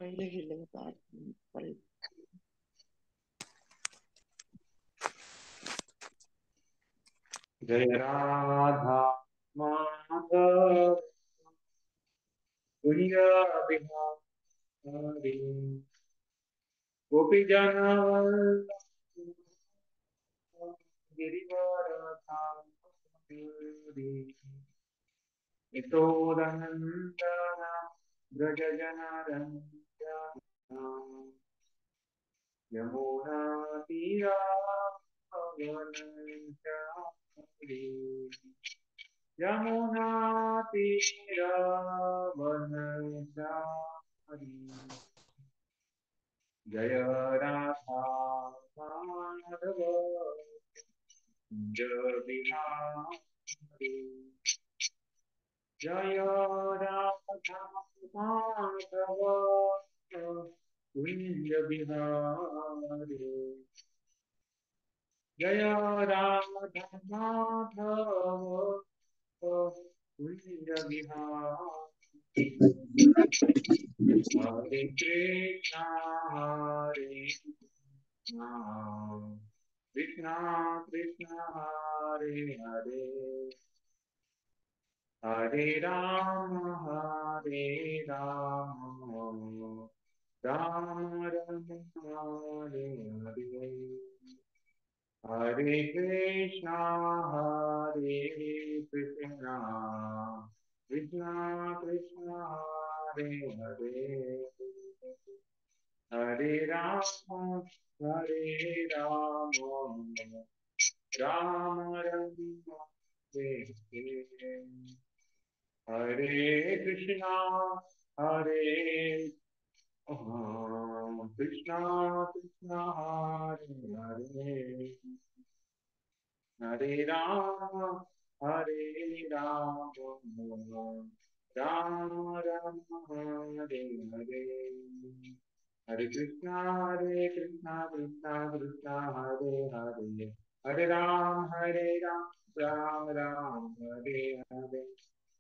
पहले ही लगातार पल जय राधा माधव गुड़िया बिहारी गोपी जन गिरिवरधारी यशोदनन्दन व्रज जनरञ्जना यमुना तीरावनचारी यमुना तीरावनचारी जय राधा माधव जय बिहारी जय राधा माधव कुंज बिहारी जय राधा माधव कुंज बिहारी हरे कृष्णा कृष्णा कृष्णा हरे हरे हरे राम राम राम हरे हरे हरे कृष्णा कृष्णा कृष्णा हरे हरे हरे राम राम राम हरे हरे हरे कृष्णा हरे कृष्णा कृष्णा हरे हरे हरे राम राम राम हरे हरे हरे कृष्णा कृष्णा कृष्णा हरे हरे हरे राम राम राम हरे हरे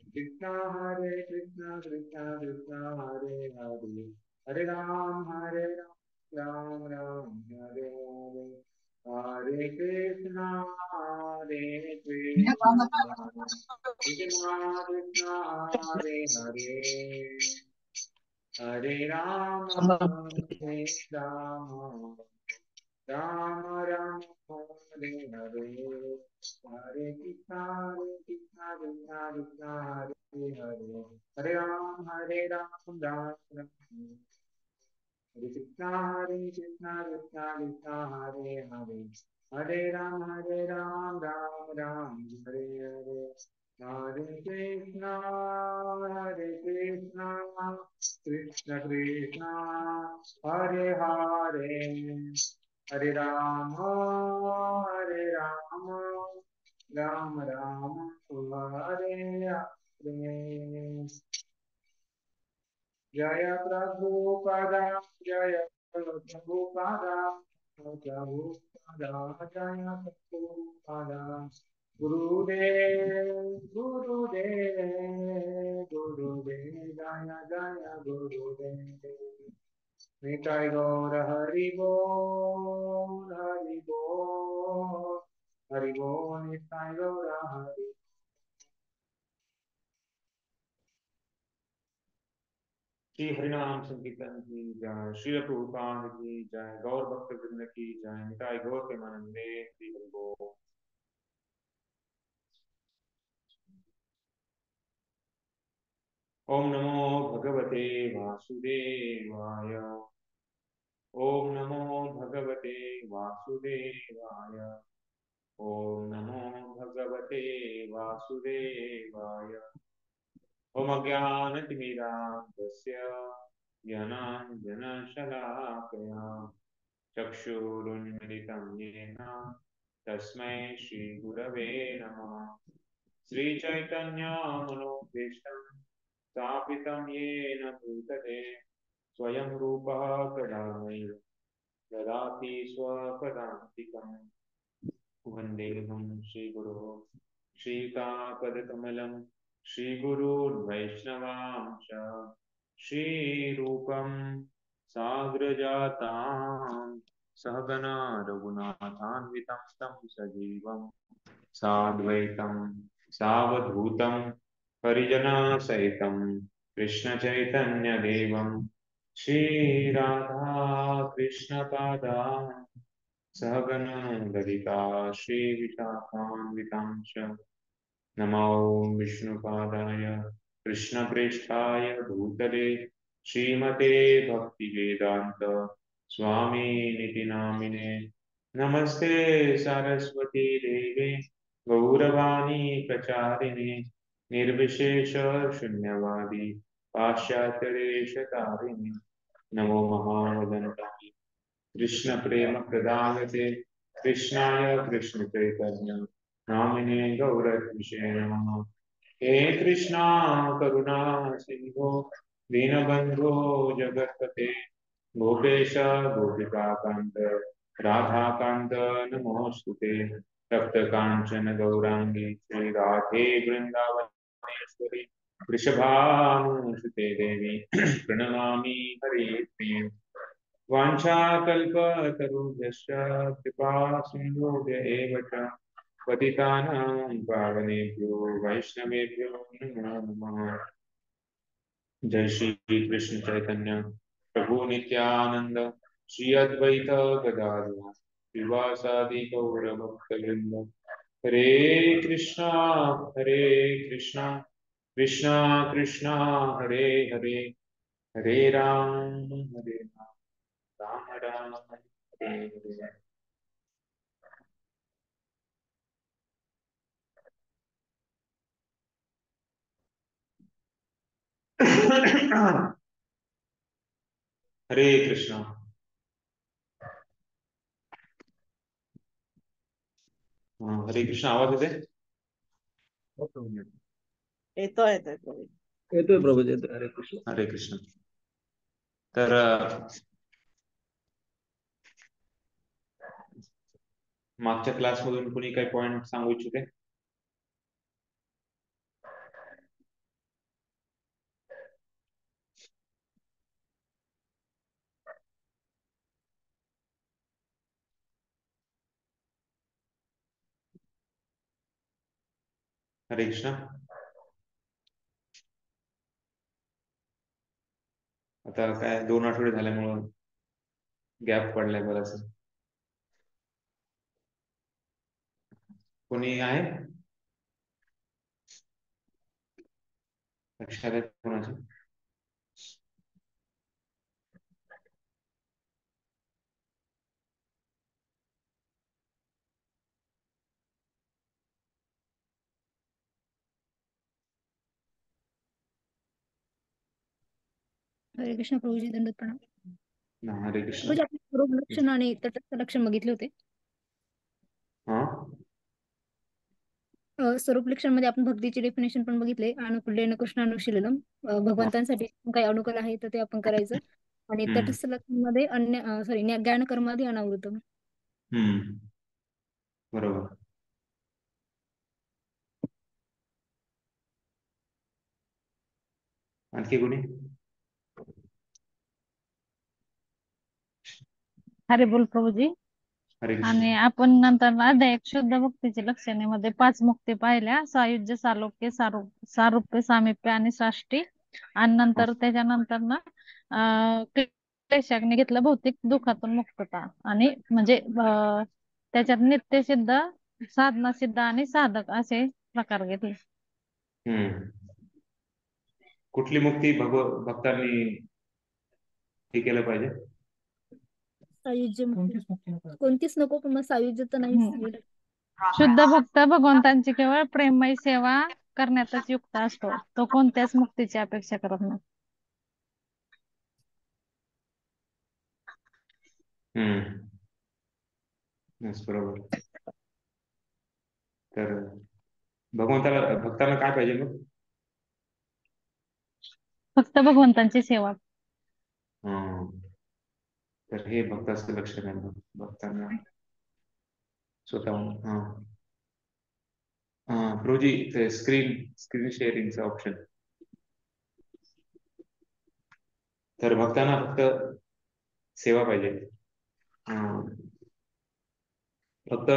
कृष्णा कृष्णा कृष्णा हरे हरे हरे राम राम राम हरे हरे हरे कृष्णा कृष्णा कृष्णा हरे हरे हरे राम राम राम राम हरे हरे हरे कृष्णा कृष्णा कृष्णा हरे हरे हरे राम राम हरे कृष्णा कृष्णा कृष्णा हरे हरे हरे राम राम राम हरे हरे हरे कृष्णा कृष्ण कृष्णा हरे हरे हरे राम राम राम हरे हरे जय प्रभुपदा जय प्रभुपदा प्रभुपदा जय प्रभुपदा गुरुदेव गुरुदेव जय जय गुरुदेव निताय गौर हरि बोल हरि बोल निताय गौर हरि श्री हरिनाम संकीर्तन की जय श्री प्रभुपाद की जय गौर भक्त वृंद की जय निताय गौर प्रेमानंदे श्री हरि बोल। ओम नमो भगवते वासुदेवाय ओम नमो भगवते वासुदेवाय ओम नमो भगवते वासुदेवाय ओम अज्ञानतिमिरान्धस्य ज्ञानाञ्जनशलाकया चक्षुरुन्मिलितं येन तस्मै श्रीगुरवे नमः श्रीचैतन्यमनोभीष्टं स्थापितं येन भूतले स्वयं रूपः कदामि ददाति स्वपदान्तिकम् वन्देऽहं श्रीगुरोः श्रीकापदकमलं श्रीगुरून् वैष्णवांश्च श्रीरूपं साग्रजातां सहगना रघुनाथान्वितं तं सजीवं साद्वैतं सावधूतं परिजनसहितं कृष्णचैतन्यदेवं श्रीराधा कृष्णपादान् सहगना ललिता श्रीविशाखान्वितांश्च नमो विष्णुपादाय कृष्णप्रेष्ठाय भूतले श्रीमते भक्तिवेदान्त स्वामिनिति नामिने नमस्ते सरस्वती देवे गौरवाणी प्रचारिणे निर्विशेष शून्यवादी पाश्चात्यदेशतारिणे नमो महावदन्ताय कृष्ण प्रेम प्रदायते कृष्णाय कृष्ण चैतन्य नामिने गौरविषे नमः हे कृष्णा करुणा सिंधो दीनबंधो जगत्पते गोपेश गोपिकाकांत राधाकांत नमोस्तुते तप्त कांचन गौरांगी श्री राधे वृंदावनेश्वरी वृषभानुसुते देवी प्रणमामि हरिप्रिये वाञ्छाकल्पतरुभ्यश्च कृपा सिन्धुभ्य एव च पतितानां पावनेभ्यो वैष्णवेभ्यो नमो नमः। जय श्री कृष्ण चैतन्य प्रभु नित्यानंद श्री अद्वैत गदाधर श्रीवासादि गौर भक्तवृंद हरे कृष्णा कृष्णा कृष्णा कृष्णा हरे हरे हरे राम राम राम हरे हरे। हरे कृष्णा। हरे कृष्णा आवाज येते? येतोय प्रभू येतोय. हरे कृष्ण. हरे कृष्ण. तर मागच्या क्लासमधून कुणी काही पॉइंट सांगू इच्छिते? हरे कृष्णा. आता काय 2 आठवडे झाल्यामुळं गॅप पडलाय बराच. कोणी आहे लक्षात आहे कोणाचं? हरे कृष्ण प्रभूजी, दंडवत प्रणाम. हरे कृष्ण. प्रभूजी, आपण स्वरूप लक्षण आणि तटस्थ लक्षण बघितले होते. स्वरूप लक्षण मध्ये आपण भक्तीची डेफिनेशन पण बघितले. अनुकूल्येन कृष्णानुशीलनम, भगवंतांसाठी काही अनुकूल आहे तर ते आपण करायचं. आणि तटस्थ लक्षण मध्ये ज्ञान कर्मादी अनावृतम. बरोबर. आणखी कोणी? हरे बोल प्रभूजी. आणि आपण नंतर अध्याय शुद्ध भक्तीचे लक्षणेमध्ये 5 मुक्ती पाहिल्या: सायुज्य, सालोक्य, सारूप्य, सामिप्य आणि साष्टी. आणि नंतर त्याच्यानंतर ना क्लेशाग्नी घेतलं, भौतिक दुःखातून मुक्तता. आणि म्हणजे त्याच्यात नित्य सिद्ध, साधना सिद्ध आणि साधक असे प्रकार घेतले. कुठली मुक्ती भक्तांनी हे केलं पाहिजे? सायुज्य कोणतीच नको, पण मग सायुज्य तर नाही. शुद्ध भक्त भगवंतांची केवळ प्रेममय सेवा करण्यातच युक्त असतो. तो कोणत्याच मुक्तीची अपेक्षा करत नाही. बरोबर. तर भक्तांना काय पाहिजे मग? फक्त भगवंतांची सेवा. तर हे भक्ताचं लक्षण आहे. भक्तांना स्वतःहून प्रभूजी स्क्रीन शेअरिंगचा ऑप्शन. तर भक्तांना फक्त सेवा पाहिजे, फक्त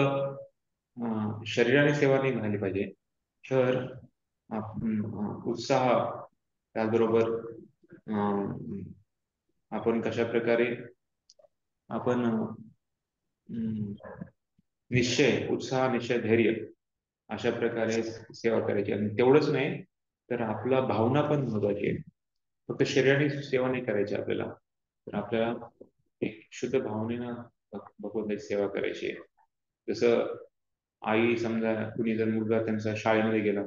शरीराने सेवा नाही झाली पाहिजे, तर उत्साह, त्याचबरोबर आपण कशा प्रकारे आपण निश्चय, उत्साह, निश्चय, धैर्य अशा प्रकारे सेवा करायची. आणि तेवढंच नाही तर आपला भावना पण महत्वाची आहे. फक्त शरीराने सेवा नाही करायची आपल्याला, तर आपल्याला एक शुद्ध भावनेनं भगवंताची सेवा करायची आहे. जसं आई, समजा कुणी जर मुलगा त्यांचा शाळेमध्ये गेला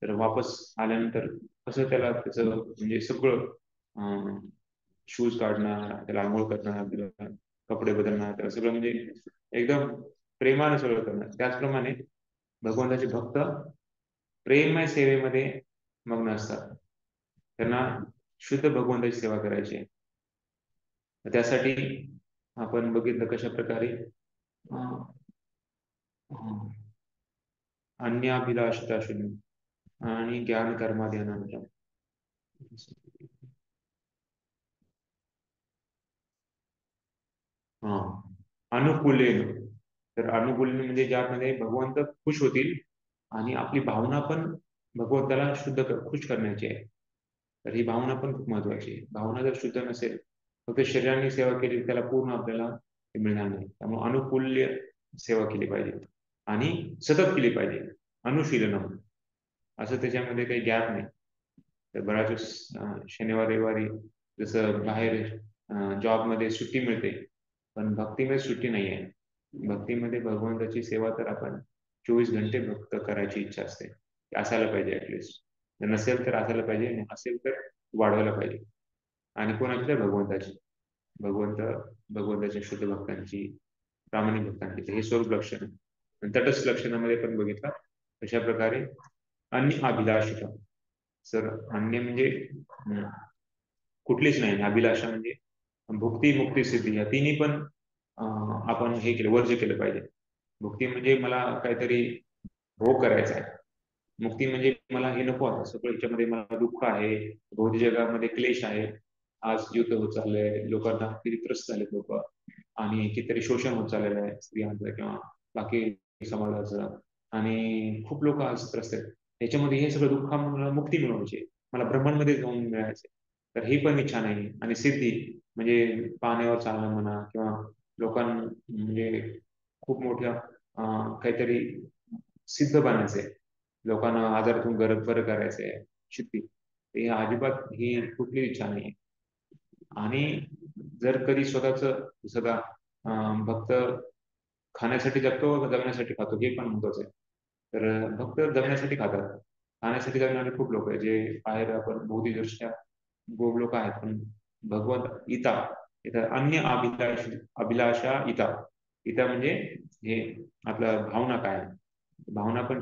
तर वापस आल्यानंतर कसं त्याला त्याचं म्हणजे सगळं शूज काढणार, त्याला आंघोळ करणार, त्याला कपडे बदलणार, त्याला सगळं म्हणजे एकदम प्रेमाने सगळं करणार. त्याचप्रमाणे भगवंताचे भक्त प्रेममय सेवेमध्ये मग्न असतात. त्यांना शुद्ध भगवंताची सेवा करायची आहे. त्यासाठी आपण बघितलं कशा प्रकारे अन्याभिलाषिता शून्य आणि ज्ञान कर्माध्ययनांच्या अनुकूलेन. तर अनुकूलेन म्हणजे ज्यामध्ये भगवंत खुश होतील आणि आपली भावना पण भगवंताला शुद्ध खुश करण्याची आहे. तर ही भावना पण खूप महत्वाची आहे. भावना जर शुद्ध नसेल, फक्त शरीराने सेवा केली त्याला पूर्ण आपल्याला मिळणार नाही. त्यामुळे अनुकूल्य सेवा केली पाहिजे आणि सतत केली पाहिजे. अनुशीलन असं त्याच्यामध्ये काही गॅप नाही. तर बऱ्याच शनिवार रविवारी जसं बाहेर जॉबमध्ये सुट्टी मिळते, पण भक्तीमध्ये सुट्टी नाही आहे. भक्तीमध्ये भगवंताची सेवा तर आपण 24 घंटे भक्त करायची इच्छा असते. असायला पाहिजे ऍटलिस्ट. नसेल तर असायला पाहिजे, आणि असेल तर वाढवायला पाहिजे. आणि कोणाची तर भगवंताची, भगवंताच्या शुद्ध भक्तांची, प्रामाणिक भक्तांची. हे स्वरूप लक्षण. तटस्थ लक्षणामध्ये पण बघितलं अशा प्रकारे अन्य अभिलाषिता. सर अन्य म्हणजे कुठलीच नाही. अभिलाषा म्हणजे भुक्ती, मुक्ती, सिद्धी या तिन्ही पण आपण हे केलं, वर्ज केलं पाहिजे. भुक्ती म्हणजे मला काहीतरी भोग करायचा आहे. मुक्ती म्हणजे मला हे नको आहे, सगळं याच्यामध्ये मला दुःख आहे, भौतिक जगामध्ये क्लेश आहे, आज युद्ध होत चाललंय, लोकांना किती त्रस्त झाले लोक, आणि कितीतरी शोषण होत चाललेलं आहे स्त्रियांचं किंवा बाकी समाजाचं, आणि खूप लोक आज त्रस्त आहेत. त्याच्यामध्ये हे सगळं दुःख मला मुक्ती मिळवायची, मला ब्रह्मांमध्ये जाऊन मिळायचे. तर ही पण इच्छा नाही. आणि सिद्धी म्हणजे पाण्यावर चालणं म्हणा, किंवा लोकांना म्हणजे खूप मोठ्या काहीतरी सिद्ध बनायचंय, लोकांना आजारातून बरं करायचंय, सिद्धी. हे अजिबात ही कुठली इच्छा नाही. आणि जर कधी स्वतः भक्त खाण्यासाठी जगतो का जगण्यासाठी खातो, हे पण महत्वाचं आहे. तर भक्त जगण्यासाठी खातात, खाण्यासाठी जगणारे खूप लोक आहेत, जे बाहेर आपण भौतिकदृष्ट्या गोड लोक आहेत. पण भगवत इथं अन्य अभिलाषा इथं म्हणजे हे आपलं भावना काय, भावना पण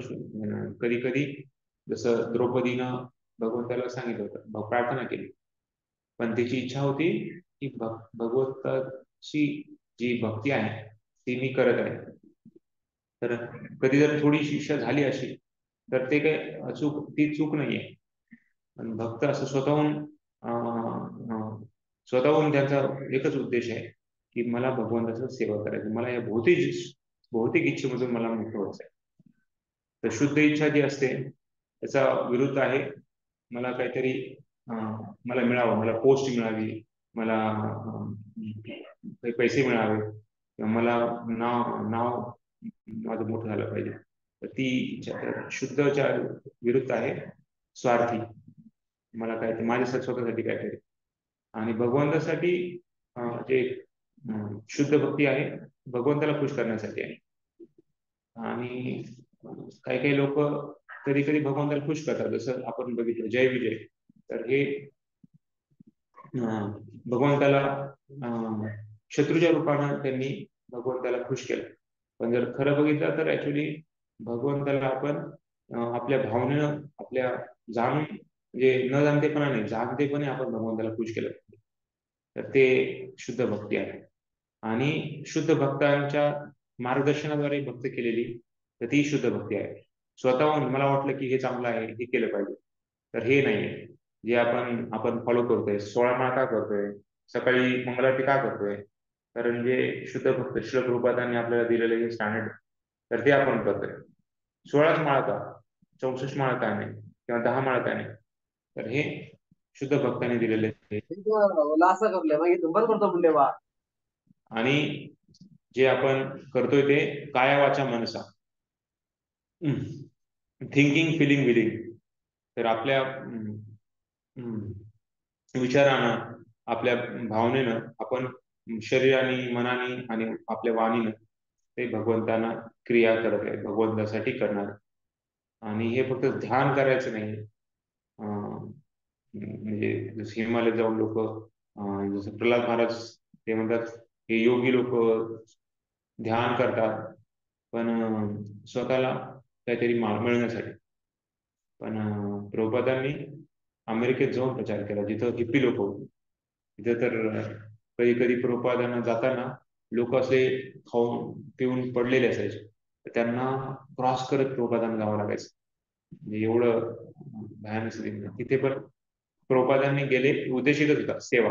कधी कधी जसं द्रौपदीनं भगवंताला सांगितलं होतं, प्रार्थना केली, पण त्याची इच्छा होती की भगवंताची जी भक्ती आहे ती मी करत आहे. तर कधी जर थोडीशी इच्छा झाली अशी, तर ते काही ती चूक नाहीये. पण भक्त असं स्वतःहून त्यांचा एकच उद्देश आहे की मला भगवंताचं सेवा करायची, मला या भौतिक इच्छेमधून मला मुक्त व्हायचं आहे. तर शुद्ध इच्छा जी असते त्याचा विरुद्ध आहे, मला काहीतरी मला मिळावं, मला पोस्ट मिळावी, मला काही पैसे मिळावे, किंवा मला नाव माझं मोठं झालं पाहिजे. तर ती शुद्धच्या विरुद्ध आहे स्वार्थी, मला काय माझ्या स्वतःसाठी काहीतरी. आणि भगवंतासाठी जे शुद्ध भक्ती आहे भगवंताला खुश करण्यासाठी आहे. आणि काही काही लोक कधी कधी भगवंताला खुश करतात, जसं आपण बघितलं जय विजय. तर हे भगवंताला शत्रूच्या रूपानं त्यांनी भगवंताला खुश केलं. पण जर खरं बघितलं तर ऍक्च्युली भगवंताला आपण आपल्या भावनेनं, आपल्या जाणून, म्हणजे न जाणतेपणा नाही, जाणतेपणे आपण भगवंताला खुश केलं. तर ते शुद्ध भक्ती आहे. आणि शुद्ध भक्तांच्या मार्गदर्शनाद्वारे भक्त केलेली तर ती शुद्ध भक्ती आहे. स्वतःहून मला वाटलं की हे चांगलं आहे, हे केलं पाहिजे, तर हे नाहीये. जे आपण फॉलो करतोय, 16 माळा का करतोय, सकाळी मंगलारती का करतोय, कारण जे शुद्ध भक्त श्रील प्रभुपादांनी आपल्याला दिलेले जे स्टँडर्ड, तर ते आपण करतोय. 16च माळा का, 64 माळा का नाही, किंवा 10 माळा का नाही, तर हे शुद्ध भक्तांनी दिलेले आहे. आणि जे आपण करतोय ते काया वाचा मनसा, थिंकिंग फिलिंग विलिंग, तर आपल्या विचारानं, आपल्या भावनेनं आपण शरीराने, मनाने आणि आपल्या वाणीनं ते भगवंतांना क्रिया करत आहे, भगवंतासाठी करणार. आणि हे फक्त ध्यान करायचं नाही, म्हणजे जसं हिमालयात जाऊन लोक, जसं प्रल्हाद महाराज ते म्हणतात, हे योगी लोक ध्यान करतात पण स्वतःला काहीतरी मिळण्यासाठी. पण प्रभुपादांनी अमेरिकेत जाऊन प्रचार केला, जिथं हिप्पी लोक होते. तिथं तर कधी कधी प्रभुपादांना जाताना लोक असे खाऊन पिऊन पडलेले असायचे, तर त्यांना क्रॉस करत प्रभुपादांना जावं लागायचं. म्हणजे एवढं भयानक स्थिती. तिथे पण प्रभुपादांनी गेले, उद्देशिकच होता सेवा.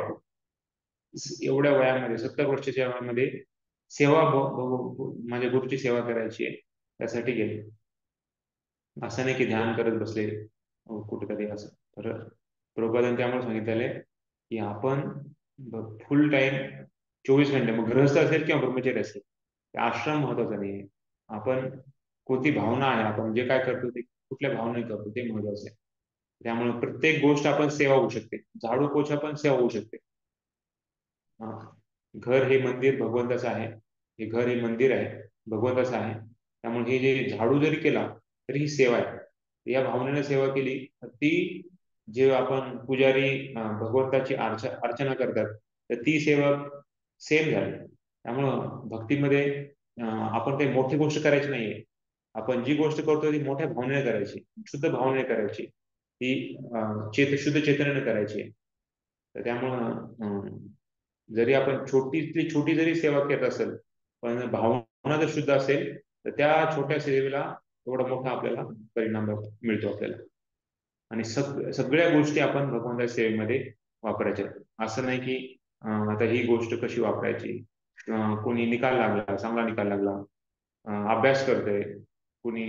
एवढ्या वयामध्ये, 70 वर्षाच्या वयामध्ये सेवा, माझ्या गुरुची सेवा करायची आहे त्यासाठी गेले. असं नाही की ध्यान करत बसले कुठेतरी असं. तर प्रभुपादांनी त्यामुळे सांगितलेलं की आपण फुल टाइम 24 घंटे, मग गृहस्थ असेल किंवा ब्रह्मचारी असेल, आश्रम महत्वाचा नाही. आपण कोणती भावना आहे, आपण जे काय करतो ते कुठल्या भावने करतो ते महत्वाचं आहे. त्यामुळे प्रत्येक गोष्ट आपण सेवा होऊ शकते. झाडू पोछा पण सेवा होऊ शकते. घर हे मंदिर भगवंताचं आहे, हे घर हे मंदिर आहे भगवंताचं आहे. त्यामुळे हे जे झाडू जरी केला तरी ही सेवा आहे. या भावनेने सेवा केली तर ती, जे आपण पुजारी भगवंताची अर्चना करतात, तर ती सेवा सेम झाली. त्यामुळं भक्तीमध्ये आपण काही मोठी गोष्ट करायची नाहीये. आपण जी गोष्ट करतो ती मोठ्या भावनेने करायची, शुद्ध भावनेने करायची, ती शुद्ध चेतनेने करायची. तर त्यामुळं जरी आपण छोटीतली छोटी जरी सेवा करत असेल, पण भावना जर शुद्ध असेल तर त्या छोट्या सेवेला एवढा मोठा आपल्याला परिणाम मिळतो आपल्याला. आणि सगळ्या गोष्टी आपण भगवंताच्या सेवेमध्ये वापरायच्या. असं नाही की आता ही गोष्ट कशी वापरायची, कोणी निकाल लागला, चांगला निकाल लागला, अभ्यास करतोय, कोणी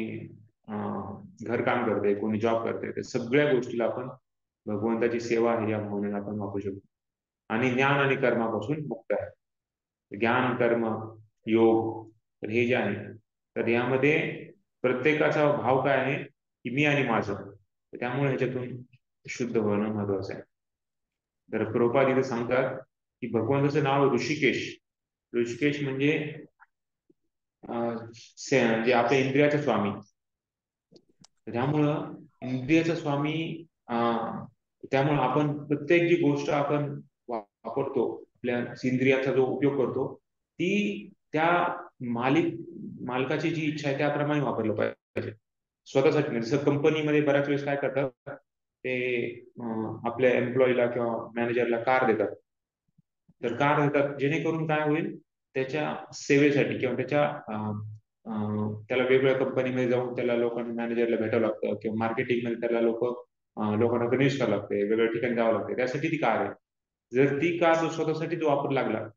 घरकाम करते, कोणी जॉब करते, तर सगळ्या गोष्टीला आपण भगवंताची सेवा आहे या भावनेला आपण वापरू शकतो. आणि ज्ञान आणि कर्मापासून मुक्त आहे. ज्ञान, कर्म, योग, तर हे जे आहे, तर यामध्ये प्रत्येकाचा भाव काय आहे की मी आणि माझं. त्यामुळे ह्याच्यातून शुद्ध होणं महत्वाचं आहे. तर प्रभुपाद इथे सांगतात की भगवंताचं नाव ऋषिकेश. ऋषिकेश म्हणजे जे आपल्या इंद्रियाचा स्वामी. त्यामुळं इंद्रियाचा स्वामी, त्यामुळे आपण प्रत्येक जी गोष्ट आपण वापरतो, आपल्या इंद्रियाचा जो उपयोग करतो, ती त्या मालकाची जी इच्छा आहे त्याप्रमाणे वापरलं पाहिजे, स्वतःसाठी नाही. जसं कंपनीमध्ये बऱ्याच वेळेस काय करतात, ते आपल्या एम्प्लॉईला किंवा मॅनेजरला कार देतात. तर कार देतात जेणेकरून काय होईल, त्याच्या सेवेसाठी किंवा त्याला वेगवेगळ्या कंपनीमध्ये जाऊन त्याला लोकांना, मॅनेजरला भेटावं लागतं, किंवा मार्केटिंगमध्ये त्याला लोकांना कन्व्हिन्स करावं लागते, वेगवेगळ्या ठिकाणी जावं लागते, त्यासाठी ती कार आहे. जर ती कार स्वतःसाठी जो वापर लागला,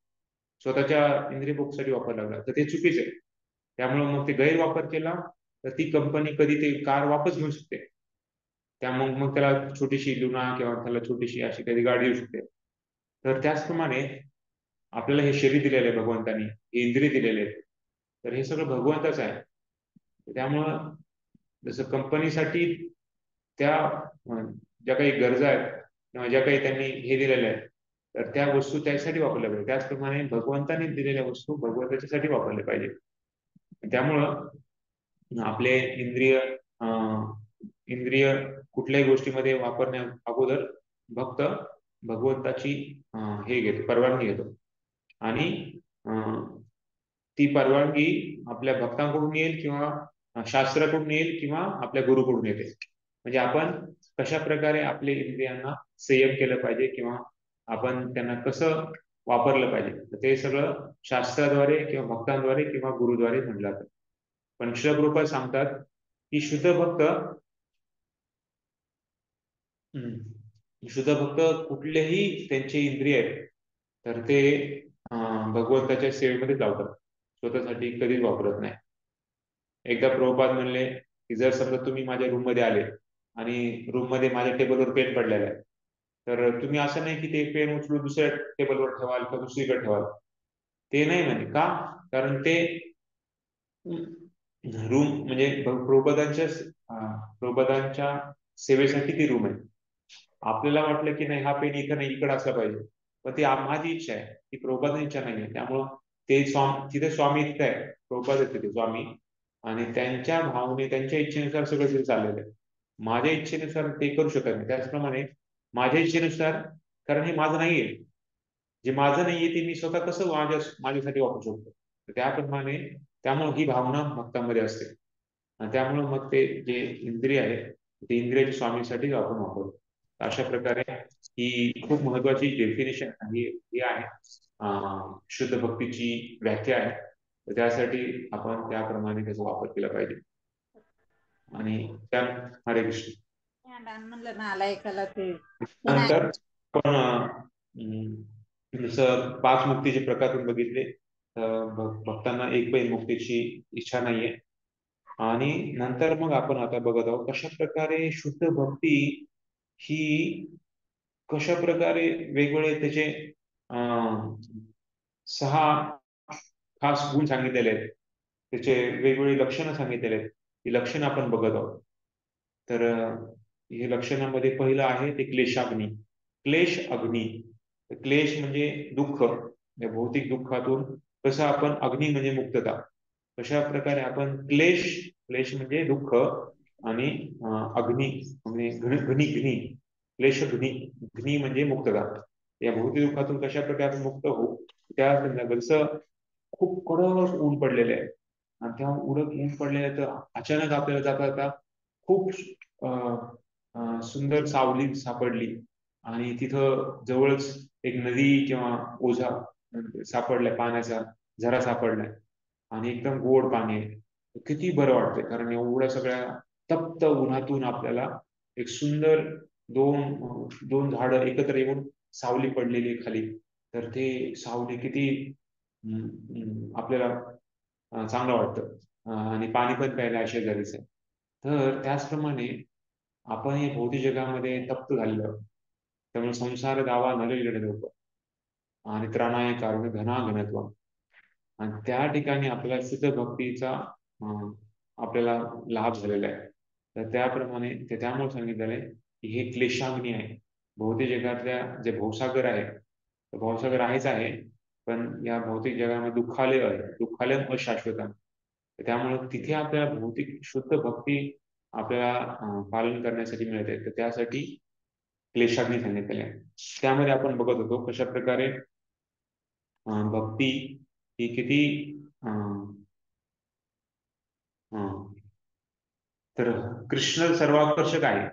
स्वतःच्या इंद्रिय भोगासाठी वापर लागला, तर ते चुकीचं आहे. त्यामुळे मग ते गैरवापर केला तर ती कंपनी कधी ते कार वापस घेऊ शकते. त्यामुळे मग त्याला छोटीशी लुना किंवा त्याला छोटीशी अशी कधी गाडी येऊ शकते. तर त्याचप्रमाणे आपल्याला हे शरीर दिलेलं आहे भगवंतानी, हे इंद्रिय दिलेले आहेत, तर हे सगळं भगवंताच आहे. त्यामुळं जसं कंपनीसाठी त्या ज्या काही गरजा आहेत किंवा ज्या काही त्यांनी हे दिलेल्या आहेत, तर त्या वस्तू त्यासाठी वापरल्या पाहिजे. त्याचप्रमाणे भगवंतांनी दिलेल्या वस्तू भगवंताच्यासाठी वापरल्या पाहिजे. त्यामुळं आपले इंद्रिय कुठल्याही गोष्टीमध्ये वापरण्या अगोदर भक्त भगवंताची हे घेतो, परवानगी घेतो. आणि ती परवानगी आपल्या भक्तांकडून येईल किंवा शास्त्राकडून येईल किंवा आपल्या गुरुकडून येते. म्हणजे आपण कशा प्रकारे आपले इंद्रियांना संयम केलं पाहिजे किंवा आपण त्यांना कसं वापरलं पाहिजे, तर ते सगळं शास्त्राद्वारे किंवा भक्तांद्वारे किंवा गुरुद्वारे म्हटलं जातं. पण श्रील प्रभुपाद सांगतात की शुद्ध भक्त शुद्ध भक्त कुठलेही त्यांचे इंद्रिय आहेत तर ते भगवंताच्या सेवेमध्ये लावतात, स्वतःसाठी कधीच वापरत नाही. एकदा प्रभुपाद म्हणले की जर समजा तुम्ही माझ्या रूम मध्ये आले आणि रूम मध्ये माझ्या टेबलवर पेन पडलेला आहे, तर तुम्ही असं नाही की ते पेन उचलून दुसऱ्या टेबलवर ठेवाल किंवा दुसरीकडे ठेवाल. ते नाही म्हणे. का? कारण ते रूम म्हणजे प्रभुपादांच्या सेवेसाठी ती रूम आहे. आपल्याला वाटलं की नाही हा पेन इकडे नाही इकडे असला पाहिजे, पण ती माझी इच्छा आहे, ती प्रभुपादांची इच्छा नाही आहे. त्यामुळं ते तिथे स्वामी तिथे आहे, प्रभुपाद आहेत तिथे स्वामी, आणि त्यांच्या भावने त्यांच्या इच्छेनुसार सगळं तिथे चाललेलं आहे. माझ्या इच्छेनुसार ते करू शकत नाही. त्याचप्रमाणे माझ्या इच्छेनुसार, कारण हे माझं नाहीये, जे माझं नाहीये ते मी स्वतः कसं माझ्यासाठी वापरू शकतो. तर त्याप्रमाणे त्यामुळे ही भावना भक्तांमध्ये असते, आणि त्यामुळे मग ते जे इंद्रिय आहे ते इंद्रियाच्या स्वामीसाठी आपण वापरतो. अशा प्रकारे ही खूप महत्वाची डेफिनेशन ही ही आहे, शुद्ध भक्तीची व्याख्या आहे. तर त्यासाठी आपण त्याप्रमाणे त्याचा वापर केला पाहिजे. आणि त्या हरे कृष्ण. म्हणलं ना ऐकायला ते नंतर आपण जसं 5 मुक्तीचे प्रकार तुम्ही बघितले, भक्तांना एक पण मुक्तीची इच्छा नाहीये. आणि नंतर मग आपण आता बघत आहोत कशा प्रकारे शुद्ध भक्ती ही कशा प्रकारे वेगवेगळे त्याचे 6 खास गुण सांगितलेले आहेत, त्याचे वेगवेगळे लक्षणं सांगितलेले आहेत. ही लक्षणं आपण बघत आहोत. तर हे लक्षणामध्ये पहिलं आहे ते क्लेशाग्नी. क्लेश अग्नी. क्लेश म्हणजे दुःख, भौतिक दुःखातून कसं आपण, अग्नी म्हणजे मुक्तता, कशा प्रकारे आपण क्लेश म्हणजे दुःख, आणि अग्नी म्हणजे घनी, क्लेश घनी म्हणजे मुक्तता, या भौतिक दुःखातून कशा प्रकारे आपण मुक्त होऊ त्या संदर्भात. खूप कडक ऊन पडलेले आहे, आणि त्या उडक ऊन पडलेले तर अचानक आपल्याला जाता जाता खूप सुंदर सावली सापडली, आणि तिथं जवळच एक नदी किंवा ओझा सापडलाय, पाण्याचा झरा सापडलाय, आणि एकदम गोड पाणी आहे. किती बरं वाटतंय, कारण एवढ्या सगळ्या तप्त उन्हातून आपल्याला एक सुंदर दोन झाडं एकत्र येऊन सावली पडलेली खाली, तर ते सावली किती आपल्याला चांगलं वाटतं, आणि पाणी पण प्यायला अशा गरज आहे. तर त्याचप्रमाणे आपण या भौतिक जगामध्ये तप्त झालेलो आहोत. त्यामुळे संसार दावा नले लोक, आणि त्राणाय कारुण्य घना घनत्व, आणि त्या ठिकाणी आपल्याला शुद्ध भक्तीचा आपल्याला लाभ झालेला आहे. तर त्याप्रमाणे त्यामुळे सांगितलेलं आहे की हे क्लेशाग्नी आहे. भौतिक जगातल्या जे भवसागर आहे, भवसागर आहेच आहे, पण या भौतिक जगामध्ये दुःखालय अशाश्वत आहे. त्यामुळे तिथे आपल्याला भौतिक शुद्ध भक्ती आपल्याला पालन करण्यासाठी मिळते. तर त्यासाठी क्लेशाग्नी सांगितलेले आहे. त्यामध्ये आपण बघत होतो कशा प्रकारे भक्ती ही किती तर कृष्ण सर्वाकर्षक आहे,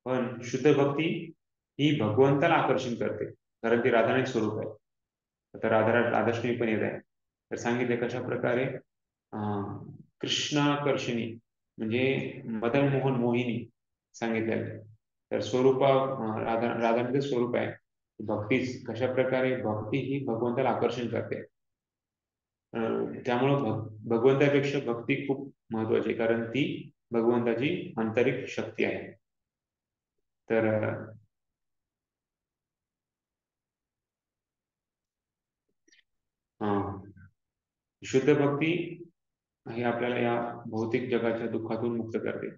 पण शुद्ध भक्ती ही भगवंताला आकर्षण करते, कारण ती राधाराणी स्वरूप आहे. आता राधाष्टमी पण येत आहे, तर सांगितले कशा प्रकारे कृष्णाकर्षणी म्हणजे मदन मोहन मोहिनी सांगितलेलं. तर राधाराणीचं स्वरूप आहे भक्ती. कशा प्रकारे भक्ती ही भगवंताला आकर्षण करते. त्यामुळं भगवंतापेक्षा भक्ती खूप महत्वाची, कारण ती भगवंताची आंतरिक शक्ती आहे. तर शुद्ध भक्ती ही आपल्याला या भौतिक जगाच्या दुःखातून मुक्त करते.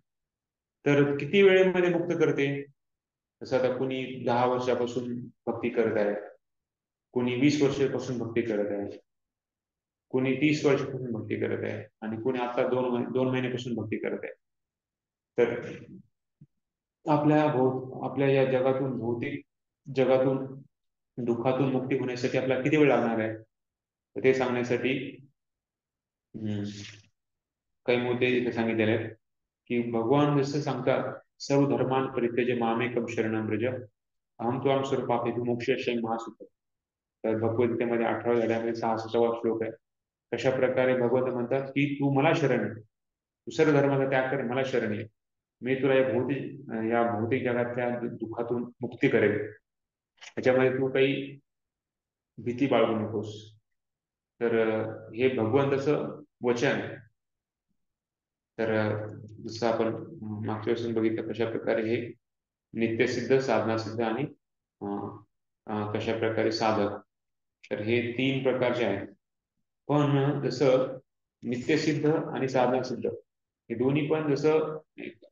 तर किती वेळेमध्ये मुक्त करते? तसं आता कुणी 10 वर्षापासून भक्ती करत आहे, कुणी 20 वर्षापासून भक्ती करत आहे, कुणी 30 वर्षापासून भक्ती करत आहे, आणि कुणी आता 2 महिन्यापासून भक्ती करत आहे. तर आपल्या या जगातून, भौतिक जगातून दुःखातून मुक्ती होण्यासाठी आपल्याला किती वेळ लागणार आहे, तर ते सांगण्यासाठी काही मुद्दे इथे सांगितलेले आहेत की भगवान जसं सांगतात, सर्व धर्मान परित्यज्य मामेकम शरणं व्रज अहम त्वां सर्वपापेभ्यो मोक्षयिष्यामि मा शुचः. तर भगवद्गीतेमध्ये 18व्या अध्यायामध्ये 66वा श्लोक आहे. कशा प्रकारे भगवंत म्हणतात की तू मला शरण ये, तू सर्व धर्माचा त्याग कर, मला शरण ये, मी तुला या भौतिक जगातल्या दुःखातून मुक्ती करेल. त्याच्यामध्ये तू काही भीती बाळगू नकोस. तर हे भगवंताचं वचन आहे. तर जसं आपण मागच्या वेळेस बघितलं कशा प्रकारे हे नित्यसिद्ध, साधनासिद्ध आणि कशा प्रकारे साधक, तर हे 3 प्रकारचे आहेत. पण जसं नित्यसिद्ध आणि साधनासिद्ध हे दोन्ही पण, जसं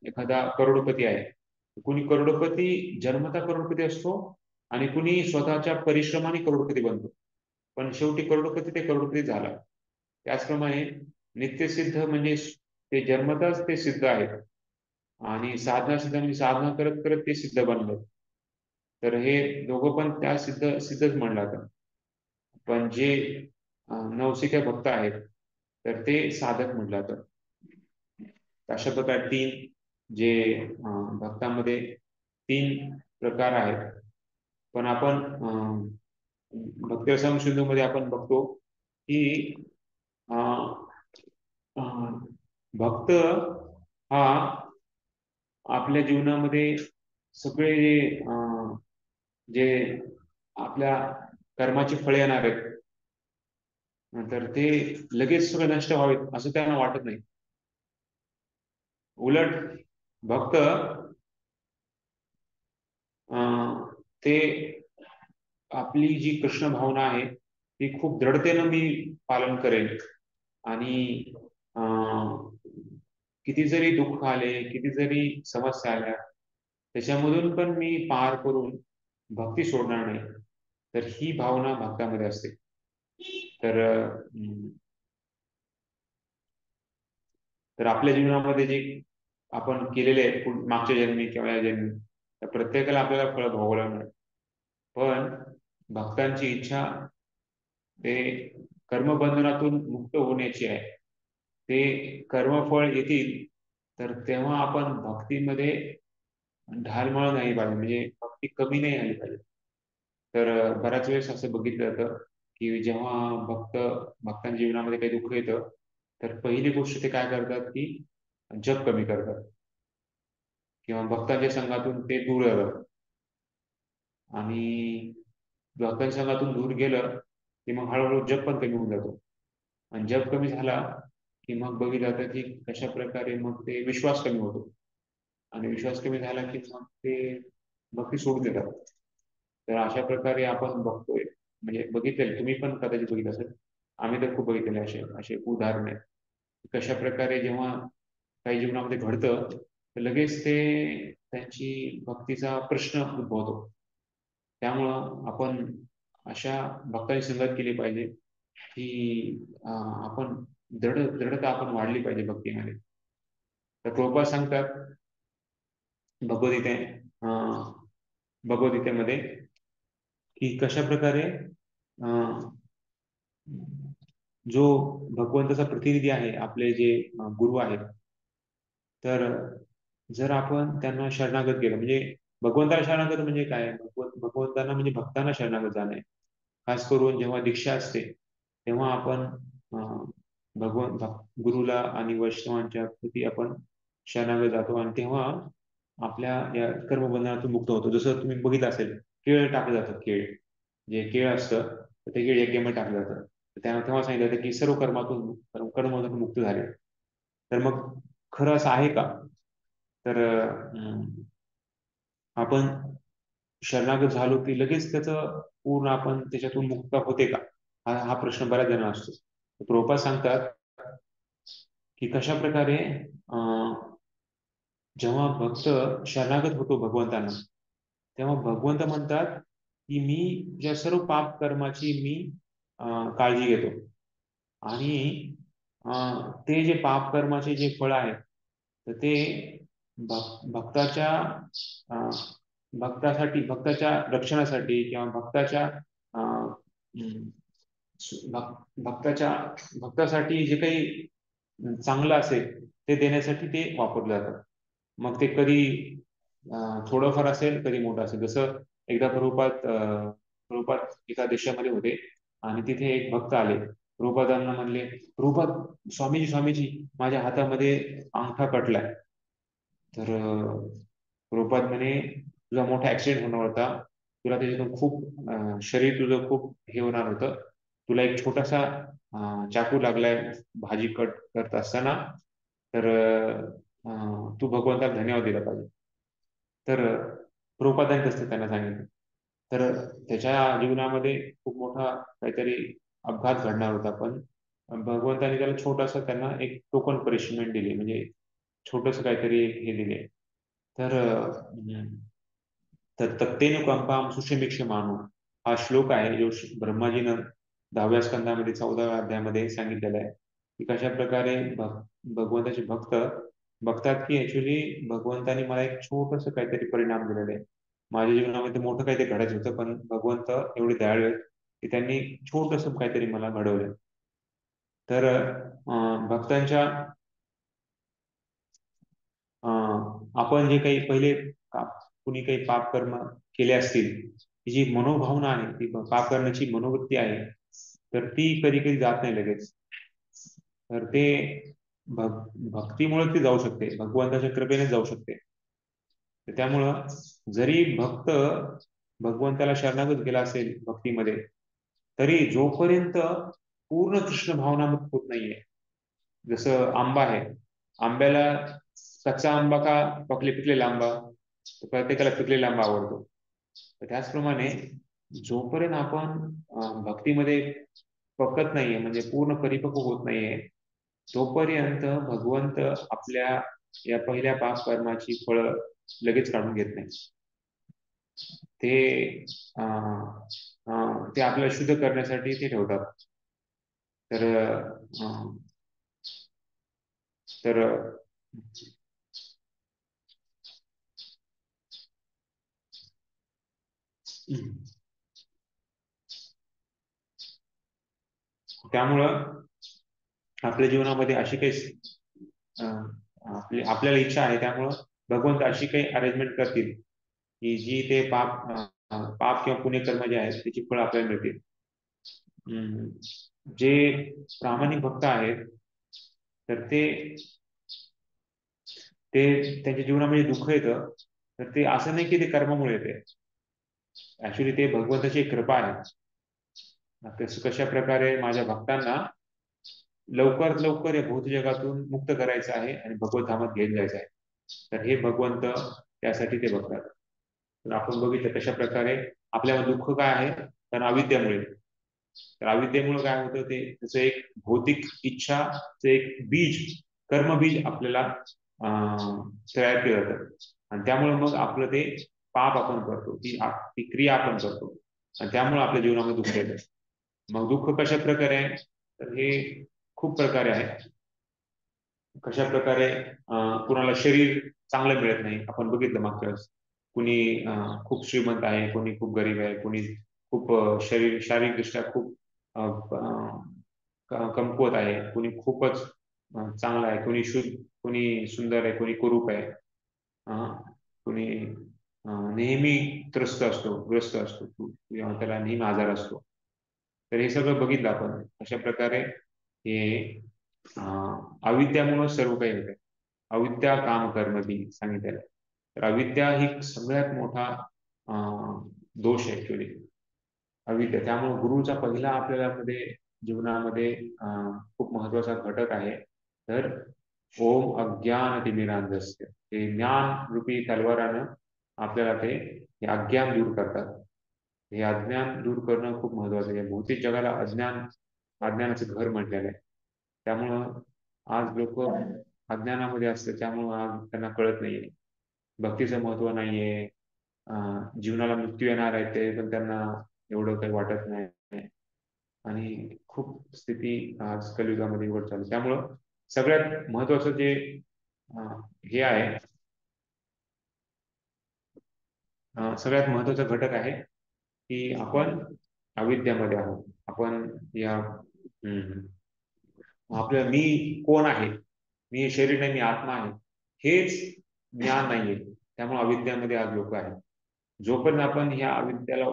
एखादा करोडपती आहे, कुणी करोडपती जन्मता करोडपती असतो आणि कुणी स्वतःच्या परिश्रमाने करोडपती बनतो, पण शेवटी करोडपती ते करोडपती झाला. त्याचप्रमाणे नित्यसिद्ध म्हणजे ते जन्मताच ते सिद्ध आहेत आणि साधना सिद्ध म्हणजे साधना करत करत ते सिद्ध बनलं. तर हे दोघं पण त्या सिद्धच म्हणलं जातं. पण जे नवसिका भक्त आहेत तर ते साधक म्हटलं जातं. अशा प्रकारे 3 जे भक्तांमध्ये 3 प्रकार आहेत. पण आपण भक्ती रसायन सिंधूमध्ये आपण बघतो की भक्त हा आपल्या जीवनामध्ये सगळे जे आपल्या कर्माची फळे येणार आहेत तर ते लगेच सगळे नष्ट व्हावेत असं त्यांना वाटत नाही. उलट भक्त ते आपली जी कृष्ण भावना आहे ती खूप दृढतेनं मी पालन करेन आणि किती जरी दुःख आले, किती जरी समस्या आल्या, त्याच्यामधून पण मी पार करून भक्ती सोडणार नाही. तर ही भावना भक्तामध्ये असते. तर तर आपल्या जीवनामध्ये जे आपण केलेले आहेत मागच्या जन्मी किंवा या जन्मी, तर प्रत्येकाला आपल्याला फळ भोगावं लागणार. पण भक्तांची इच्छा ते कर्मबंधनातून मुक्त होण्याची आहे. ते कर्मफळ येतील तर तेव्हा आपण भक्तीमध्ये ढालमळ नाही पाहिजे, म्हणजे भक्ती कमी नाही आली पाहिजे. तर बऱ्याच वेळेस असं बघितलं जातं की जेव्हा भक्तांच्या जीवनामध्ये काही दुःख येतं तर पहिली गोष्ट ते काय करतात की जप कमी करतात किंवा भक्तांच्या संघातून ते दूर जातात. आणि भक्तांच्या संघातून दूर गेलं की मग हळूहळू जप पण कमी होऊन जातो. आणि जप कमी झाला की मग बघितलं जातं की कशा प्रकारे मग ते विश्वास कमी होतो आणि विश्वास कमी झाला की मग ते भक्ती सोडून देतात. तर अशा प्रकारे आपण बघतोय, म्हणजे बघितलेलं, तुम्ही पण कदाचित बघितलं असेल, आम्ही तर खूप बघितलेले असे असे उदाहरण आहेत. कशा प्रकारे जेव्हा काही जीवनामध्ये घडतं तर लगेच ते त्यांची भक्तीचा प्रश्न उद्भवतो. त्यामुळं आपण अशा भक्तांची संगत केली पाहिजे की आपण दृढता आपण वाढली पाहिजे भक्तीमध्ये. तर प्रभुपाद सांगतात भगवद्गीते भगवद्गीतेमध्ये की कशा प्रकारे जो भगवंताचा प्रतिनिधी आहे, आपले जे गुरु आहेत, तर जर आपण त्यांना शरणागत केलं, म्हणजे भगवंताला शरणागत म्हणजे काय, भगवंतांना म्हणजे भक्तांना शरणागत जाणे. खास करून जेव्हा दीक्षा असते तेव्हा आपण गुरुला आणि वैष्णवांच्या प्रती आपण शरणागत जातो आणि तेव्हा आपल्या या कर्मबंधनातून मुक्त होतो. जसं तुम्ही बघितलं असेल, केळ टाकलं जातं, केळ जे केळ असतं तर ते केळ यज्ञामध्ये टाकलं जातं. तेव्हा सांगितलं जातं की सर्व कर्मबंधनातून मुक्त झाले. तर मग खरं असं आहे का? तर आपण शरणागत झालो की लगेच त्याचं पूर्ण आपण त्याच्यातून मुक्त होते का, हा प्रश्न बऱ्याच जणांना असतो. प्रभुपाद सांगतात की कशा प्रकारे जेव्हा भक्त शरणागत होतो भगवंतांना तेव्हा भगवंत म्हणतात की मी या सर्व पाप कर्माची मी काळजी घेतो आणि ते जे पाप कर्माचे जे फळ आहे तर ते भक्ताच्या भक्ताच्या रक्षणासाठी किंवा भक्तासाठी जे काही चांगलं असेल ते देण्यासाठी ते वापरलं जातं. मग ते कधी थोडंफार असेल, कधी मोठं असेल. जसं एकदा प्रभुपाद एका देशामध्ये होते आणि तिथे एक भक्त आले. प्रभुपादांना म्हणले, प्रभुपाद, स्वामीजी माझ्या हातामध्ये अंगठा कटलाय. तर रूपात म्हणे तुझा मोठा ऍक्सिडेंट होणार होता, तुला त्याच्यातून खूप शरीर तुझं खूप हे होणार होतं, तुला एक छोटासा चाकू लागलाय भाजी कट करत असताना, तर तू भगवंताला धन्यवाद दिला पाहिजे. तर प्रभुपादांनी तसं त्यांना सांगितलं. तर त्याच्या जीवनामध्ये खूप मोठा काहीतरी अपघात घडणार होता, पण भगवंतांनी त्याला छोटासा त्यांना एक टोकन पनिशमेंट दिली, म्हणजे छोटस काहीतरी हे दिले. तर तर तत्तेनुकंपाम सुषेमिक्षमाणो हा श्लोक आहे, जो ब्रह्माजीनं 10व्या स्कंदामध्ये 14व्या अध्यायामध्ये सांगितलेला आहे की कशा प्रकारे भगवंताचे भक्त बघतात की ऍक्च्युली भगवंतानी मला एक छोटस काहीतरी परिणाम दिलेले आहे. माझ्या जीवनामध्ये मोठं काहीतरी घडायचं होतं, पण भगवंत एवढे दयाळू आहेत की त्यांनी छोटस काहीतरी मला घडवलं. तर भक्तांच्या आपण जे काही पहिले कुणी काही पाप कर्म केले असतील, ती जी मनोभावना आहे, ती पाप करण्याची मनोवृत्ती आहे, तर ती कधी कधी जात नाही लगेच. तर ते भक्तीमुळे ती जाऊ शकते, भगवंताच्या कृपेने जाऊ शकते. तर त्यामुळं जरी भक्त भगवंताला शरणागत गेला असेल भक्तीमध्ये, तरी जोपर्यंत पूर्ण कृष्ण भावनामत होत नाहीये, जसं आंबा आहे, आंब्याला कच्चा आंबा का पिकलेला आंबा, प्रत्येकाला पिकलेला आंबा आवडतो. तर त्याचप्रमाणे जोपर्यंत आपण भक्तीमध्ये पकत नाहीये, म्हणजे पूर्ण परिपक्व होत नाहीये, तोपर्यंत भगवंत आपल्या या पहिल्या पाप कर्माची फळं लगेच काढून घेत नाही. ते ते आपल्याला शुद्ध करण्यासाठी ते ठेवतात. तर तर त्यामुळं आपल्या जीवनामध्ये अशी काही आपल्याला इच्छा आहे, त्यामुळं भगवंत अशी काही अरेंजमेंट करतील की जी ते पाप किंवा पुण्य कर्म जे आहेत त्याची फळ आपल्याला मिळतील. जे प्रामाणिक भक्त आहेत, तर ते त्यांच्या जीवनामध्ये दुःख येतं, तर ते असं नाही की ते कर्मामुळे येते, ऍक्च्युली ते भगवंताची एक कृपा आहे. कशा प्रकारे माझ्या भक्तांना लवकरात लवकर या भौत जगातून मुक्त करायचं आहे आणि भगवत धामात घेऊन जायचं आहे, तर हे भगवंत त्यासाठी ते बघतात. तर आपण बघितलं कशा प्रकारे आपल्याला दुःख काय आहे, तर अविद्यामुळे. तर अविद्येमुळे काय होतं, ते त्याचं एक भौतिक इच्छाचं एक बीज, कर्मबीज आपल्याला तयार केलं जातं, आणि त्यामुळे मग आपलं ते पाप आपण करतो, ती क्रिया आपण करतो, आणि त्यामुळे आपल्या जीवनामध्ये दुःख येतं. मग दुःख कशा प्रकारे आहे, तर हे खूप प्रकारे आहे. कशा प्रकारे कुणाला शरीर चांगलं मिळत नाही, आपण बघितलं मागच्या वेळेस. कुणी खूप श्रीमंत आहे, कोणी खूप गरीब आहे, कोणी खूप शारीरिकदृष्ट्या खूप कमकुवत आहे, कोणी खूपच चांगला आहे, कोणी सुंदर आहे, कोणी कुरूप आहे, कोणी नेहमी ग्रस्त असतो किंवा त्याला नेहमी आजार असतो. तर हे सगळं बघितलं आपण अशा प्रकारे हे अविद्यामुळे सर्व काही होते. अविद्या काम कर्मधी सांगितलेलं आहे. तर अविद्या ही सगळ्यात मोठा दोष आहे ऍक्च्युली, अविद्या. त्यामुळे गुरुचा पहिला आपल्याला मध्ये जीवनामध्ये खूप महत्वाचा घटक आहे. तर ओम अज्ञान तिमिरांधस्य, ते ज्ञान रूपी तलवारानं आपल्याला ते अज्ञान दूर करतात. हे अज्ञान दूर करणं खूप महत्वाचं आहे. भौतिक जगाला अज्ञानाचं घर म्हटलेलं आहे. त्यामुळं आज लोक अज्ञानामध्ये असतात, त्यामुळं आज त्यांना कळत नाहीये भक्तीचं महत्व नाहीये. जीवनाला मृत्यू येणार आहे ते पण त्यांना एवढं काही वाटत नाही, आणि खूप स्थिती आज कलियुगामध्ये उघड चालू. त्यामुळं सगळ्यात महत्वाचं जे हे आहे, सगळ्यात महत्वाचा घटक आहे की आपण अविद्यामध्ये आहोत. आपण या आपलं मी कोण आहे, मी हे शरीर नाही, मी आत्मा आहे, हेच ज्ञान नाहीये. त्यामुळे अविद्यामध्ये आज लोक आहेत. जोपर्यंत आपण ह्या अविद्याला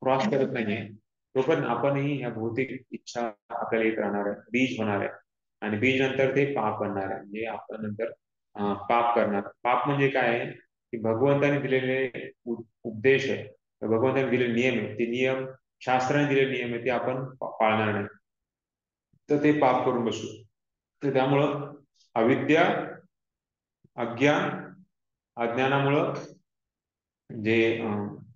क्रॉस करत नाहीये, तोपर्यंत आपणही ह्या भौतिक इच्छा आपल्याला येत राहणार आहे, बीज होणार आहे, आणि बीज नंतर ते पाप बनणार आहे, म्हणजे आपण नंतर पाप करणार. पाप म्हणजे काय आहे की भगवंताने दिलेले उपदेश आहे, भगवंताने दिलेले नियम आहे, ते नियम शास्त्राने दिलेले नियम आहे ते आपण पाळणार नाही, तर ते पाप करून बसू. तर त्यामुळं अविद्या, अज्ञान, अज्ञानामुळं जे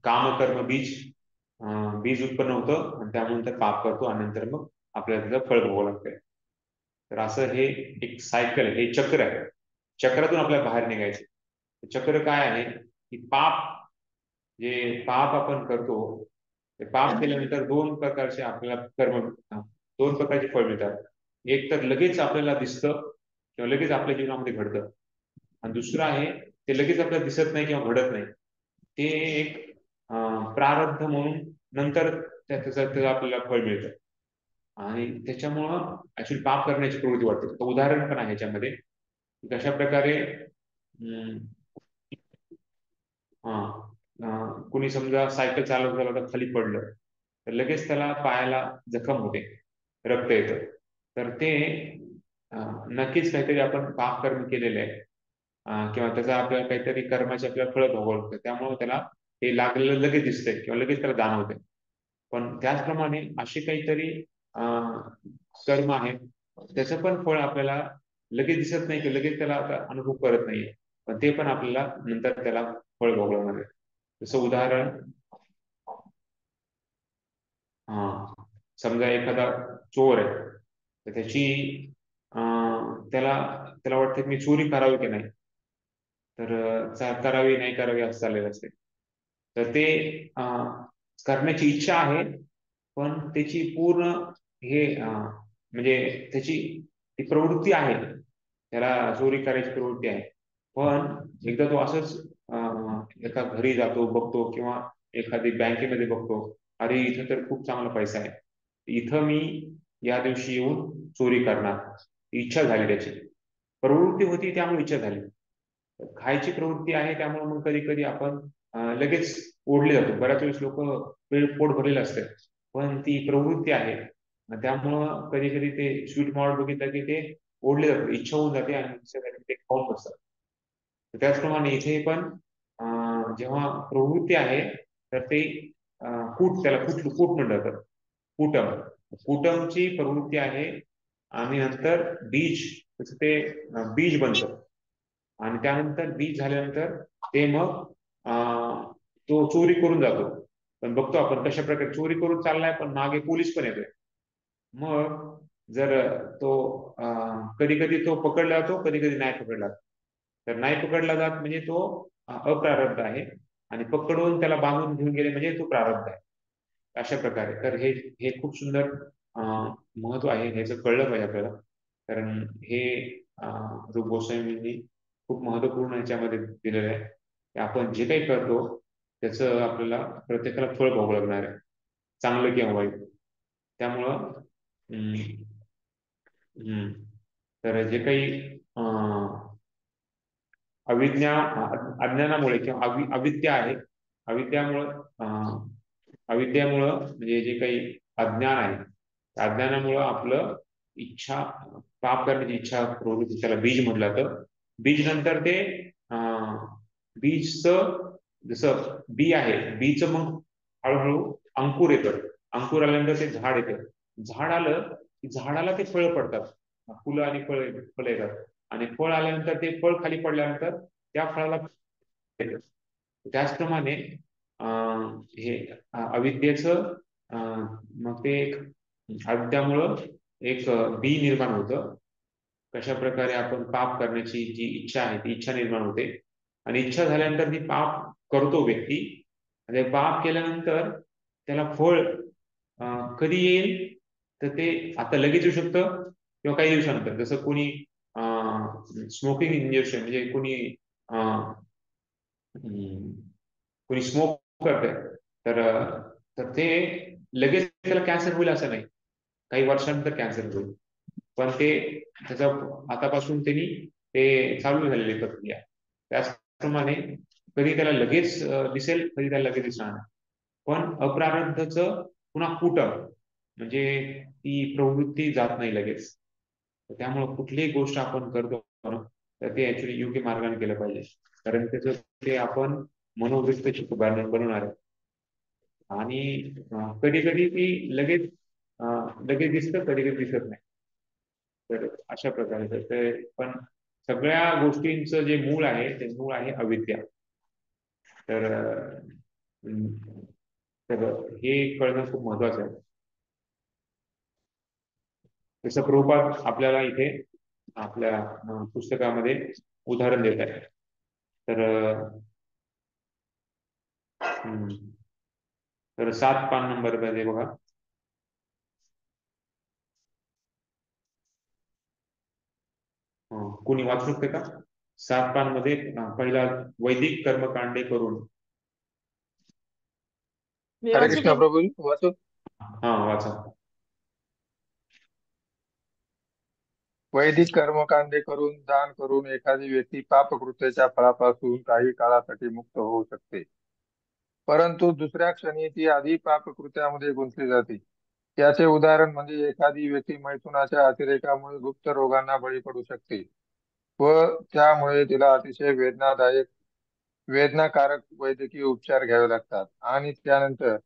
काम कर्म बीज उत्पन्न होतं आणि त्यानंतर पाप करतो आणि नंतर मग आपल्याला त्याचं फळ भोगावं लागतंय. तर असं हे एक सायकल आहे, हे चक्र आहे. चक्रातून आपल्याला बाहेर निघायचं. चक्र काय आहे की जे पाप आपण करतो, ते पाप केल्यानंतर दोन प्रकारचे फळ मिळतात. एक तर लगेच आपल्याला दिसतं किंवा लगेच आपल्या जीवनामध्ये घडतं, आणि दुसरं आहे ते लगेच आपल्याला दिसत नाही किंवा घडत नाही. ते एक प्रारब्ध म्हणून नंतर त्याचं आपल्याला फळ मिळतं, आणि त्याच्यामुळं ऍक्च्युली पाप करण्याची प्रवृत्ती वाटते. तर उदाहरण पण आहे ह्याच्यामध्ये. कशा प्रकारे कुणी समजा सायकल चालवत चालवता खाली पडलं, तर लगेच त्याला पायाला जखम होते, रक्त येतं. तर ते नक्कीच काहीतरी आपण पाप कर्म केलेलं आहे, किंवा त्याचा आपल्याला काहीतरी कर्माचे आपल्याला फळ भोगावं लागतं, त्यामुळे त्याला ते लागलेलं लगेच दिसतंय किंवा लगेच त्याला जाणवतंय. पण त्याचप्रमाणे असे काहीतरी कर्म आहेत, त्याचं पण फळ आपल्याला लगेच दिसत नाही की लगेच त्याला आता अनुभव करत नाहीये, पण ते पण आपल्याला नंतर त्याला फळ भोगावं लागणार आहे. जसं उदाहरण, समजा एखादा चोर आहे, तर त्याला त्याला वाटतं की मी चोरी करावी की नाही, तर करावी नाही करावी असं चाललेलं असते. तर ते करण्याची इच्छा आहे, पण त्याची पूर्ण म्हणजे त्याची ती प्रवृत्ती आहे, त्याला चोरी करायची प्रवृत्ती आहे. पण एकदा तो असंच एका घरी जातो, बघतो, किंवा एखादी बँकेमध्ये बघतो, अरे इथं तर खूप चांगला पैसा आहे, इथं मी या दिवशी येऊन चोरी करणार. इच्छा झाली, त्याची प्रवृत्ती होती त्यामुळे इच्छा झाली. खायची प्रवृत्ती आहे त्यामुळे मग कधी कधी आपण लगेच ओढले जातो. बऱ्याच वेळेस लोक पोट भरलेलं असतं, पण ती प्रवृत्ती आहे, त्यामुळं कधी कधी ते स्वीट मॉड बघितलं की ते ओढले जातात, इच्छा होऊन जाते आणि ते खाऊन बसतात. तर त्याचप्रमाणे इथे पण जेव्हा प्रवृत्ती आहे, तर ते त्याला कूट म्हणलं जातं. कुटम कुटमची प्रवृत्ती आहे, आणि नंतर त्याचं ते बीज बनतं, आणि त्यानंतर बीज झाल्यानंतर ते मग तो चोरी करून जातो. पण बघतो आपण कशा प्रकारे चोरी करून चाललाय, पण मागे पोलीस पण येतोय. मग जर तो कधी कधी तो पकडला जातो, कधी कधी नाही पकडला जात. तर नाही पकडला जात म्हणजे तो अप्रारब्ध आहे, आणि पकडून त्याला बांधून घेऊन गेले म्हणजे तो प्रारब्ध आहे. अशा प्रकारे तर हे खूप सुंदर महत्व आहे, ह्याचं कळलं पाहिजे आपल्याला. कारण हे रूप गोस्वामींनी खूप महत्वपूर्ण ह्याच्यामध्ये दिलेलं आहे की आपण जे काही करतो त्याचं आपल्याला प्रत्येकाला फळ भोगावं लागणार आहे, चांगलं किंवा वाईट. त्यामुळं हम्म, तर जे काही अज्ञानामुळे किंवा अविद्या आहे, अविद्यामुळं म्हणजे जे काही अज्ञान आहे, त्या अज्ञानामुळं आपलं इच्छा, पाप करण्याची इच्छा प्रवृत्ती, त्याला बीज म्हटलं जातं. बीज नंतर ते बीजचं, जसं बी आहे, बीचं मग हळूहळू अंकुर येतं, अंकुर आल्यानंतर ते झाड येतं, झाड आलं की झाडाला ते फळं पडतात, फुलं आणि फळं येतात, आणि फळ आल्यानंतर ते फळ खाली पडल्यानंतर त्या फळाला येतं. त्याचप्रमाणे हे अविद्येचं मग ते एक अविद्यामुळं एक बी निर्माण होतं. कशा प्रकारे आपण पाप करण्याची जी इच्छा आहे ती इच्छा निर्माण होते, आणि इच्छा झाल्यानंतर ती पाप करतो व्यक्ती, आणि पाप केल्यानंतर त्याला फळ कधी येईल, तर ते आता लगेच येऊ शकतं किंवा काही दिवसानंतर. जसं कोणी स्मोकिंग इंजेक्शन, म्हणजे कोणी स्मोक करतंय, तर तर ते लगेच त्याला कॅन्सर होईल असं नाही, काही वर्षानंतर कॅन्सर होईल. पण ते त्याचा आतापासून त्यांनी ते चालू झालेली प्रक्रिया. त्याचप्रमाणे कधी त्याला लगेच दिसेल, कधी त्याला लगेच दिसणार नाही. पण अप्रारब्धचं पुन्हा कुटम, म्हणजे ती प्रवृत्ती जात नाही लगेच. त्यामुळे कुठलीही गोष्ट आपण करतो तर ते ऍक्च्युली योग्य मार्गाने केलं पाहिजे, कारण त्याचं ते आपण मनोवृत्त बनवणार आहे. आणि कधी कधी ती लगेच दिसतं, कधी कधी दिसत नाही. तर अशा प्रकारे पण सगळ्या गोष्टींचं जे मूळ आहे ते मूळ आहे अविद्या. तर तर हे कळणं खूप महत्वाचं आहे. जसं प्रभुपाद आपल्याला इथे आपल्या पुस्तकामध्ये उदाहरण देत आहे. तर तर 7 पान नंबर मध्ये बघा, कोणी वाचू शकते का? 7 पान मध्ये पहिला वैदिक कर्मकांडे करून. हरे कृष्ण प्रभू, वाचो. हा वाचा. वैदिक कर्मकांडे करून, दान करून एखादी व्यक्ती पापकृत्याच्या फळापासून काही काळासाठी मुक्त होऊ शकते, परंतु दुसऱ्या क्षणी ती आधी पापकृत्यामध्ये गुंतली जाते. याचे उदाहरण म्हणजे एखादी व्यक्ती मैथुनाच्या अतिरेकामुळे गुप्त रोगांना बळी पडू शकते व त्यामुळे तिला अतिशय वेदनाकारक वैद्यकीय उपचार घ्यावे लागतात आणि त्यानंतर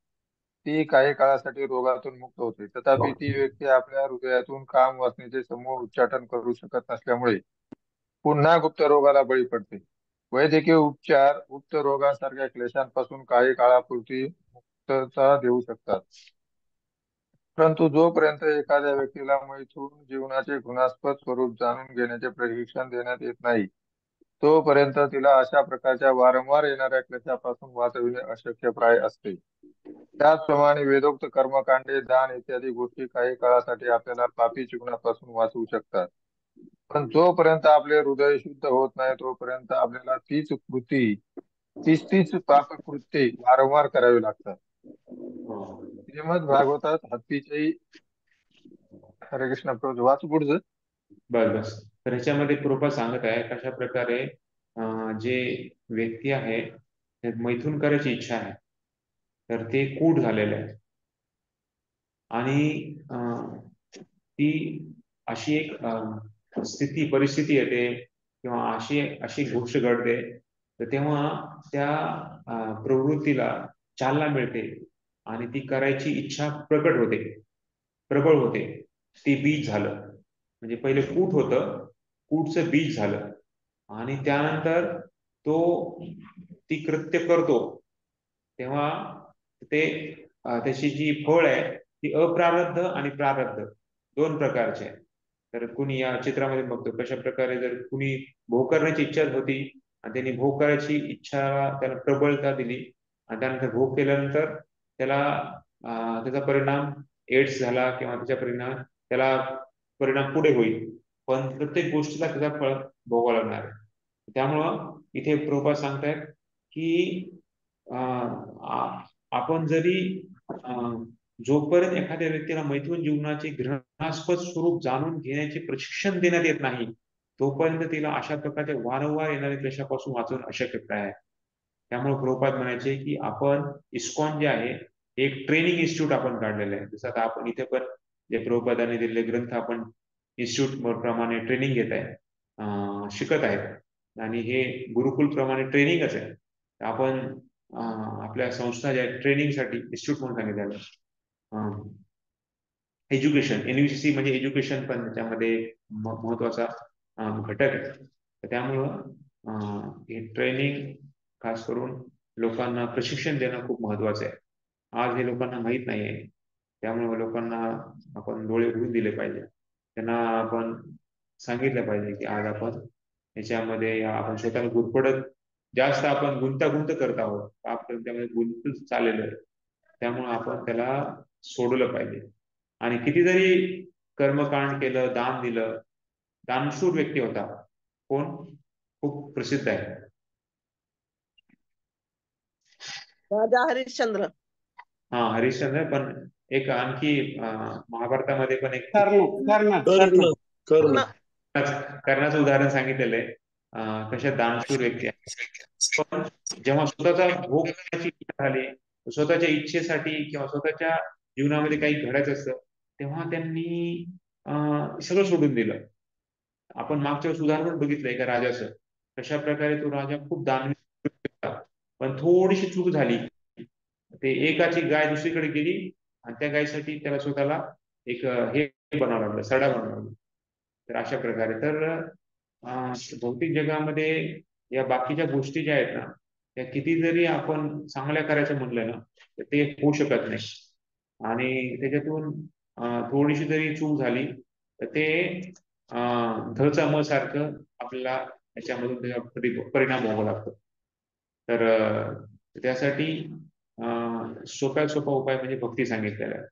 ती काही काळासाठी रोगातून मुक्त होते. तथापि ती व्यक्ती आपल्या हृदयातून काम वासनेचे समूळ उच्चाटन करू शकत नसल्यामुळे पुन्हा गुप्त रोगाला बळी पडते. वैद्यकीय उपचार गुप्त रोगांसारख्या क्लेशांपासून काही काळापुरती मुक्तता देऊ शकतात, परंतु जोपर्यंत एखाद्या व्यक्तीला मैथून जीवनाचे घृणास्पद स्वरूप जाणून घेण्याचे प्रशिक्षण देण्यात येत नाही, तोपर्यंत तिला अशा प्रकारच्या वारंवार येणाऱ्या क्लेशापासून वाचविणे अशक्यप्राय असते. त्याचप्रमाणे वेदोक्त कर्मकांडे, दान इत्यादी गोष्टी काही काळासाठी आपल्याला पापी जीवनापासून वाचवू शकतात, पण जोपर्यंत आपले हृदय शुद्ध होत नाही तोपर्यंत आपल्याला तीच पापकृत्ये वारंवार करावी लागतात. श्रीमद भागवतात हत्तीचे. हरे कृष्ण प्रभू, वाचू पुढचं. बस. तर ह्याच्यामध्ये प्रभुपाद सांगत आहे कशा प्रकारे जे व्यक्ती आहे मैथून करायची इच्छा आहे तर ते कूट झालेलं आहे, आणि ती अशी एक परिस्थिती येते किंवा अशी गोष्ट घडते, तर तेव्हा त्या प्रवृत्तीला चालना मिळते आणि ती करायची इच्छा प्रबळ होते. ते बीज झालं, म्हणजे पहिले कूट होतं, कूटचं बीज झालं, आणि त्यानंतर तो ती कृत्य करतो तेव्हा ते त्याची जी फळ आहे ती अप्रारब्ध आणि प्रारब्ध दोन प्रकारचे आहे. तर कुणी या चित्रामध्ये बघतो कशा प्रकारे जर कुणी भोग करण्याची इच्छा होती आणि त्यांनी भोग करायची इच्छा त्याला प्रबळता दिली आणि त्यानंतर भोग केल्यानंतर त्याचा परिणाम एड्स झाला किंवा त्याला परिणाम पुढे होईल, पण प्रत्येक गोष्टीला त्याचा फळ भोगावं लागणार आहे. त्यामुळं इथे प्रभुपाद सांगतायत की आपण जरी जोपर्यंत एखाद्या व्यक्तीला मैथून जीवनाचे घृणास्पद स्वरूप जाणून घेण्याचे प्रशिक्षण देण्यात येत नाही तोपर्यंत तिला अशा प्रकारच्या वारंवार येणाऱ्या क्लेशापासून वाचवणं अशक्य आहे. त्यामुळे प्रभुपाद म्हणायचे की आपण इस्कॉन जे आहे एक ट्रेनिंग इन्स्टिट्यूट आपण काढलेलं आहे. जसं आता आपण इथे पण जे प्रभुपादाने दिलेले ग्रंथ आपण इन्स्टिट्यूट प्रमाणे ट्रेनिंग घेत आहे, शिकत आहेत, आणि हे गुरुकुल प्रमाणे ट्रेनिंगच आहे. आपण आपल्या संस्था ज्या ट्रेनिंगसाठी इन्स्टिट्यूट म्हणून सांगितलेलं एज्युकेशन, एनयूसीसी म्हणजे एज्युकेशन पण त्याच्यामध्ये महत्वाचा घटक आहे. तर त्यामुळं हे ट्रेनिंग खास करून लोकांना प्रशिक्षण देणं खूप महत्वाचं आहे. आज हे लोकांना माहीत नाही आहे, त्यामुळे लोकांना आपण डोळे उघडून दिले पाहिजे. त्यांना आपण सांगितलं पाहिजे की आज आपण याच्यामध्ये आपण स्वतःला गुरफटत जास्त आपण गुंतागुंत करत आहोत, आपण त्यामध्ये गुंतून चाललेलो आहे. त्यामुळे आपण त्याला सोडलं पाहिजे. आणि किती जरी कर्मकांड केलं, दान दिलं, दानशूर व्यक्ती होता कोण खूप प्रसिद्ध आहे, राजा हरिश्चंद्र. हरिश्चंद्र. पण एक आणखी महाभारतामध्ये पण एक कर्णाचं उदाहरण सांगितलेलं आहे. कशा दानशूर व्यक्ती आहे, पण जेव्हा स्वतःचा भोग करण्याची इच्छा झाली, स्वतःच्या इच्छेसाठी किंवा स्वतःच्या जीवनामध्ये काही घडायचं असतं तेव्हा त्यांनी सगळं सोडून दिलं. आपण मागच्या वेळेस उदाहरण बघितलंय का राजाचं, कशा प्रकारे तो राजा खूप दानवी होता, पण थोडीशी चूक झाली, ते एकाची गाय दुसरीकडे गेली आणि त्या गायीसाठी त्याला स्वतःला एक हे बनावं लागलं, सडा बनावं लागला. तर अशा प्रकारे तर भौतिक जगामध्ये या बाकीच्या गोष्टी ज्या आहेत ना, त्या किती जरी आपण चांगल्या करायचं म्हटलं ना, तर ते होऊ शकत नाही. आणि त्याच्यातून थोडीशी जरी चूक झाली तर ते धचा म सारखं आपल्याला याच्यामधून त्याचा परिणाम व्हावा लागतो. तर त्यासाठी सोप्यात सोपा उपाय म्हणजे भक्ती सांगितलेला आहे.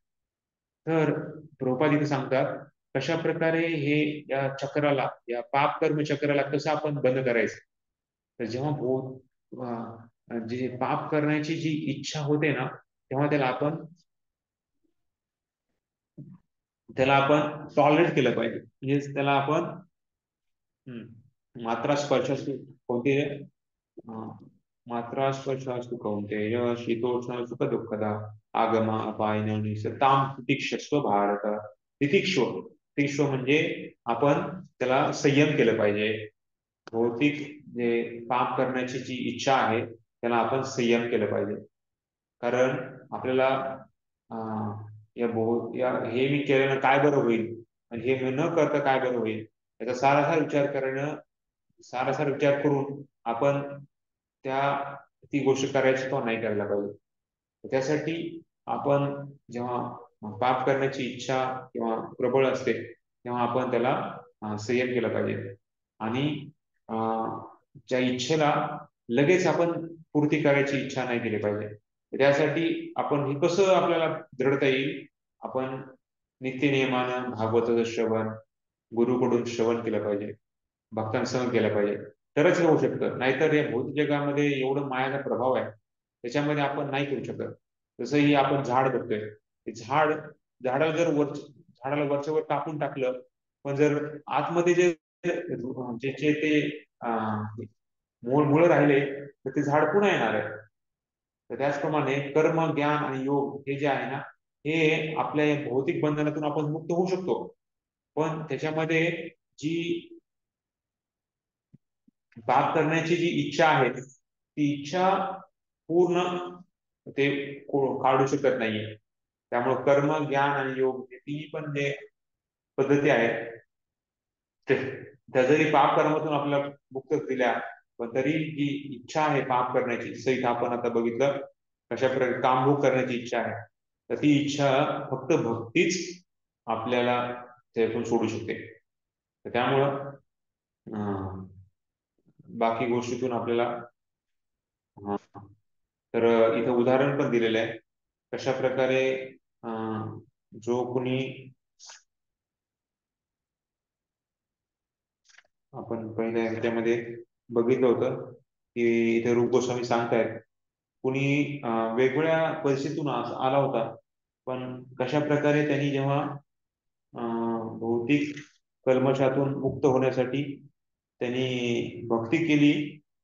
तर प्रभुपाद इथे सांगतात कशा प्रकारे हे या चक्राला, या पाप कर्म चक्राला कसं आपण बंद करायचं. तर जेव्हा जे पाप करण्याची जी इच्छा होते ना, तेव्हा त्याला आपण टॉलरेट केलं पाहिजे. म्हणजे त्याला आपण मात्रा स्पर्शास्तु कोणते मात्रा स्पर्शास्तु कौंतेय शीतोष्ण सुख दुःखदा आगमा अपायन सताम तितिक्षस्व भारत. तितिक्ष म्हणजे आपण त्याला संयम केलं पाहिजे. भौतिक जे पाप करण्याची जी इच्छा आहे त्याला आपण संयम केलं पाहिजे. कारण आपल्याला हे मी केल्यानं काय बरं होईल आणि हे न करता काय बरं होईल याचा सारासार विचार करून आपण ती गोष्ट करायची किंवा नाही करायला पाहिजे. त्यासाठी आपण जेव्हा पाप करण्याची इच्छा किंवा प्रबळ असते तेव्हा आपण त्याला संयम केला पाहिजे. आणि ज्या इच्छेला लगेच आपण पूर्ती करायची इच्छा नाही केली पाहिजे. त्यासाठी आपण हे कसं आपल्याला दृढता येईल, आपण नित्यनियमानं भागवताचं श्रवण, गुरुकडून श्रवण केलं पाहिजे, भक्तांसह केलं पाहिजे, तरच हे होऊ शकतं. नाहीतर या भौतिक जगामध्ये एवढं मायाचा प्रभाव आहे, त्याच्यामध्ये आपण नाही करू शकत. जसंही आपण झाड बघतोय, ते झाडाला वरच्या वर कापून टाकलं, पण जर आतमध्ये जे ते मुळं राहिले तर ते झाड पुन्हा येणार आहे. तर त्याचप्रमाणे कर्म, ज्ञान आणि योग हे जे आहे ना, हे आपल्या या भौतिक बंधनातून आपण मुक्त होऊ शकतो. पण त्याच्यामध्ये जी पाप करण्याची जी इच्छा आहे ती इच्छा पूर्ण ते काढू शकत नाहीये. त्यामुळे कर्म, ज्ञान आणि योग हे तिन्ही पण जे पद्धती आहेत त्या जरी पाप कर्मातून आपल्याला मुक्त दिल्या, पण तरी जी इच्छा आहे पाप करण्याची, सहित आपण आता बघितलं कशा प्रकारे कामभोग करण्याची इच्छा आहे, तर ती इच्छा फक्त भक्तीच आपल्याला त्यातून सोडू शकते. तर त्यामुळं बाकी गोष्टीतून आपल्याला तर इथं उदाहरण पण दिलेलं आहे कशा प्रकारे जो कुणी आपण पहिल्या ह्याच्यामध्ये बघितलं होतं की इथे रूप गोस्वामी सांगतायत कुणी वेगवेगळ्या परिस्थितीतून आला होता, पण कशा प्रकारे त्यांनी जेव्हा भौतिक कल्मशातून मुक्त होण्यासाठी त्यांनी भक्ती केली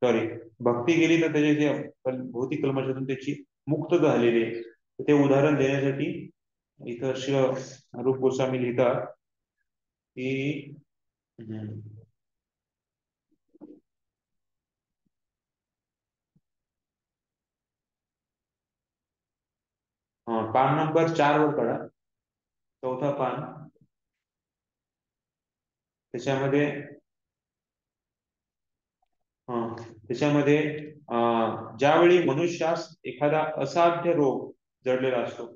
तर त्याचे जे भौतिक कल्मशातून त्याची मुक्तता झालेली आहे. ते उदाहरण देण्यासाठी इथं श्री रूप गोस्वामी लिहितात की पान नंबर 4 वर पडा, चौथा पान. त्याच्यामध्ये ज्यावेळी मनुष्यास एखादा असाध्य रोग जडलेला असतो,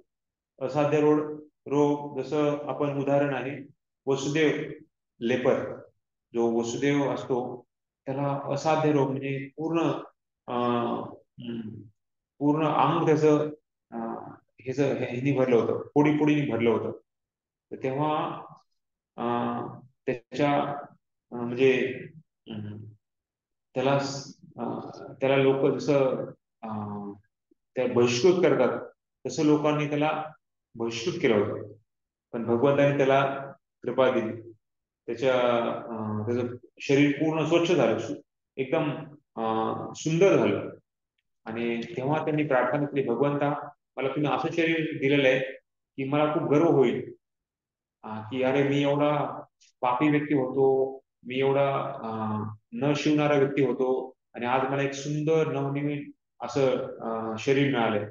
असाध्य रोग जसं आपण उदाहरण आहे वसुदेव लेपर, जो वसुदेव असतो त्याला असाध्य रोग म्हणजे पूर्ण अंग त्याचं ह्यानी भरलं होतं, पोडी भरलं होतं. तर तेव्हा त्याच्या म्हणजे त्याला लोक जसं त्या बहिष्कृत करतात तसं लोकांनी त्याला बहिष्कृत केलं होतं. पण भगवंताने त्याला कृपा दिली, त्याचं शरीर पूर्ण स्वच्छ झालं, एकदम सुंदर झालं. आणि तेव्हा त्यांनी प्रार्थना केली, भगवंता मला तुम्ही असं शरीर दिलेलं आहे की मला खूप गर्व होईल की अरे मी एवढा पापी व्यक्ती होतो, मी एवढा न शिवणारा व्यक्ती होतो आणि आज मला एक सुंदर नवनवीन असं शरीर मिळालंय.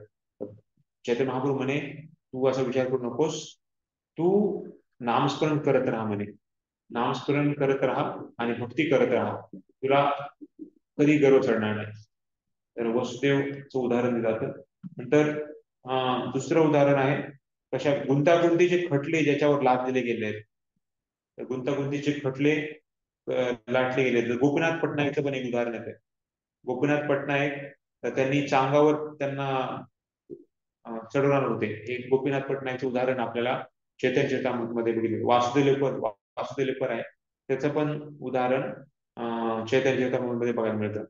चैतन्य महाप्रभू म्हणे तू असा विचार करू नकोस, तू नामस्मरण करत राहा म्हणे, नामस्मरण करत राहा आणि भक्ती करत राहा, तुला कधी गर्व चढणार नाही. तर वसुदेवचं उदाहरण दिलं जातं. नंतर दुसरं उदाहरण आहे कशा गुंतागुंतीचे खटले ज्याच्यावर लादलेले गेले आहेत. तर गुंतागुंतीचे खटले लाटले गेले. तर गोपीनाथ पटनायकचं पण एक उदाहरण आहे. गोपीनाथ पटनायक तर त्यांनी चांगावर त्यांना चढवणार होते. एक गोपीनाथ पटनायकचं उदाहरण आपल्याला चैतन्य चरितामृतमध्ये बघितलं. वासुदेवलेपर आहे, त्याचं पण उदाहरण चैतन्य चरितामृतमध्ये बघायला मिळतं.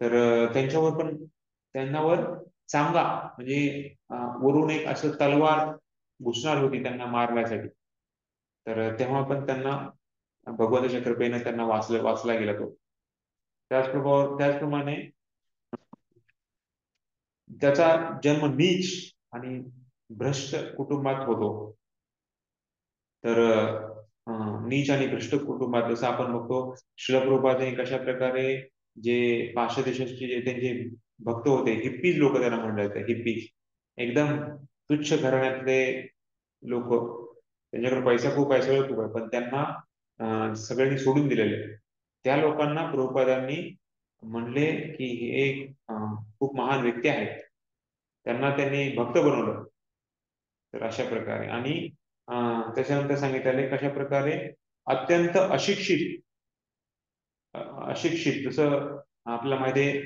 तर त्यांच्यावर चांगा म्हणजे वरून एक असं तलवार घुसणार होती त्यांना मारण्यासाठी. तर तेव्हा पण त्यांना भगवंताच्या कृपेने त्यांना वाचला गेला तो. त्याचप्रमाणे त्याचा जन्म नीच आणि भ्रष्ट कुटुंबात होतो. तर नीच आणि भ्रष्ट कुटुंबात जसं आपण बघतो श्रील प्रभुपादांनी कशा प्रकारे जे पाश्चात्य देशाचे जे त्यांचे भक्त होते, हिप्पीज लोक त्यांना म्हणलं जातं, हिप्पीज एकदम तुच्छ घराण्यातले लोक, त्यांच्याकडे पैसा खूप आहे, सगळं खूप आहे, पण त्यांना सगळ्यांनी सोडून दिलेले. त्या लोकांना प्रभुपादांनी म्हणले की हे एक खूप महान व्यक्ती आहेत, त्यांना त्यांनी भक्त बनवलं. तर अशा प्रकारे आणि त्याच्यानंतर सांगितले कशा प्रकारे अत्यंत अशिक्षित जसं आपल्याला माहिती आहे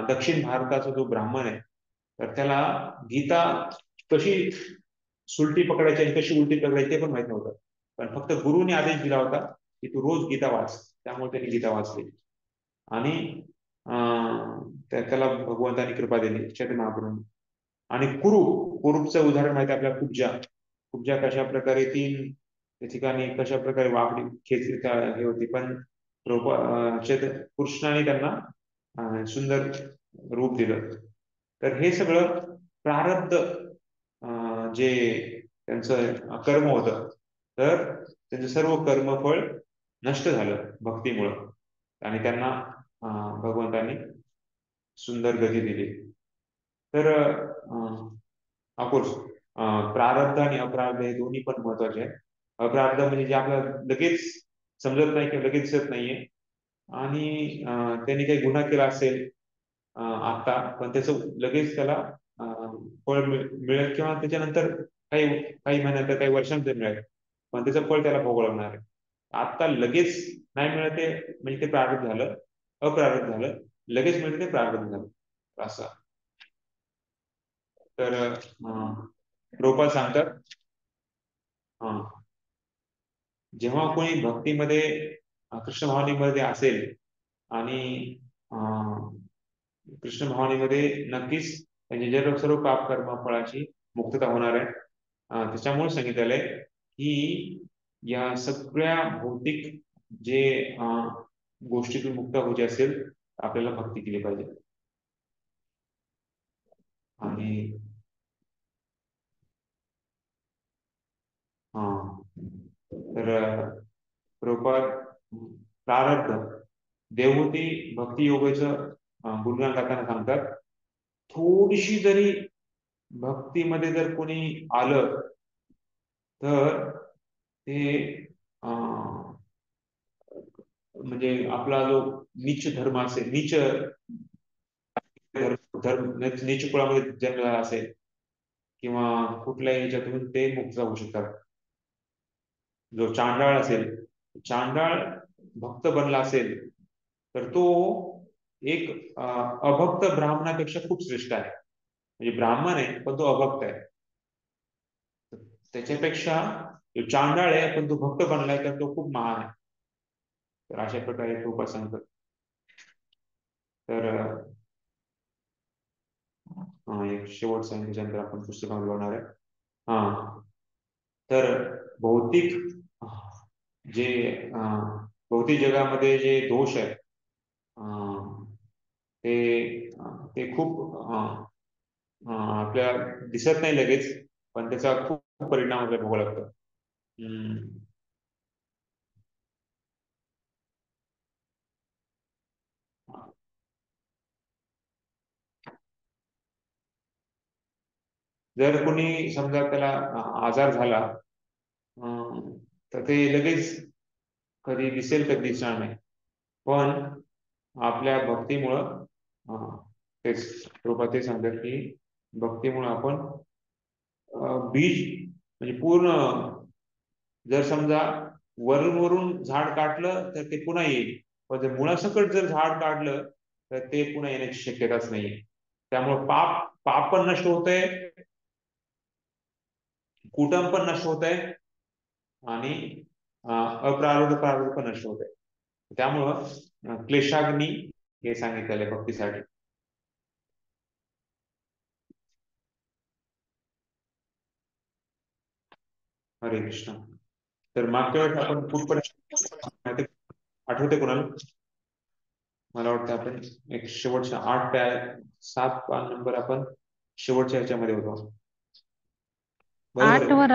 दक्षिण भारताचा जो ब्राह्मण आहे तर त्याला गीता कशी सुलटी पकडायची आणि कशी उलटी पकडायची ते पण माहित नव्हतं. पण फक्त गुरुने आदेश दिला होता की तू रोज गीता वाच, त्यामुळे त्यांनी गीता वाचली आणि त्याला भगवंतानी कृपा दिली चैतन्य महाप्रभू. आणि कुरूपचं उदाहरण माहिती आपल्याला. कुब्जा कशा प्रकारे त्या ठिकाणी कशा प्रकारे वापरी खेचली हे होती, पण कृष्णाने त्यांना सुंदर रूप दिलं. तर हे सगळं प्रारब्ध जे त्यांचं कर्म होतं, तर त्यांचं सर्व कर्मफळ नष्ट झालं भक्तीमुळं आणि त्यांना भगवंतांनी सुंदर गती दिली. तर ऑफकोर्स प्रारब्ध आणि अप्रारब्ध हे दोन्ही पण महत्वाचे आहे. अप्रारब्ध म्हणजे जे आपल्याला लगेच समजत नाही किंवा लगेच दिसत नाहीये आणि त्यांनी काही गुन्हा केला असेल आता, पण त्याचं लगेच त्याला फळ मिळेल किंवा त्याच्यानंतर काही महिन्यानंतर काही वर्षांनंतर मिळेल, पण त्याचं फळ त्याला भोगावं लागणार आहे. आता लगेच नाही मिळते म्हणजे ते प्रारब्ध झालं, अप्रारब्ध झालं. लगेच मिळते ते प्रारब्ध झालं असं. तर प्रभुपाद सांगतात जेव्हा कोणी भक्तीमध्ये कृष्ण भावनेमध्ये असेल आणि कृष्ण भावनेमध्ये नक्कीच त्यांचे सर्व पाप कर्म फळाची मुक्तता होणार आहे. त्याच्यामुळे सांगितलेलं आहे की या सगळ्या भौतिक जे गोष्टीतून मुक्त व्हायचे असेल आपल्याला भक्ती केली पाहिजे. आणि तर प्रभुपाद प्रारब्ध देवहूती भक्ती योगाचं गुणगान करताना सांगतात, थोडीशी जरी भक्तीमध्ये जर कोणी आलं तर ते म्हणजे आपला जो नीच धर्म असेल, नीच नीच कुळामध्ये जन्मला असेल किंवा कुठल्याही ह्याच्यातून ते मुक्त होऊ शकतात. जो चांडाळ असेल, चांडाळ भक्त बनला असेल तर तो एक अभक्त ब्राह्मणापेक्षा खूप श्रेष्ठ आहे. म्हणजे ब्राह्मण आहे पण तो अभक्त आहे, त्याच्यापेक्षा जो चांडाळ आहे पण तो भक्त बनलाय तर तो खूप महान आहे. तर अशा प्रकारे तो सांगतात. तर एक शेवट सांगितल्यानंतर आपण पुस्तकामध्ये बनवणार आहे. तर जे भौतिक जगामध्ये जे दोष आहेत ते खूप आपल्याला दिसत नाही लगेच, पण त्याचा खूप परिणाम आपल्याला भोगावा लागतो. जर कोणी समजा त्याला आजार झाला, तर ते लगेच कधी दिसेल कधी दिसणार नाही, पण आपल्या भक्तीमुळं तेच कृपा ते सांगतात की भक्तीमुळं आपण बीज म्हणजे पूर्ण, जर समजा वरून वरून झाड काढलं तर ते पुन्हा येईल, पण जर मुळासकट जर झाड काढलं तर ते पुन्हा येण्याची शक्यताच नाहीये. त्यामुळे पाप पण नष्ट होतंय, कुटुंब पण नष्ट होत आहे, आणि प्रारब्ध पण नष्ट होत आहे. त्यामुळं क्लेशाग्नी हे सांगितलेलं आहे भक्तीसाठी. हरे कृष्ण. तर मागच्या वेळेस आपण कुठपर्यंत आठवते कोणाला? मला वाटतं आपण एक शेवटच्या 7 नंबर आपण शेवटच्या ह्याच्यामध्ये होतो. 8 वर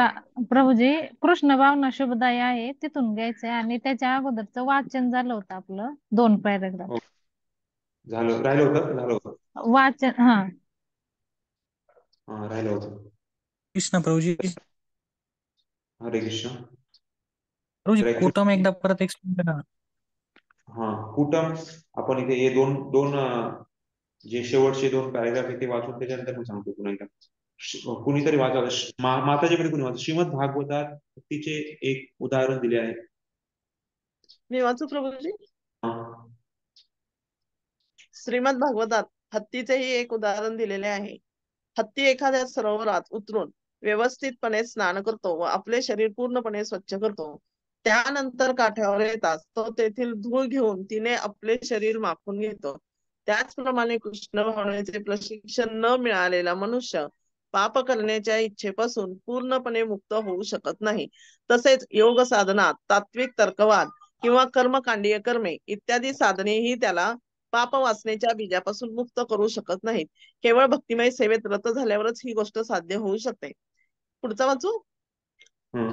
प्रभूजी कृष्ण भावना शुभदायी आहे तिथून घ्यायचंय, आणि त्याच्या अगोदरचं वाचन झालं होतं आपलं 2 पॅराग्राफ. राहिलं होतं वाचन राहिलं होतं. कृष्ण प्रभूजी. हरे कृष्ण. प्रभूजी कुटुंब एकदा परत एक्सप्लेन करा. कुटुंब आपण इथे हे दोन जे शेवटचे 2 पॅराग्राफ इथे वाचून त्याच्यानंतर मी सांगतो पुन्हा एकदा. कुणीतरी वाचावं, माताजीकडे कुणी वाचा. श्रीमद भागवतात तिचे एक उदाहरण दिले आहे. मी वाचू प्रभूजी? श्रीमद भागवतात हत्तीचेही एक उदाहरण दिलेले आहे. हत्ती एखाद्या सरोवरात उतरून व्यवस्थितपणे स्नान करतो व आपले शरीर पूर्णपणे स्वच्छ करतो. त्यानंतर काठावर येताच तो तेथील धूळ घेऊन तिने आपले शरीर माखून घेतो. त्याचप्रमाणे कृष्ण भावनेचे प्रशिक्षण न मिळालेला मनुष्य पाप करण्याच्या इच्छेपासून पूर्णपणे मुक्त होऊ शकत नाही. तसेच योग साधनात तात्विक तर्कवाद किंवा कर्मकांडीय कर्मे इत्यादी साधनेही त्याला पाप वासनेच्या बीजापासून मुक्त करू शकत नाहीत. केवळ भक्तिमय सेवेत रत झाल्यावरच ही गोष्ट साध्य होऊ शकते. पुढचा वाचू.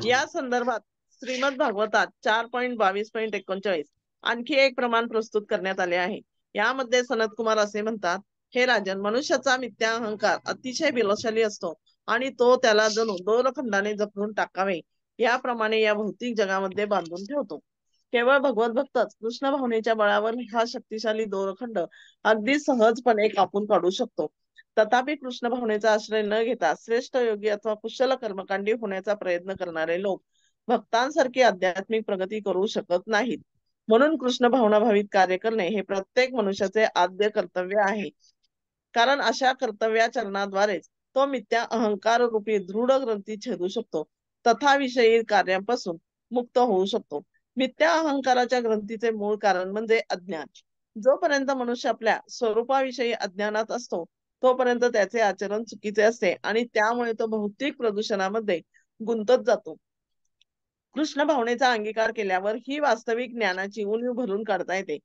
या संदर्भात श्रीमद भागवतात 4.22.39 आणखी एक प्रमाण प्रस्तुत करण्यात आले आहे. यामध्ये सनत कुमार असे म्हणतात, हे राजन, मनुष्याचा मिथ्या अहंकार अतिशय बलशाली असतो आणि तो त्याला जणू दोरखंडाने जखडून टाकावे याप्रमाणे या भौतिक जगामध्ये बांधून ठेवतो. केवळ भगवत भक्तच कृष्ण भावनेच्या बळावर हा शक्तिशाली दोरखंड अगदी सहजपणे कापून काढू शकतो. तथापि कृष्ण भावनेचा आश्रय न घेता श्रेष्ठ योगी अथवा कुशल कर्मकांडी होण्याचा प्रयत्न करणारे लोक भक्तांसारखी आध्यात्मिक प्रगती करू शकत नाहीत. म्हणून कृष्ण भावना भावित कार्य करणे हे प्रत्येक मनुष्याचे आद्य कर्तव्य आहे. कारण अशा कर्तव्याचरणाद्वारेच तो मिथ्या अहंकार रूपी दृढ ग्रंथी छेदू शकतो तथा विषयी कार्यापासून मुक्त होऊ शकतो. मिथ्या अहंकाराच्या ग्रंथीचे मूळ कारण म्हणजे अज्ञान. जोपर्यंत मनुष्य आपल्या स्वरूपाविषयी अज्ञानात असतो तोपर्यंत त्याचे आचरण चुकीचे असते आणि त्यामुळे तो भौतिक प्रदूषणामध्ये गुंतत जातो. कृष्ण भावनेचा अंगीकार केल्यावर ही वास्तविक ज्ञानाची उणीव भरून काढता येते.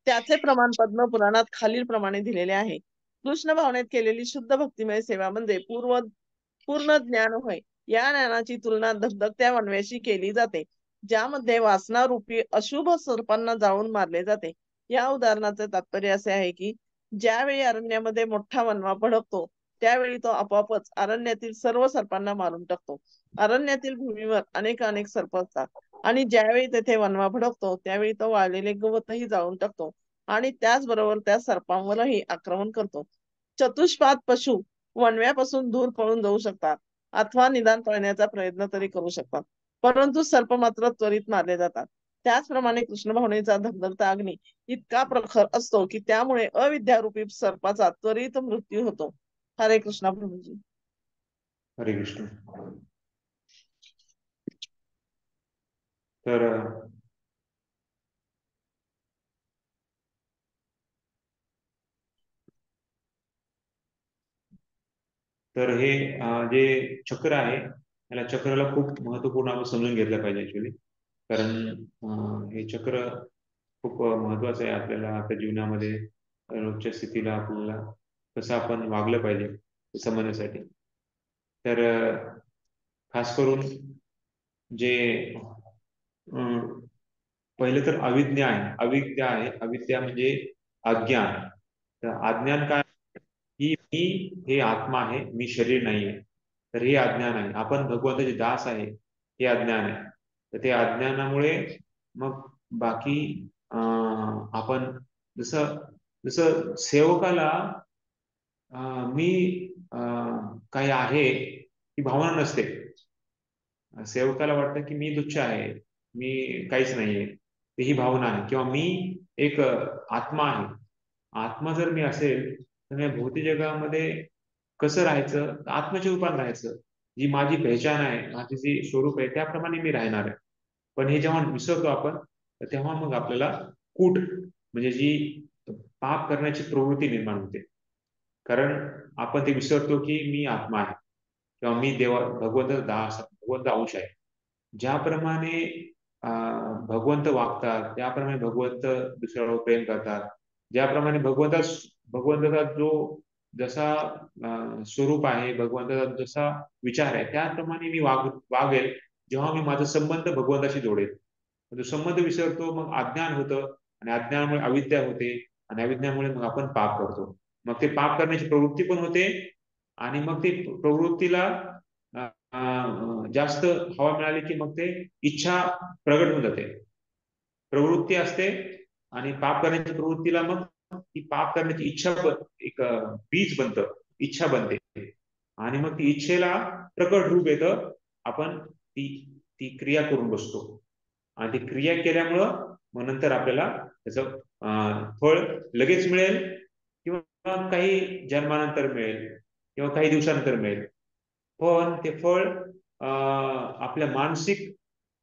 त्याचे प्रमाण पद्म पुराणात खालील प्रमाणे दिलेले आहे. कृष्ण भावनेत केलेली शुद्ध भक्तिमय सेवा म्हणजे पूर्ण ज्ञान होय. या ज्ञानाची तुलना धगधगत्या वणव्याशी केली जाते, ज्यामध्ये वासना रूपी अशुभ सर्पांना जाळून मारले जाते. या उदाहरणाचे तात्पर्य असे आहे की ज्यावेळी अरण्यामध्ये मोठा वणवा भडकतो त्यावेळी तो आपोआपच अरण्यातील सर्व सर्पांना मारून टाकतो. अरण्यातील भूमीवर अनेक सर्प असतात आणि ज्यावेळी तेथे वणवा भडकतो त्यावेळी तो वाळलेले गवतही जाळून टाकतो आणि त्याचबरोबर त्या सर्पांवरही आक्रमण करतो. चतुष्पाद पशु वणव्यापासून दूर पळून जाऊ शकतात अथवा निदान पळण्याचा प्रयत्न तरी करू शकतात, परंतु सर्प मात्र त्वरित मारले जातात. त्याचप्रमाणे कृष्ण भावनेचा धगधगता अग्नी इतका प्रखर असतो की त्यामुळे अविद्यारूपी सर्पाचा त्वरित मृत्यू होतो. हरे कृष्ण प्रभूजी. हरे कृष्ण. तर हे जे चक्र आहे याला चक्राला खूप महत्वपूर्ण आपण समजून घेतलं पाहिजे ऍक्च्युली. कारण हे चक्र खूप महत्वाचं आहे आपल्याला आपल्या जीवनामध्ये रोजच्या स्थितीला आपल्याला कसं आपण वागलं पाहिजे हे समजण्यासाठी. तर खास करून जे पहिले तर अविद्या आहे. अविद्या म्हणजे अज्ञान. तर अज्ञान काय की मी हे आत्मा आहे, मी शरीर नाहीये. तर हे अज्ञान आहे. आपण भगवंताचे दास आहे, हे अज्ञान आहे. तर ते अज्ञानामुळे मग बाकी आपण जसं जसं सेवकाला मी काही आहे ही भावना नसते. सेवकाला वाटतं की मी तुच्छ आहे, मी काहीच नाहीये, ही भावना आहे. किंवा मी एक आत्मा आहे. आत्मा जर मी असेल तर मी भौतिक जगामध्ये कसं राहायचं, आत्म्याच्या रूपात राहायचं. जी माझी पहचान आहे, माझी जी स्वरूप आहे त्याप्रमाणे मी राहणार आहे. पण हे जेव्हा विसरतो आपण, तर तेव्हा मग आपल्याला कूट म्हणजे जी पाप करण्याची प्रवृत्ती निर्माण होते. कारण आपण ते विसरतो की मी आत्मा आहे किंवा मी भगवंत दास, भगवंत अंश आहे. ज्याप्रमाणे भगवंत वागतात, त्याप्रमाणे भगवंत दुसऱ्यावर प्रेम करतात. ज्याप्रमाणे भगवंताचा जो जसा स्वरूप आहे, भगवंताचा जसा विचार आहे, त्याप्रमाणे मी वागेल जेव्हा मी माझा संबंध भगवंताशी जोडेल. जो संबंध विसरतो मग अज्ञान होतं, आणि अज्ञानामुळे अविद्या होते, आणि अविद्यामुळे मग आपण पाप करतो. मग ते पाप करण्याची प्रवृत्ती पण होते, आणि मग ते प्रवृत्तीला जास्त हवा मिळाली की मग ते इच्छा प्रगट होऊन जाते. प्रवृत्ती असते आणि पाप करण्याच्या प्रवृत्तीला मग ती पाप करण्याची इच्छा एक बीज बनतं, इच्छा बनते, आणि मग ती इच्छेला प्रकट रूप येतं. आपण ती ती क्रिया करून बसतो, आणि ती क्रिया केल्यामुळं मग नंतर आपल्याला त्याचं फळ लगेच मिळेल, किंवा काही जन्मानंतर मिळेल, किंवा काही दिवसानंतर मिळेल. पण ते फळ आपल्या मानसिक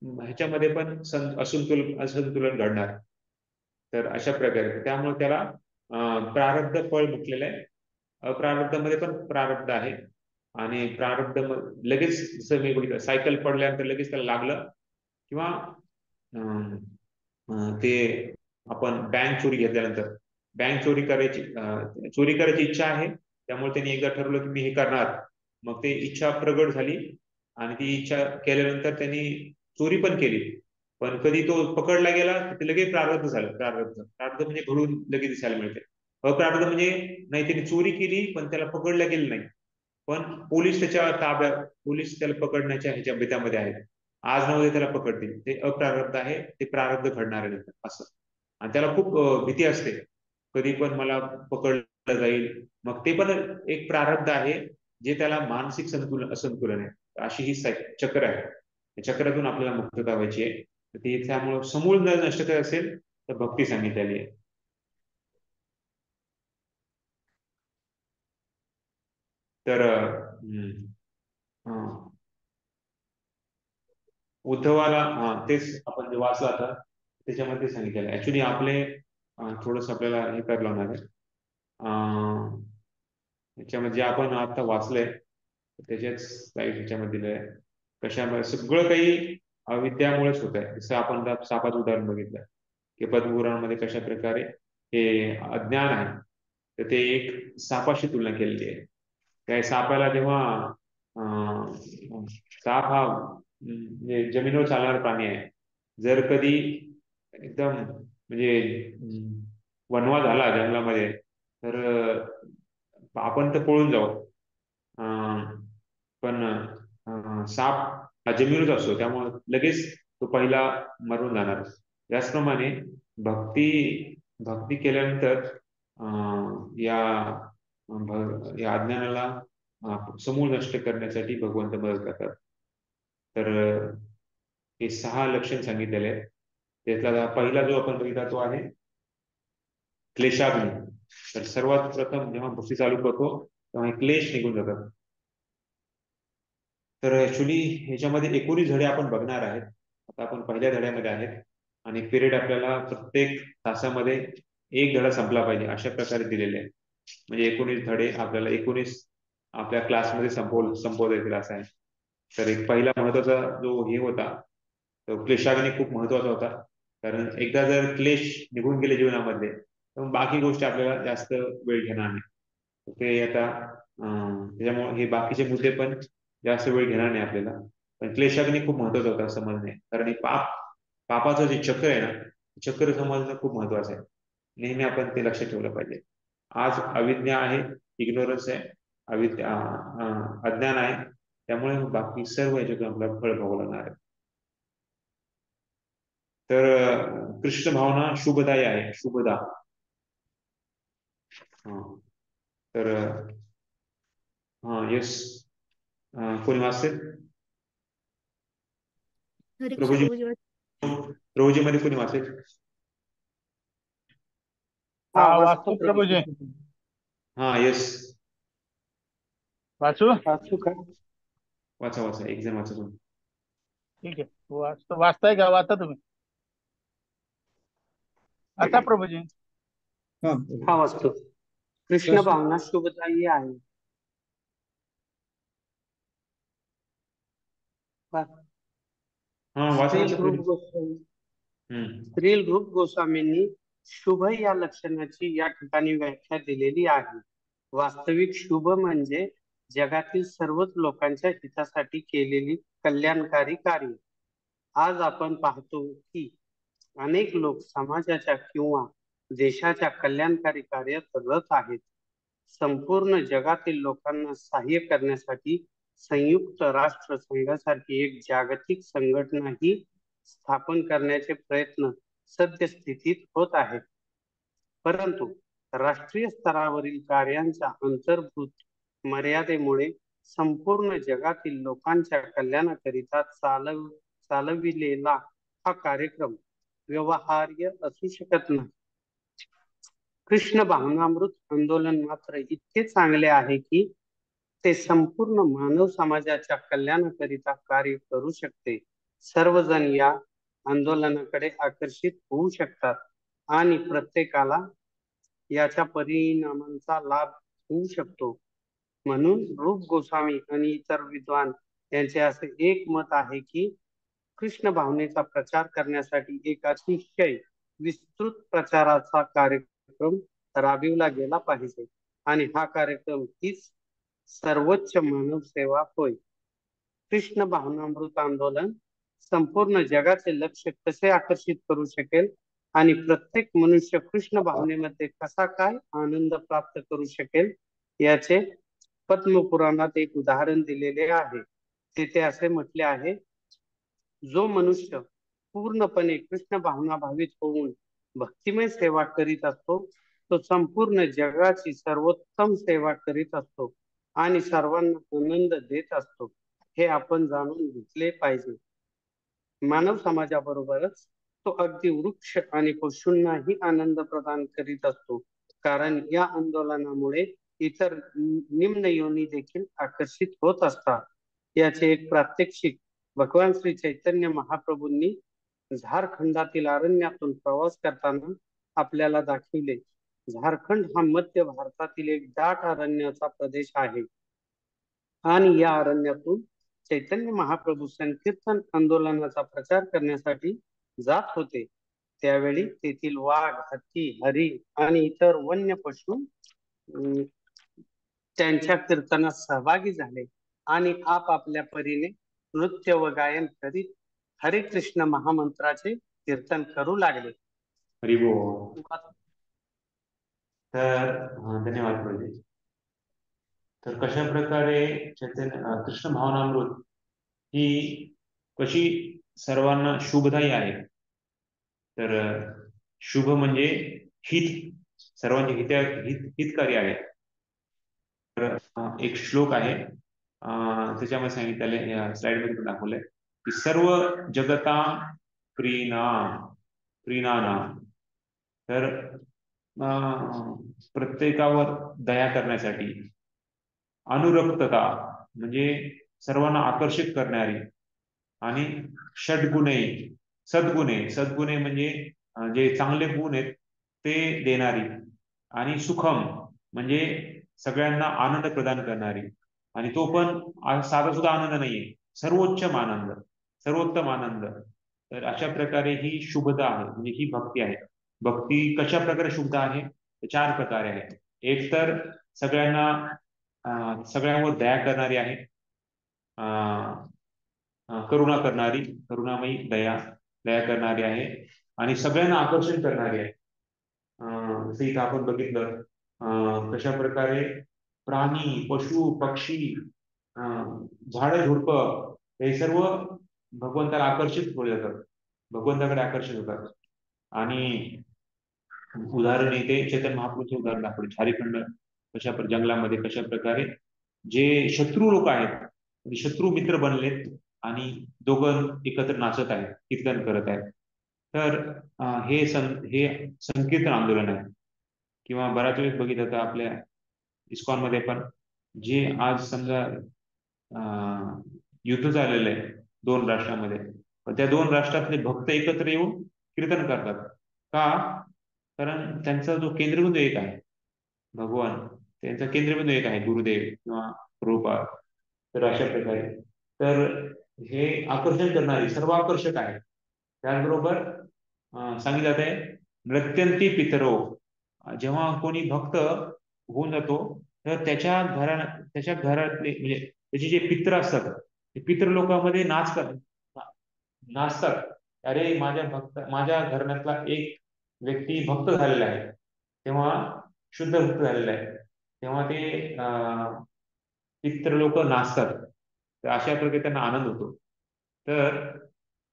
ह्याच्यामध्ये पण असंतुलन घडणार. तर अशा प्रकारे त्यामुळे त्याला प्रारब्ध फळ म्हटलेलं आहे. अप्रारब्धामध्ये पण प्रारब्ध आहे, आणि प्रारब्ध लगेच जसं मी बघितलं, सायकल पडल्यानंतर लगेच त्याला लागलं, किंवा ते आपण बँक चोरी घेतल्यानंतर बँक चोरी करायची इच्छा आहे, त्यामुळे त्यांनी एकदा ठरवलं की मी हे करणार. मग ते इच्छा प्रगट झाली, आणि ती इच्छा केल्यानंतर त्यांनी चोरी पण केली. पण कधी तो पकडला गेला ते लगेच प्रारब्ध झालं. प्रारब्ध म्हणजे घडून लगेच दिसायला मिळते. अप्रारब्ध म्हणजे नाही, त्यांनी चोरी केली पण त्याला पकडलं गेलं नाही, पण पोलीस त्याला पकडण्याच्या ह्याच्या बेतामध्ये आहेत. आज न उद्या त्याला पकडतील. ते अप्रारब्ध आहे, ते प्रारब्ध घडणार आहे नंतर असं. आणि त्याला खूप भीती असते, कधी पण मला पकडलं जाईल. मग ते पण एक प्रारब्ध आहे, जे त्याला मानसिक असंतुलन आहे. अशी ही चक्र आहे. या चक्रातून आपल्याला मुक्तता व्हायची आहे. ते त्यामुळे समूळ जर नष्ट करायचं असेल तर भक्ती सांगितलेली आहे. तर उद्धवाला तेच आपण जे वाचलं आता त्याच्यामध्ये सांगितलेलं. ऍक्च्युली आपले थोडस आपल्याला हे करायला लागणार आहे. याच्यामध्ये आपण आता वाचलंय त्याच्याच स्लाइड ह्याच्यामध्ये दिलंय. कशामुळे सगळं काही अविद्यामुळेच होत आहे. जसं आपण सापाचं उदाहरण बघितलं की पद्मपुराणामध्ये कशा प्रकारे हे अज्ञान आहे, तर ते एक सापाशी तुलना केलेली आहे. त्या सापाला जेव्हा साप हा म्हणजे जमिनीवर चालणारा प्राणी आहे. जर कधी एकदम म्हणजे वणवा झाला जंगलामध्ये, तर आपण तर पळून जाऊ. पण साप हा जमिनीवर असतो, त्यामुळे लगेच तो पहिला मरून जाणार. त्याचप्रमाणे भक्ती केल्यानंतर या अज्ञानाला समूळ नष्ट करण्यासाठी भगवंत मदत करतात. तर हे 6 लक्षण सांगितलेले आहेत. त्यातला पहिला जो आपण बघितला तो आहे क्लेशाग्नी. तर सर्वात प्रथम जेव्हा भक्ती चालू करतो तेव्हा हे क्लेश निघून जातात. तर ऍक्च्युली ह्याच्यामध्ये 19 धडे आपण बघणार आहेत. आता आपण पहिल्या धड्यामध्ये आहेत, आणि पिरियड आपल्याला प्रत्येक तासामध्ये एक धडा संपला पाहिजे अशा प्रकारे दिलेले आहे. म्हणजे 19 धडे आपल्याला 19 आपल्या क्लासमध्ये संपवता येतील असं आहे. तर एक पहिला महत्वाचा जो हे होता तो क्लेशाग्नी खूप महत्वाचा होता. कारण एकदा जर क्लेश निघून गेले जीवनामध्ये तर बाकी गोष्टी आपल्याला जास्त वेळ घेणार नाही. ते आता त्याच्यामुळे हे बाकीचे मुद्दे पण जास्त वेळ घेणार नाही आपल्याला. पण क्लेशाग्नी खूप महत्वाचा होता समजणे. कारण हे पापाचं जे चक्र आहे ना, चक्र समजणं खूप महत्वाचं आहे. नेहमी आपण ते लक्षात ठेवलं पाहिजे. आज अविद्या आहे, इग्नोरन्स आहे, अज्ञान आहे. त्यामुळे बाकी सर्व याच्यातून आपल्याला फळ भोगावं लागणार आहे. तर कृष्ण भावना शुभदायी आहे, शुभदा. तर यस, कोणी वाचते? हरिकृष्ण प्रभूजी, प्रभूजी प्रभूजी मध्ये कोणी वाचेल? वाचतो प्रभूजी. यस, वाचू का? वाचा वाचा, एक जण वाचा तुम्ही. ठीक आहे, वाचतो. वाचताय का? वाचा तुम्ही. आता प्रभूजी. हा वाचतो. कृष्ण भावना शुभदायी आहे. श्री रूप गोस्वामींनी शुभ या लक्षणाची या ठिकाणी व्याख्या दिलेली आहे. वास्तविक शुभ म्हणजे जगातील सर्वच लोकांच्या हितासाठी केलेली कल्याणकारी कार्य. आज आपण पाहतो की अनेक लोक समाजाच्या किंवा देशाच्या कल्याणकारी कार्यात रत आहेत. संपूर्ण जगातील लोकांना सहाय्य करण्यासाठी संयुक्त राष्ट्र संघासारखी एक जागतिक संघटनाही स्थापन करण्याचे प्रयत्न सद्यस्थितीत होत आहेत. परंतु राष्ट्रीय स्तरावरील कार्यांच्या अंतर्भूत मर्यादेमुळे संपूर्ण जगातील लोकांच्या कल्याणाकरिता चालविलेला हा कार्यक्रम व्यवहार्य असू शकत नाही. कृष्ण भावनामृत आंदोलन मात्र इतके चांगले आहे की ते संपूर्ण मानव समाजाच्या कल्याणाकरिता कार्य करू शकते. सर्वजण या आंदोलनाकडे आकर्षित होऊ शकतात आणि प्रत्येकाला याच्या परिणामांचा लाभ होऊ शकतो. म्हणून रूप गोस्वामी आणि इतर विद्वान यांचे असे एक मत आहे की कृष्ण भावनेचा प्रचार करण्यासाठी एक अतिशय विस्तृत प्रचाराचा कार्यक्रम राबविला गेला पाहिजे आणि हा कार्यक्रम हीच सर्वोच्च मानव सेवा होय. कृष्ण भावनामृत आंदोलन संपूर्ण जगाचे लक्ष कसे आकर्षित करू शकेल आणि प्रत्येक मनुष्य कृष्ण भावनेमध्ये कसा काय आनंद प्राप्त करू शकेल याचे पद्मपुराणात एक उदाहरण दिलेले आहे. तिथे असे म्हटले आहे, जो मनुष्य पूर्णपणे कृष्ण भावना भावित होऊन भक्तिमय सेवा करीत असतो तो संपूर्ण जगाची सर्वोत्तम सेवा करीत असतो आणि सर्वांना आनंद देत असतो. हे आपण जाणून घेतले पाहिजे. मानव समाजाबरोबरच तो अगदी वृक्ष आणि पशूंनाही आनंद प्रदान करीत असतो, कारण या आंदोलनामुळे इतर निम्न योनी देखील आकर्षित होत असतात. याचे एक प्रात्यक्षिक भगवान श्री चैतन्य महाप्रभूंनी झारखंडातील अरण्यातून प्रवास करताना आपल्याला दाखविले. झारखंड हा मध्य भारतातील एक दाट अरण्याचा प्रदेश आहे आणि या अरण्यातून चैतन्य महाप्रभू संकीर्तन आंदोलनाचा प्रचार करण्यासाठी जात होते. त्यावेळी तेथील वाघ, हत्ती, हरिण आणि इतर वन्य पशु त्यांच्या कीर्तनात सहभागी झाले आणि आपापल्या परीने नृत्य व गायन करीत हरे कृष्ण महामंत्राचे कीर्तन करू लागले. हरिबोल. तर धन्यवाद प्रभू. तर कशा प्रकारे चैतन्य कृष्ण भावनामृत ही कशी सर्वांना शुभदायी आहे. तर शुभ म्हणजे हित, सर्वांचे हितकारी आहे. तर एक श्लोक आहे, त्याच्यामध्ये सांगितलेलं या स्लाइड मध्ये दाखवलंय की सर्व जगता प्रीणानाम. तर प्रत्येकावर दया करण्यासाठी, अनुरक्तता म्हणजे सर्वांना आकर्षित करणारी, आणि सद्गुणे म्हणजे जे चांगले गुण आहेत ते देणारी, आणि सुखम म्हणजे सगळ्यांना आनंद प्रदान करणारी, आणि तो पण साधा सुद्धा आनंद नाहीये, सर्वोत्तम आनंद. तर अशा प्रकारे ही शुभता आहे, म्हणजे ही भक्ती आहे. भक्ती कशा प्रकारे शुभ आहे? 4 प्रकारे आहे. एक तर सगळ्यांवर दया करणारी आहे, करुणा करणारी, करुणामयी दया करणारी आहे, आणि सगळ्यांना आकर्षण करणारी आहे. जसं इथं आपण बघितलं कशा प्रकारे प्राणी, पशु, पक्षी झाडं झुडपं हे सर्व भगवंताला आकर्षित होत जातात, भगवंताकडे आकर्षित होतात. आणि उदाहरण इथे चैतन्य महाप्रभूचे उदाहरण दाखवले. झारीखंड जंगलामध्ये कशा प्रकारे जे शत्रू लोक आहेत, म्हणजे शत्रू मित्र बनलेत आणि दोघं एकत्र नाचत आहेत, कीर्तन करत आहेत. तर हे संकीर्तन आंदोलन आहे. किंवा बऱ्याच वेळेस बघितलं तर आपल्या इस्कॉन मध्ये पण जे आज समजा युद्ध झालेलं आहे 2 राष्ट्रांमध्ये, त्या 2 राष्ट्रातले भक्त एकत्र येऊन कीर्तन करतात. का? कारण त्यांचा जो केंद्रबिंदू एक आहे, भगवान, त्यांचा केंद्रबिंदू एक आहे, गुरुदेव किंवा प्रभुपाद. तर अशा प्रकारे तर हे आकर्षण करणारे सर्व आकर्षक आहे. त्याचबरोबर सांगितलं जात आहे नृत्यंती पितरो, जेव्हा कोणी भक्त होऊन जातो तर त्याच्या घरातले म्हणजे त्याचे जे पित्र असतात ते पित्र लोकांमध्ये नाचतात. अरे माझ्या घराण्यातला एक व्यक्ती भक्त झालेला आहे, तेव्हा शुद्ध भक्त झालेला आहे, तेव्हा ते पित्र लोक नाचतात. तर अशा प्रकारे त्यांना आनंद होतो. तर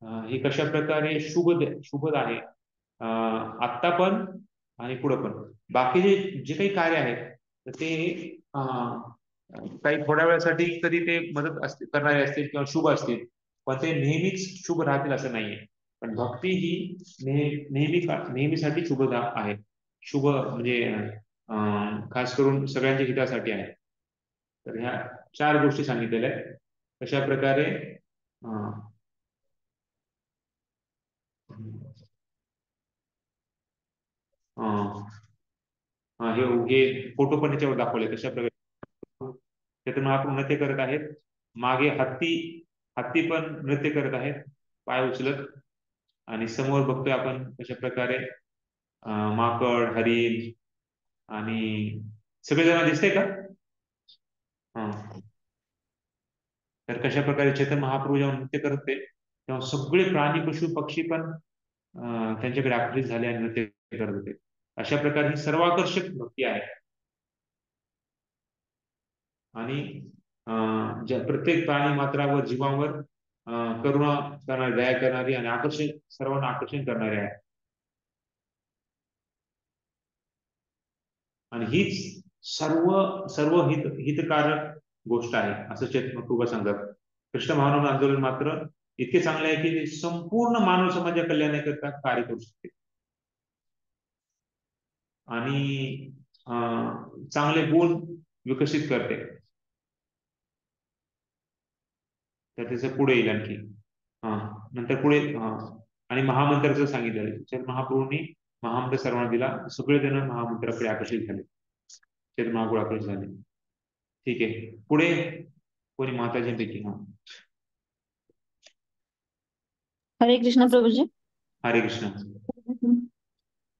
हे कशा प्रकारे शुभ आहे आत्ता पण आणि पुढे पण. बाकी जे काही कार्य आहेत तर ते काही थोड्या वेळासाठी कधी ते मदत करणारे असतील किंवा शुभ असतील, पण ते नेहमीच शुभ राहतील असं नाहीये. पण भक्ती ही नेहमीसाठी शुभ आहे. शुभ म्हणजे खास करून सगळ्यांच्या हितासाठी आहे. तर ह्या 4 गोष्टी सांगितलेल्या आहेत. कशा प्रकारे हे फोटो पण त्याच्यावर दाखवले कशा प्रकारे चैतन्य महाप्रभू नृत्य करत आहेत. मागे हत्ती पण नृत्य करत आहेत पाय उचलत. आणि समोर बघतोय आपण कशा प्रकारे माकड, हरिण आणि सगळेजण दिसते का? तर कशा प्रकारे चैतन्य महाप्रभू जेव्हा नृत्य करत होते तेव्हा सगळे प्राणी, पशु, पक्षी पण त्यांच्याकडे आकर्षित झाले आणि नृत्य करत होते. अशा प्रकारे ही सर्वाकर्षक भक्ती आहे. आणि प्रत्येक प्राणी मात्रावर, जीवांवर करुणा करणारी, दया करणारी आणि सर्वांना आकर्षण करणारी आहे. आणि हीच सर्व हितकारक गोष्ट आहे असं चैतन्य महाप्रभू सांगतात. कृष्ण भावना आंदोलन मात्र इतके चांगले आहे की संपूर्ण मानव समाजा कल्याणाकरता कार्य करू शकते आणि चांगले गुण विकसित करते. तर त्याचं पुढे येईल आणखी नंतर पुढे आणि महामंत्राचं सांगितलं. तर महाप्रभूंनी महामंत्र सर्वांना दिला, सगळे जण महामंत्राकडे आकर्षित झाले, चैतन्य महाप्रभू आकर्षित झाले. ठीक आहे, पुढे कोणी माताजींपैकी? हरे कृष्ण प्रभूजी. हरे कृष्ण.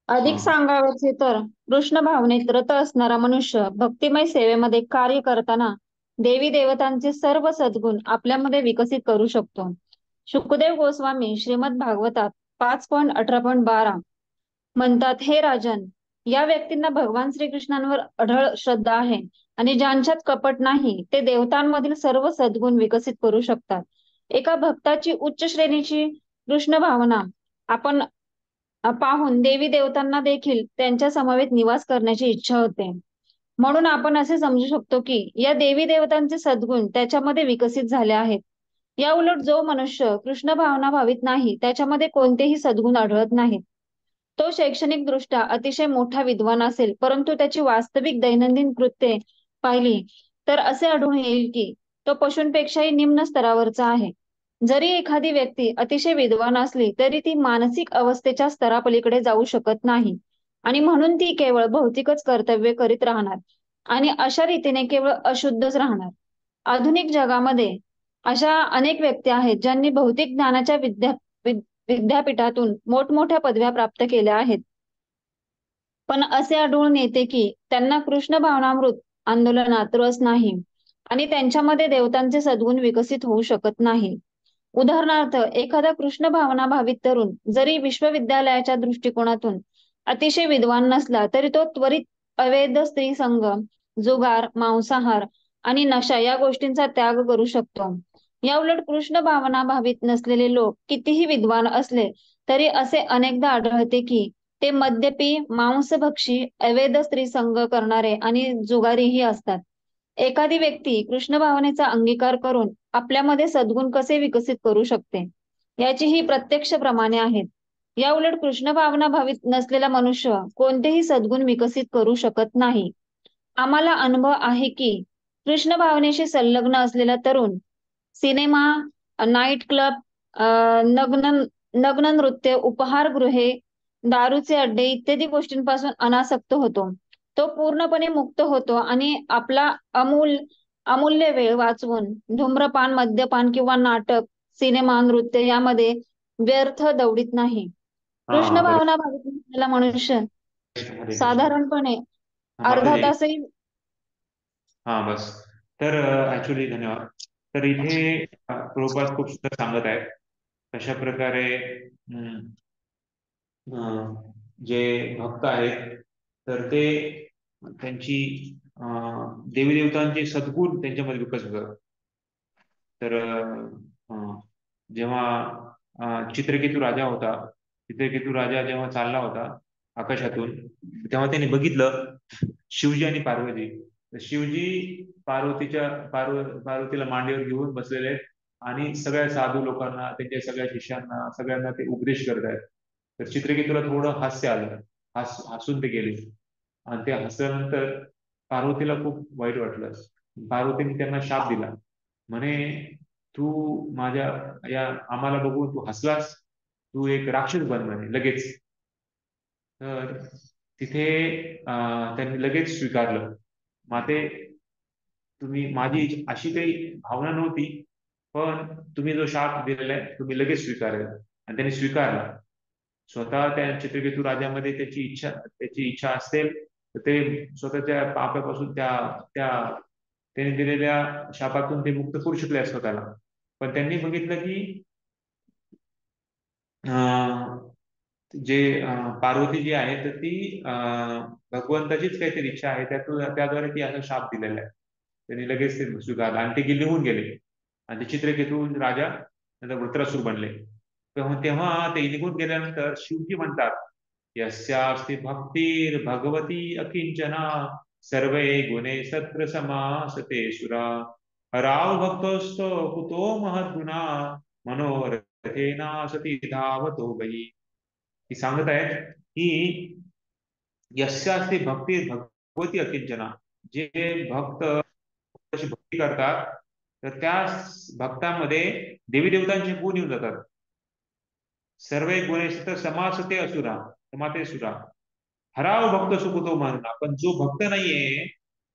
अधिक सांगायचे तर कृष्ण भावनेत रत असणारा मनुष्य भक्तिमय सेवेमध्ये कार्य करताना देवी देवतांचे सर्व सद्गुण आपल्यामध्ये विकसित करू शकतो. शुकदेव गोस्वामी श्रीमद भागवतात 5.18.12 म्हणतात, हे राजन, या व्यक्तींना भगवान श्रीकृष्णांवर अढळ श्रद्धा आहे आणि ज्यांच्यात कपट नाही ते देवतांमधील सर्व सद्गुण विकसित करू शकतात. एका भक्ताची उच्च श्रेणीची कृष्ण भावना आपण पाहून देवी देवतांना देखील त्यांच्या समवेत निवास करण्याची इच्छा होते. म्हणून आपण असे समजू शकतो की या देवी देवतांचे सद्गुण त्याच्यामध्ये विकसित झाले आहेत. या उलट जो मनुष्य कृष्ण भावना भावित नाही त्याच्यामध्ये कोणतेही सद्गुण आढळत नाहीत. तो शैक्षणिक दृष्ट्या अतिशय मोठा विद्वान असेल, परंतु त्याची वास्तविक दैनंदिन कृत्ये पाहिली तर असे आढळून येईल की तो पशूंपेक्षाही निम्न स्तरावरचा आहे. जरी एखादी व्यक्ती अतिशय विद्वान असली तरी ती मानसिक अवस्थेच्या स्तरापलीकडे जाऊ शकत नाही आणि म्हणून ती केवळ भौतिकच कर्तव्य करीत राहणार आणि अशा रीतीने केवळ अशुद्धच राहणार. आधुनिक जगामध्ये अशा अनेक व्यक्ती आहेत ज्यांनी भौतिक ज्ञानाच्या विद्यापीठातून मोठमोठ्या पदव्या प्राप्त केल्या आहेत, पण असे आढळून येते की त्यांना कृष्ण भावनामृत आंदोलनात रस नाही आणि त्यांच्यामध्ये देवतांचे सद्गुण विकसित होऊ शकत नाही. उदाहरणार्थ, एखादा कृष्ण भावना भावित तरुण जरी विश्वविद्यालयाच्या दृष्टिकोनातून अतिशय विद्वान नसला तरी तो त्वरित अवैध स्त्री संग, जुगार, मांसाहार आणि नशा या गोष्टींचा त्याग करू शकतो. या उलट कृष्ण भावना भावित नसलेले लोक कितीही विद्वान असले तरी असे अनेकदा आढळते की ते मद्यपी, मांसभक्षी, अवैध स्त्रीसंग करणारे आणि जुगारीही असतात. एखादी व्यक्ती कृष्ण भावनेचा अंगीकार करून आपल्यामध्ये सद्गुण कसे विकसित करू शकते याची ही प्रत्यक्ष प्रमाणे आहेत. या उलट कृष्ण भावना भावित नसलेला मनुष्य कोणतेही सद्गुण विकसित करू शकत नाही. आम्हाला अनुभव आहे की कृष्ण भावनेशी संलग्न असलेला तरुण सिनेमा, नाईट क्लब, नग्न नग्न नृत्य, उपहारगृहे, दारूचे अड्डे इत्यादी गोष्टींपासून अनासक्त होतो. तो पूर्णपणे मुक्त होतो आणि आपला अमूल्य वेळ वाचवून धूम्रपान, मद्यपान किंवा नाटक, सिनेमा, नृत्य यामध्ये व्यर्थ दौडीत नाही. कृष्ण बरोबर. भावना भावित नसलेला मनुष्य हरे कृष्ण. साधारणपणे अर्धा माताजी, तासही बस. तर ऍक्च्युली धन्यवाद. तर इथे प्रभुपाद खूप सुंदर सांगत आहेत कशा प्रकारे जे भक्त आहेत तर ते त्यांची देवी देवतांचे सद्गुण त्यांच्यामध्ये विकसित होतात. तर जेव्हा चित्रकेतू राजा होता, चित्रकेतू राजा जेव्हा चालला होता आकाशातून, तेव्हा त्याने बघितलं शिवजी आणि पार्वती. तर शिवजी पार्वतीला मांडीवर घेऊन बसलेले आहेत आणि सगळ्या साधू लोकांना, त्यांच्या सगळ्या शिष्यांना, सगळ्यांना ते उपदेश करत आहेत. तर चित्रकेतूला थोडं हास्य आलं, हसून ते गेले. आणि ते हसल्यानंतर पार्वतीला खूप वाईट वाटलं. पार्वतीने त्यांना शाप दिला, म्हणे तू माझ्या आम्हाला बघून तू हसलास, तू एक राक्षस बन म्हणे लगेच. तर तिथे त्यांनी लगेच स्वीकारलं, माते तुम्ही, माझी अशी काही भावना नव्हती, पण तुम्ही जो शाप दिलेला आहे तुम्ही लगेच स्वीकारला. आणि त्यांनी स्वीकारला. स्वतः त्या चित्रकेतू राजामध्ये त्याची इच्छा असेल तर ते स्वतःच्या पापापासून त्याने दिलेल्या शापातून ते मुक्त करू शकले स्वतःला. पण त्यांनी बघितलं की पार्वती जी आहे तर ती भगवंताचीच काहीतरी इच्छा आहे, त्याद्वारे ती असा शाप दिलेला आहे. त्यांनी लगेच ते स्वीकारलं आणि ते निघून गेले. आणि ते चित्रकेतू राजा नंतर वृत्रासूर बनले. तेव्हा ते निघून गेल्यानंतर शिवजी म्हणतात, यस्यास्ति भक्तीर भगवती अकिंचना सर्वे गुणे सत्र समासते सुरा हराव भक्तोस्तो कुतो महद्गुणा मनोरथेना सती धावतो गई. ती सांगत आहेत की यस्यास्ति भक्तीर भगवती अकिंचना, जे भक्त भक्ती करतात तर त्या भक्तामध्ये देवी देवतांचे गुण येऊन जातात. सर्व गुणेश समासते असुरा समाते सुरा हराव भक्त सुकुतो म्हणा. पण जो भक्त नाहीये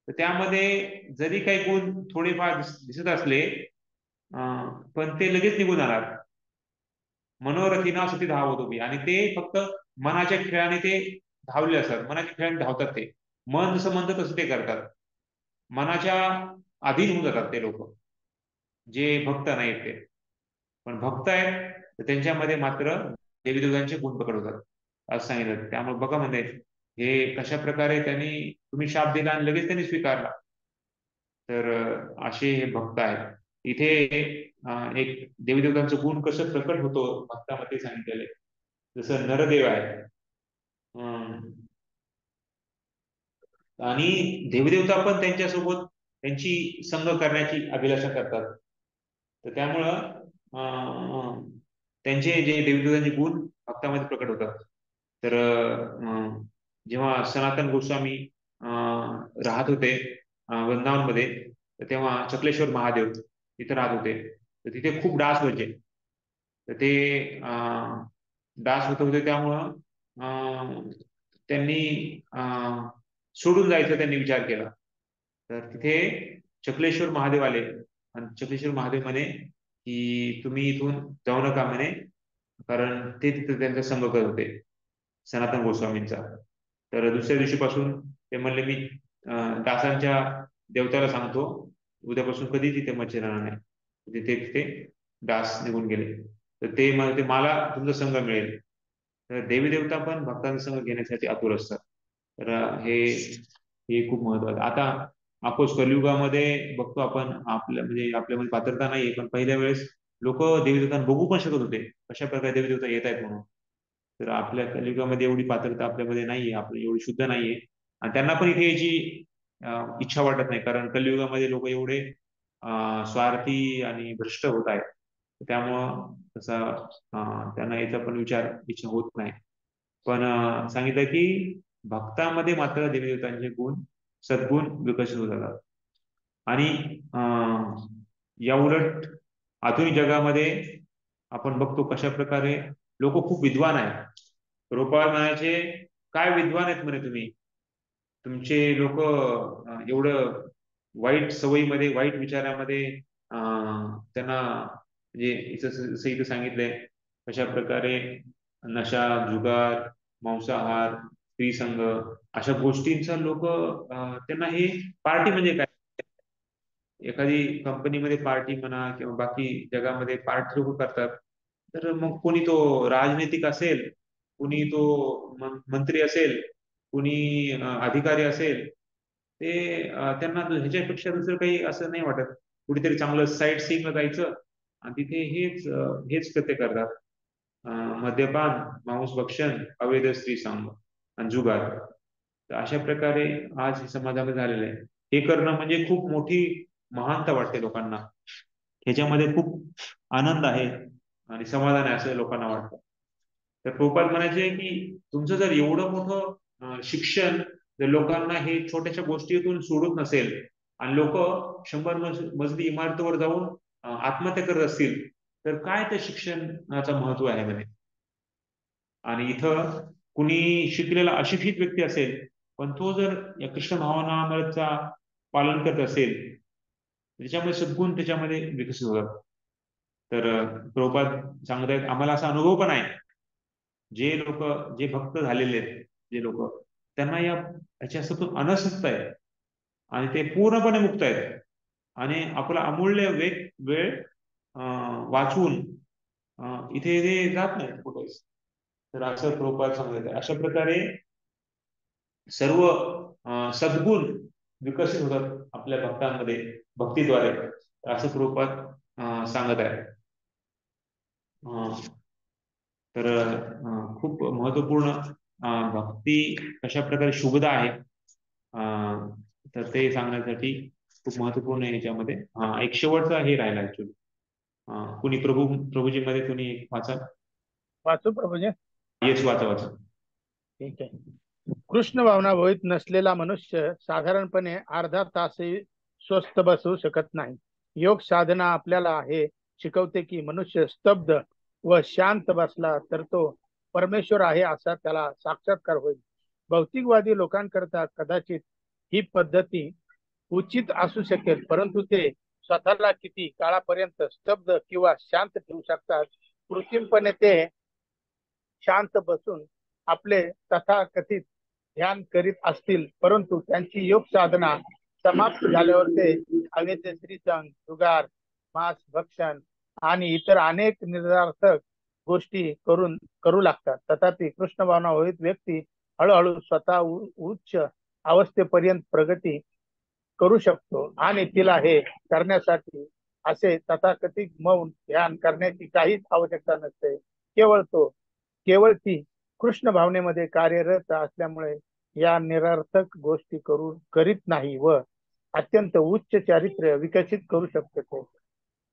तर त्यामध्ये जरी काही गुण थोडेफार दिसत असले पण ते लगेच निघून जाणार. मनोरथीना सती धावतो मी. आणि ते फक्त मनाच्या खेळाने ते धावले असतात, मनाच्या खेळाने धावतात. ते मन जसं म्हणतं तसं ते करतात, मनाच्या अधीन होऊन जातात ते लोक, जे भक्त नाहीत ते. पण भक्त आहेत तर त्यांच्यामध्ये मात्र देवी देवतांचे गुण पकडवतात असं सांगितलं. त्यामुळे बघा म्हणजे हे कशा प्रकारे तुम्ही शाप दिला आणि लगेच त्यांनी स्वीकारला. तर असे हे भक्त आहेत. इथे एक देवी देवतांचं गुण कसं प्रकट होतो भक्तामध्ये सांगितलेलं आहे. जसं नरदेव आहे आणि देवदेवता पण त्यांच्यासोबत त्यांची संग करण्याची अभिलाषा करतात. तर त्यामुळं त्यांचे जे देवदेवतांचे गुण भक्तामध्ये प्रकट होतात. तर जेव्हा सनातन गोस्वामी राहत होते वृंदावनमध्ये, तर तेव्हा चक्लेश्वर महादेव तिथे राहत होते. तर तिथे खूप डास व्हायचे. तर ते डास होत होते, त्यामुळं त्यांनी सोडून जायचं त्यांनी विचार केला. तर तिथे चक्लेश्वर महादेव आले आणि चक्लेश्वर महादेव म्हणे की तुम्ही इथून जाऊ नका म्हणे, कारण ते तिथे त्यांचा संग करत होते सनातन गोस्वामींचा. तर दुसऱ्या दिवशीपासून ते म्हणले मी डासांच्या देवताला सांगतो उद्यापासून कधी तिथे मच्छर राहणार नाही. तिथे डास निघून गेले. तर ते म्हणते मला तुमचा संघ मिळेल. तर देवी देवता पण भक्तांचा संघ घेण्यासाठी आतुर असतात. तर हे खूप महत्वाचं. आता अपोज कलियुगामध्ये बघतो आपण, म्हणजे आपल्यामध्ये पात्रता नाहीये, पण पहिल्या वेळेस लोक देवदेवतांना बघू पण शकत होते कशा प्रकारे देवदेवता येत आहेत म्हणून. तर आपल्या कलियुगामध्ये एवढी पात्रता आपल्यामध्ये नाहीये, आपण एवढी शुद्ध नाहीये, आणि त्यांना पण इथे याची इच्छा वाटत नाही, कारण कलियुगामध्ये लोक एवढे स्वार्थी आणि भ्रष्ट होत आहेत. त्यामुळं तसा त्यांना याचा पण विचार इच्छा होत नाही. पण सांगितलं की भक्तामध्ये मात्र देवदेवतांचे सद्गुण विकसित होत जातात. आणि या उलट आधुनिक जगामध्ये आपण बघतो कशा प्रकारे लोक खूप विद्वान आहेत. प्रभुपाद म्हणायचे, काय विद्वान आहेत म्हणे तुम्ही, तुमचे लोक एवढं वाईट सवयीमध्ये, वाईट विचारामध्ये त्यांना, म्हणजे जसं इथं सांगितलंय कशा प्रकारे नशा, जुगार, मांसाहार, स्त्रीसंग अशा गोष्टींचा लोक त्यांना हे पार्टी म्हणजे काय, एखादी कंपनीमध्ये पार्टी म्हणा किंवा बाकी जगामध्ये पार्टी लोक करतात. तर मग कोणी तो राजनैतिक असेल, कुणी तो मंत्री असेल, कुणी अधिकारी असेल, ते त्यांना ह्याच्यापेक्षा दुसरं काही असं नाही वाटत. कुठेतरी चांगलं साईट सीइंगला जायचं आणि तिथे हेच कृत्य करतात. मद्यपान, मांस भक्षण, अवैध स्त्री संग आणि जुगार. तर अशा प्रकारे आज समाजामध्ये झालेलं आहे. हे करणं म्हणजे खूप मोठी महानता वाटते लोकांना, ह्याच्यामध्ये खूप आनंद आहे आणि समाधान आहे असं लोकांना वाटतं. तर प्रभुपाद म्हणायचे की तुमचं जर एवढं मोठं शिक्षण जर लोकांना हे छोट्याशा गोष्टीतून सोडत नसेल आणि लोक 100 मजली इमारतीवर जाऊन आत्महत्या करत असतील, तर काय त्या शिक्षणाचं महत्व आहे म्हणे. आणि इथं कुणी शिकलेला अशिक्षित व्यक्ती असेल, पण तो जर या कृष्ण भावनामृतचा पालन करत असेल, त्याच्यामध्ये सद्गुण त्याच्यामध्ये विकसित होतात. तर प्रभुपाद सांगत आहेत, आम्हाला असा अनुभव पण आहे, जे भक्त झालेले आहेत, जे लोक, त्यांना याच्यातून अनसक्त आहे आणि ते पूर्णपणे मुक्त आहेत आणि आपला अमूल्य वेळ वाचवून इथे ते जात नाही कुठेच. तर असं प्रभुपाद सांगत आहे. अशा प्रकारे सर्व सद्गुण विकसित होतात आपल्या भक्तांमध्ये भक्तीद्वारे, असं प्रभुपाद सांगत आहे. तर खूप महत्वपूर्ण भक्ती कशा प्रकारे शुभदा आहे, तर ते सांगण्यासाठी खूप महत्वपूर्ण आहे. याच्यामध्ये एक शेवटचा हे राहिला ऍक्च्युली, कुणी प्रभूजी मध्ये कुणी वाचा. वाचू प्रभूजी? येस, वाचा. ठीक आहे. कृष्ण भावना भोईत नसलेला मनुष्य साधारणपणे अर्धा तासही स्वस्थ बसू शकत नाही. योग साधना आपल्याला हे शिकवते की मनुष्य स्तब्ध व शांत बसला तर तो परमेश्वर आहे असा त्याला साक्षात्कार होईल. भौतिकवादी लोकांकरता कदाचित ही पद्धती उचित असू शकेल, परंतु ते स्वतःला किती काळापर्यंत स्तब्ध किंवा शांत ठेवू शकतात. कृत्रिमपणे ते शांत बसून आपले तथाकथित ध्यान करीत असतील, परंतु त्यांची योग साधना समाप्त झाल्यावर ते अवैध स्त्रीसंग, जुगार, मांस भक्षण आणि इतर अनेक निरर्थक गोष्टी करू लागतात. तथापि कृष्ण भावना होईत व्यक्ती हळूहळू स्वतः उच्च अवस्थेपर्यंत प्रगती करू शकतो आणि तिला हे करण्यासाठी असे तथाकथित मौन ध्यान करण्याची काहीच आवश्यकता नसते. केवळ ती कृष्ण भावनेमध्ये कार्यरत असल्यामुळे या निरर्थक गोष्टी करीत नाही व अत्यंत उच्च चारित्र्य विकसित करू शकतो.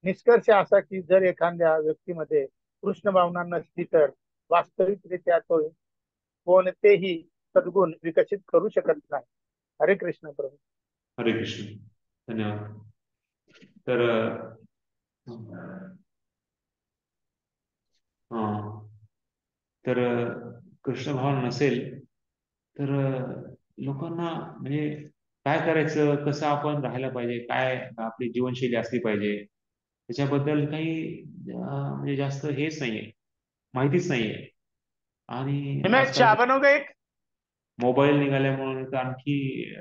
निष्कर्ष असा की जर एखाद्या व्यक्तीमध्ये कृष्ण भावना नसली तर वास्तविकरित्या तो कोणतेही सद्गुण विकसित करू शकत नाही. हरे कृष्ण प्रभू. हरे कृष्ण. धन्यवाद. तर तर कृष्ण भाव नसेल तर लोकांना म्हणजे काय करायचं, कसं आपण राहायला पाहिजे, काय आपली जीवनशैली असली पाहिजे, त्याच्याबद्दल काही म्हणजे जास्त हेच नाहीये, माहितीच नाहीये. आणि चहा बनव का एक? मोबाईल निघाल्यामुळे तर आणखी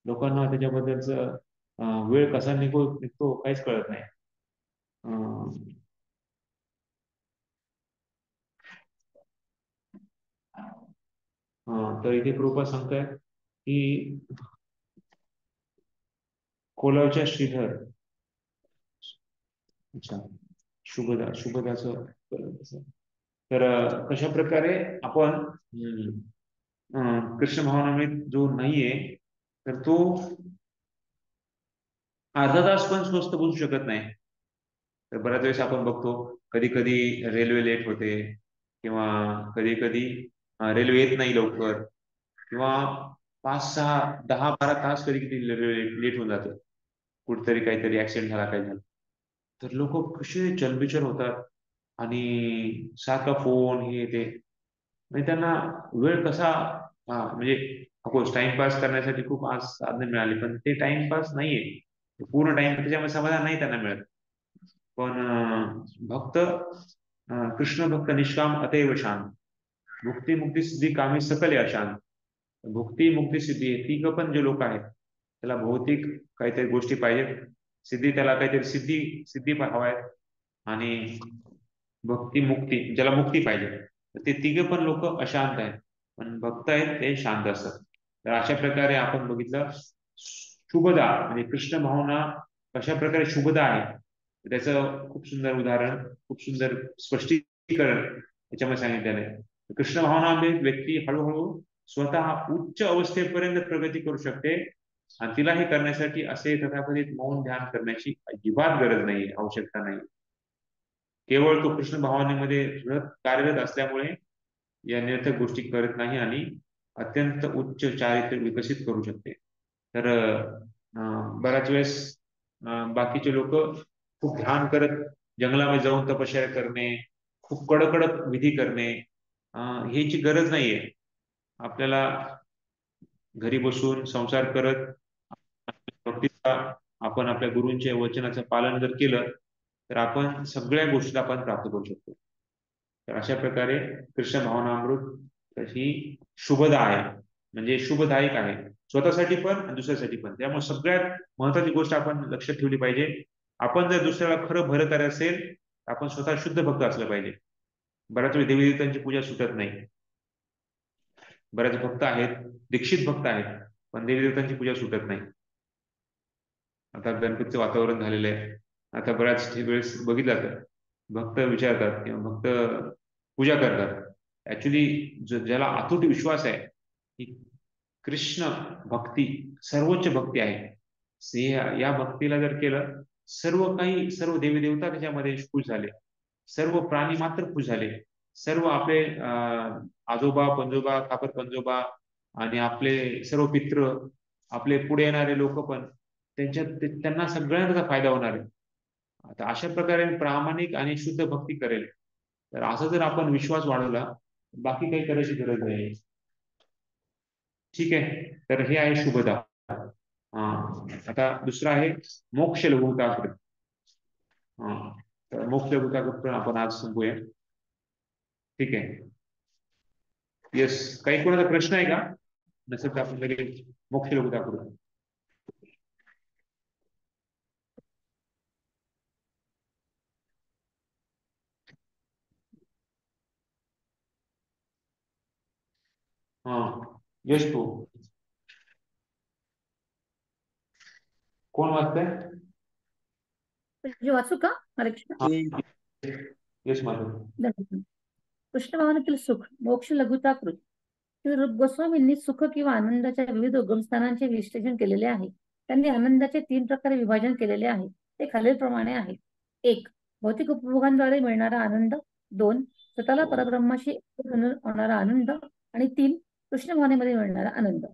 लोकांना त्याच्याबद्दलच वेळ कसा निघतो काहीच कळत नाही. तर इथे कृपा सांगताय की कोलावच्या श्रीधर. अच्छा, शुभदाचं. तर कशा प्रकारे आपण कृष्ण भावनामृत जो नाहीये तर तो अर्धा तास पण स्वस्त बसू शकत नाही. तर बऱ्याच वेळेस आपण बघतो कधी कधी रेल्वे लेट होते, किंवा कधी कधी रेल्वे येत नाही लवकर, किंवा 5, 6, 10, 12 तास कधी कधी रेल्वे लेट होऊन जाते. कुठतरी काहीतरी ऍक्सिडेंट झाला, काय झालं तर लोक कसे चलबिचल होतात आणि सारखा फोन हे ते. म्हणजे त्यांना वेळ कसा म्हणजे अफकोर्स टाइमपास करण्यासाठी खूप आज साधने मिळाली, पण ते टाइमपास नाहीये. पूर्ण टाइम त्याच्यामध्ये समाधान नाही त्यांना मिळत. पण भक्त कृष्ण भक्त निष्काम अतैव शांत, भुक्ती मुक्ती सिद्धी कामी सकल अशांत. भुक्ती मुक्ती सिद्धी हे तिघ पण जे लोक आहेत त्याला भौतिक काहीतरी गोष्टी पाहिजेत, सिद्धी त्याला काहीतरी सिद्धी हवा आहेत, आणि भक्ती मुक्ती ज्याला मुक्ती पाहिजे, तर ते तिघे पण लोक अशांत आहेत. पण भक्त आहेत ते शांत असतात. तर अशा प्रकारे आपण बघितलं शुभदा म्हणजे कृष्ण भावना कशा प्रकारे शुभदा आहे, त्याचं खूप सुंदर उदाहरण, खूप सुंदर स्पष्टीकरण याच्यामध्ये सांगितलेलं आहे. कृष्ण भावनामध्ये व्यक्ती हळूहळू स्वतः उच्च अवस्थेपर्यंत प्रगती करू शकते, आणि तिला हे करण्यासाठी असे तथाकथित मौन ध्यान करण्याची अजिबात गरज नाही, आवश्यकता नाही. केवळ तो कृष्ण भावनेमध्ये कार्यरत असल्यामुळे या निरर्थक गोष्टी करत नाही आणि अत्यंत उच्च चारित्र्य विकसित करू शकते. तर बऱ्याच वेळेस बाकीचे लोक खूप ध्यान करत जंगलामध्ये जाऊन तपश्चर्या करणे, खूप कडक विधी करणे, ह्याची गरज नाहीये. आपल्याला घरी बसून संसार करत भक्तीचा आपण आपल्या गुरूंच्या वचनाचं पालन जर केलं तर आपण सगळ्या गोष्टी आपण प्राप्त करू शकतो. तर अशा प्रकारे कृष्ण भावनामृत ही शुभदा आहे, म्हणजे शुभदायक आहे, स्वतःसाठी पण आणि दुसऱ्यासाठी पण. त्यामुळे सगळ्यात महत्वाची गोष्ट आपण लक्षात ठेवली पाहिजे, आपण जर दुसऱ्याला खरं भलं करायचं असेल तर आपण स्वतः शुद्ध भक्त असलं पाहिजे. बऱ्याच वेळी देवी देवतांची पूजा सुटत नाही. बऱ्याच भक्त आहेत, दीक्षित भक्त आहेत, पण देवी देवतांची पूजा सुटत नाही. आता गणपतीचं वातावरण झालेलं आहे. आता बऱ्याच वेळेस बघितलं जातं भक्त विचारतात किंवा भक्त पूजा करतात. ऍक्च्युली ज्याला अतूट विश्वास आहे की कृष्ण भक्ती सर्वोच्च भक्ती आहे, या भक्तीला जर केलं, सर्व देवी देवता त्याच्यामध्ये खुश झाले, सर्व प्राणी मात्र खुश झाले, सर्व आपले आजोबा पंजोबा खापर पंजोबा आणि आपले सर्व पित्र, आपले पुढे येणारे लोक पण त्यांना सगळ्यांना त्याचा फायदा होणार आहे. आता अशा प्रकारे प्रामाणिक आणि शुद्ध भक्ती करेल, तर असं जर आपण विश्वास वाढवला, बाकी काही करायची गरज नाही. ठीक आहे, तर हे आहे शुभदा. आता दुसरा आहे मोक्ष लघुताकृत. तर मोक्ष लघुताकृत पण आपण आज संपूया. ठीक आहे, येस. काही कोणाचा प्रश्न आहे का? नसेल तर आपण लगेच मोक्ष लघुताकृत. यश तू कोण वाचतंय? वाचू का? हरे कृष्ण. यश माधव. कृष्ण भावनेतील सुख मोक्ष लघुताकृत. रूप गोस्वामींनी सुख किंवा आनंदाच्या विविध उगमस्थानांचे विश्लेषण केलेले आहे. त्यांनी आनंदाचे 3 प्रकारे विभाजन केलेले आहे. ते खालीलप्रमाणे आहे. 1. भौतिक उपभोगांद्वारे मिळणारा आनंद. 2. स्वतःला परब्रह्माशी होणारा आनंद. आणि 3. कृष्ण भावनेमध्ये मिळणारा आनंद.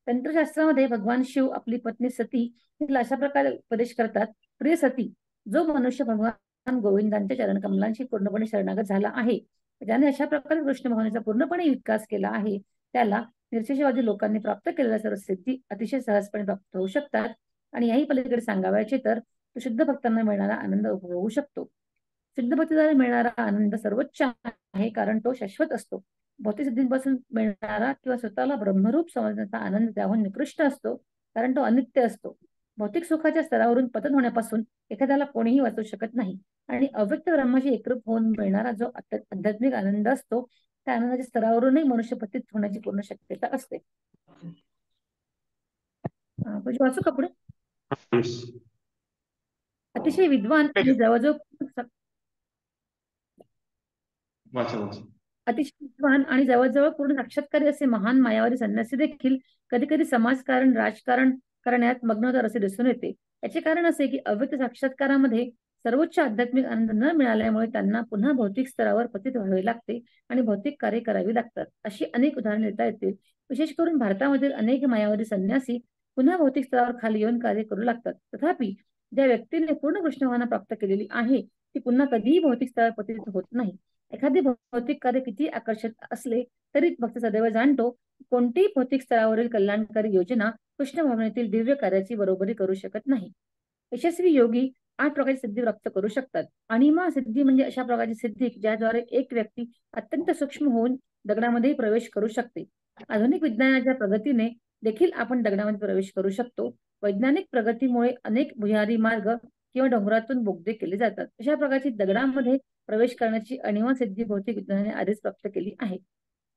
तंत्रशास्त्रामध्ये भगवान शिव आपली पत्नी सती हिला अशा प्रकारे उपदेश करतात. प्रिय सती, जो मनुष्य भगवान गोविंदांच्या चरणकमलांशी पूर्णपणे शरणागत झाला आहे, ज्याने अशा प्रकारे कृष्ण भावनेचा पूर्णपणे विकास केला आहे, त्याला निरशेषवादी लोकांनी प्राप्त केलेल्या सर्व सिद्धी अतिशय सहजपणे प्राप्त होऊ शकतात. आणि याही पलीकडे सांगावयाचे तर तो शुद्ध भक्तांना मिळणारा आनंद उपभोगू शकतो. शुद्ध भक्तीद्वारे मिळणारा आनंद सर्वोच्च आहे, कारण तो शाश्वत असतो. भौतिक सिद्धींपासून मिळणारा किंवा स्वतःला ब्रह्मरूप समजण्याचा आनंद त्याहून निकृष्ट असतो, कारण तो अनित्य असतो. भौतिक सुखाच्या स्तरावरून पतन होण्यापासून एखाद्याला कोणीही वाचवू शकत नाही. आणि अव्यक्त ब्रह्माशी एकरूप होऊन मिळणारा जो आध्यात्मिक आनंद असतो, त्या आनंदाच्या स्तरावरूनही मनुष्य पतित होण्याची पूर्ण शक्यता असते. वाचू का पुढे? Yes. अतिशय विद्वान आणि जवळजवळ वाचा वाचा. अतिशय विद्वान आणि जवळजवळ पूर्ण साक्षात्कारी असे महान मायावादी संन्यासी देखील कधी कधी समाजकारण राजकारण करण्यात मग्न होतात असे दिसून येते. याचे कारण असे की अव्यक्त साक्षात्कारामध्ये सर्वोच्च आध्यात्मिक आनंद न मिळाल्यामुळे त्यांना पुन्हा भौतिक स्तरावर पतित व्हावे लागते आणि भौतिक कार्य करावी लागतात. अशी अनेक उदाहरणे देता येतील. विशेष करून भारतामधील अनेक मायावादी संन्यासी पुन्हा भौतिक स्तरावर खाली येऊन कार्य करू लागतात. तथापि ज्या व्यक्तीने पूर्ण कृष्णभावना प्राप्त केलेली आहे ती पुन्हा कधीही भौतिक स्तरावर पतित होत नाही. एखादे भौतिक कार्य किती आकर्षक असले तरी भक्त सदैव जाणतो कोणतीही भौतिक स्तरावरील कल्याणकारी योजना कृष्ण भावनेतील दिव्य कार्याची बरोबरी करू शकत नाही. यशस्वी योगी 8 प्रकारची सिद्धी प्राप्त करू शकतात. अनिमा सिद्धी म्हणजे अशा प्रकारची सिद्धी ज्याद्वारे एक व्यक्ती अत्यंत सूक्ष्म होऊन दगडामध्ये प्रवेश करू शकते. आधुनिक विज्ञानाच्या प्रगतीने देखील आपण दगडामध्ये प्रवेश करू शकतो. वैज्ञानिक प्रगतीमुळे अनेक भुयारी मार्ग किंवा डोंगरातून बोगदे केले जातात. अशा प्रकारची दगडामध्ये प्रवेश करण्याची अनिमा सिद्धी भौतिक विज्ञानाने आधीच प्राप्त केली आहे.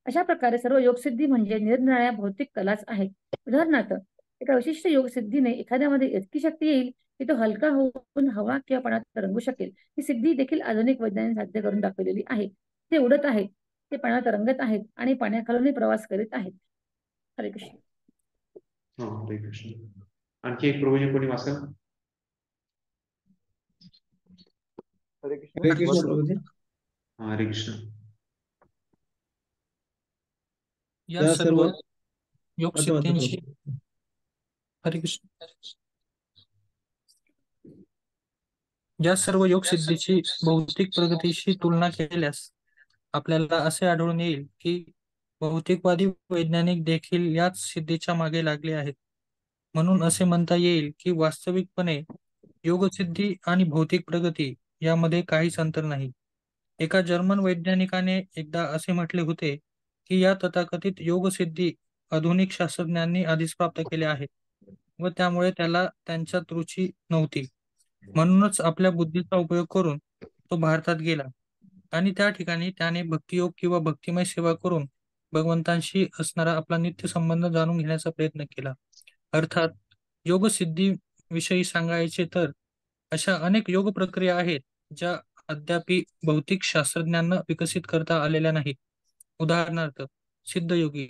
अशा प्रकारे सर्व योगसिद्धी म्हणजे निरनिराळ्या भौतिक कलाच आहेत. उदाहरणार्थ एका विशिष्ट योगसिद्धीने एखाद्यामध्ये इतकी शक्ती येईल की तो हलका होऊन हवा किंवा पाण्यात रंगू शकेल. ही सिद्धी देखील आधुनिक वैज्ञानिक साध्य करून दाखवलेली आहे. ते उडत आहेत, ते पाण्यात रंगत आहेत आणि पाण्याखालूनही प्रवास करीत आहेत. हरे कृष्ण. हरे कृष्ण. आणखी एक प्रवचन कोणी वाचेल? हरे कृष्ण. हरे कृष्ण प्रभुजी. हरे कृष्ण. या सर्व वाचा योगसिद्धींची प्रभुजी. हरे कृष्ण. या सर्व योगसिद्धीची भौतिक प्रगतीशी तुलना केल्यास आपल्याला असे आढळून येईल की भौतिकवादी वैज्ञानिक देखील याच सिद्धीच्या मागे लागले आहेत. म्हणून असे म्हणता येईल की वास्तविकपणे योगसिद्धी आणि भौतिक प्रगती यामध्ये काहीच अंतर नाही. एका जर्मन वैज्ञानिकाने एकदा असे म्हटले होते की या तथाकथित योगसिद्धी आधुनिक शास्त्रज्ञांनी आधीच प्राप्त केल्या आहेत व त्यामुळे त्याला त्यांच्यात रुची नव्हती. म्हणूनच आपल्या बुद्धीचा उपयोग करून तो भारतात गेला आणि त्या ठिकाणी त्याने भक्तियोग किंवा भक्तिमय सेवा करून भगवंतांशी असणारा आपला नित्य संबंध जाणून घेण्याचा प्रयत्न केला. अर्थात योगसिद्धी विषयी सांगायचे तर अशा अनेक योग प्रक्रिया आहेत ज्या अद्यापि भौतिक शास्त्रज्ञांना विकसित करता आलेल्या नाहीत. उदाहरणार्थ सिद्धयोगी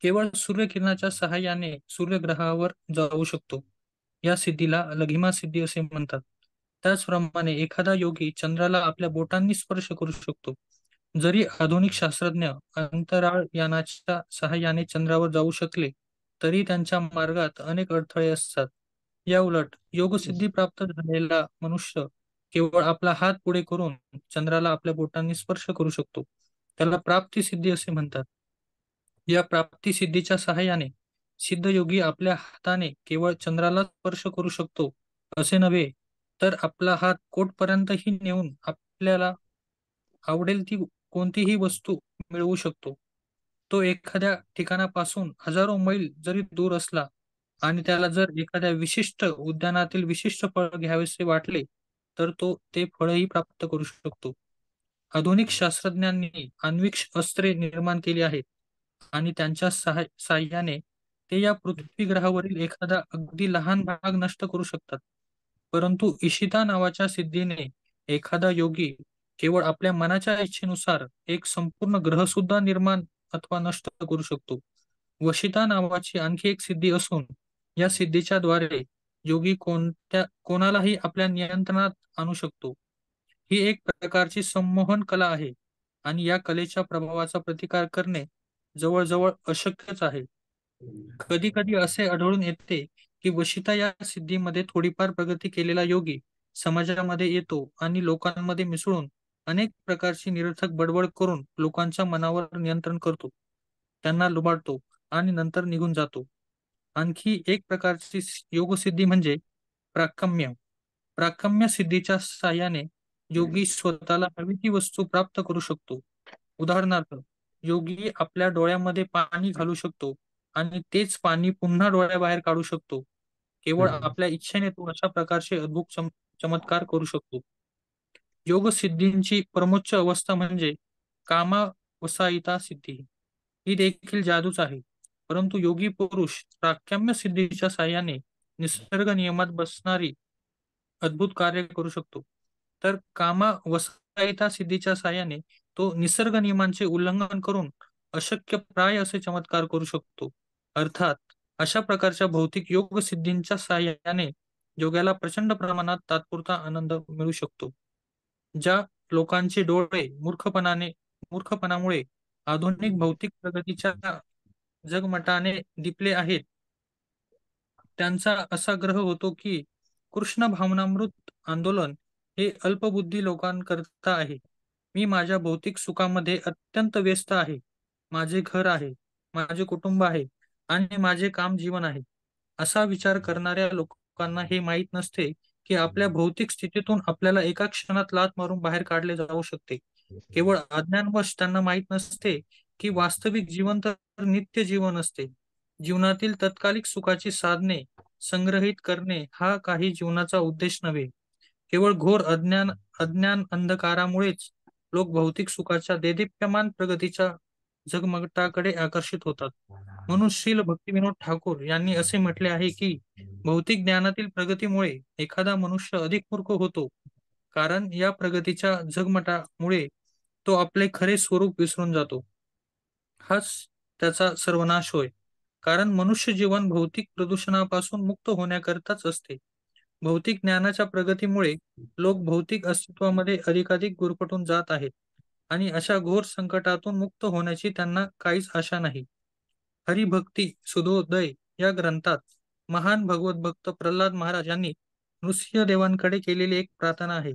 केवळ सूर्यकिरणाच्या सहाय्याने सूर्यग्रहावर जाऊ शकतो. या सिद्धीला लघिमा सिद्धी असे म्हणतात. त्याचप्रमाणे एखादा योगी चंद्राला आपल्या बोटांनी स्पर्श करू शकतो. जरी आधुनिक शास्त्रज्ञ अंतराळ यानाच्या सहाय्याने चंद्रावर जाऊ शकले तरी त्यांच्या मार्गात अनेक अडथळे असतात. या उलट योगसिद्धी प्राप्त झालेला मनुष्य केवळ आपला हात पुढे करून चंद्राला आपल्या बोटांनी स्पर्श करू शकतो. त्याला प्राप्ती सिद्धी असे म्हणतात. या प्राप्ती सिद्धीच्या सहाय्याने सिद्धयोगी आपल्या हाताने केवळ चंद्राला स्पर्श करू शकतो असे नव्हे तर आपला हात कोटपर्यंतही नेऊन आपल्याला आवडेल ती कोणतीही वस्तू मिळवू शकतो. तो एखाद्या ठिकाणापासून हजारो मैल जरी दूर असला आणि त्याला जर एखाद्या विशिष्ट उद्यानातील विशिष्ट फळ घ्यावेसे वाटले तर तो ते फळही प्राप्त करू शकतो. आधुनिक शास्त्रज्ञांनी आण्विक अस्त्रे निर्माण केली आहेत आणि त्यांच्या साह्याने ते या पृथ्वी ग्रहावरील एखादा अगदी लहान भाग नष्ट करू शकतात. परंतु इशिता नावाच्या सिद्धीने एखादा योगी केवळ आपल्या मनाच्या इच्छेनुसार एक संपूर्ण ग्रह सुद्धा निर्माण अथवा नष्ट करू शकतो. वशिता नावाची आणखी एक सिद्धी असून या सिद्धीच्या द्वारे योगी कोणालाही आपल्या नियंत्रणात आणू शकतो. ही एक प्रकारची संमोहन कला आहे आणि या कलेच्या प्रभावाचा प्रतिकार करणे जवळजवळ अशक्यच आहे. कधी कधी असे आढळून येते की वशिता या सिद्धीमध्ये थोडीफार प्रगती केलेला योगी समाजामध्ये येतो आणि लोकांमध्ये मिसळून अनेक प्रकारची निरर्थक बडबड करून लोकांच्या मनावर नियंत्रण करतो, त्यांना लुबाडतो आणि नंतर निघून जातो. आणखी एक प्रकारची योगसिद्धी म्हणजे प्राकम्य. प्राकम्य सिद्धीच्या साहाय्याने योगी स्वतःला हवी ती वस्तू प्राप्त करू शकतो. उदाहरणार्थ योगी आपल्या डोळ्यामध्ये पाणी घालू शकतो आणि तेच पाणी पुन्हा डोळ्याबाहेर काढू शकतो. केवळ आपल्या इच्छेने तो अशा प्रकारचे अद्भुत चमत्कार करू शकतो. योगसिद्धींची परमोच्च अवस्था म्हणजे कामावसायिता सिद्धी. ही देखील जादूच आहे. परंतु योगी पुरुष प्राकम्य सिद्धीच्या साहाय्याने निसर्ग नियमात बसणारी अद्भुत कार्य करू शकतो. तर कामा वसायता सिद्धीच्या साहाय्याने तो निसर्ग नियमांचे उल्लंघन करून अशक्य प्राय असे चमत्कार करू शकतो. अर्थात अशा प्रकारच्या भौतिक योग सिद्धींच्या साहाय्याने योगाला प्रचंड प्रमाणात तात्पुरता आनंद मिळू शकतो. ज्या लोकांचे डोळे मूर्खपणामुळे आधुनिक भौतिक प्रगतीच्या जगमटाने दिपले आहेत, त्यांचा असा ग्रह होतो की कृष्ण भावनामृत आंदोलन हे अल्पबुद्धी लोकांकरता आहे. मी माझ्या भौतिक सुखामध्ये अत्यंत व्यस्त आहे. माझे घर आहे, माझे कुटुंब आहे आणि माझे काम जीवन आहे. असा विचार करणाऱ्या लोकांना हे माहीत नसते की आपल्या भौतिक स्थितीतून आपल्याला एका क्षणात लाथ मारून बाहेर काढले जाऊ शकते. केवळ अज्ञानवश त्यांना माहीत नसते की वास्तविक जीवन तर नित्य जीवन असते. जीवनातील तत्कालिक सुखाची साधने संग्रहित करणे हा काही जीवनाचा उद्देश नव्हे. केवळ घोर अज्ञान अंधकारामुळेच लोक भौतिक सुखाच्या देदीप्यमान प्रगतीच्या झगमगटाकडे आकर्षित होतात. म्हणून श्रील भक्तिविनोद ठाकूर यांनी असे म्हटले आहे की भौतिक ज्ञानातील प्रगतीमुळे एखादा मनुष्य अधिक मूर्ख होतो, कारण या प्रगतीच्या झगमटामुळे तो आपले खरे स्वरूप विसरून जातो. हाच त्याचा सर्वनाश होय. कारण मनुष्य जीवन भौतिक प्रदूषणापासून मुक्त होण्याकरताच असते. भौतिक ज्ञानाच्या प्रगतीमुळे लोक भौतिक अस्तित्वामध्ये अधिकाधिक गुरफटून जात आहेत आणि अशा घोर संकटातून मुक्त होण्याची त्यांना काहीच आशा नाही. हरिभक्ती सुधोदय या ग्रंथात महान भगवत भक्त प्रल्हाद महाराज यांनी नृसिंहदेवांकडे केलेली एक प्रार्थना आहे.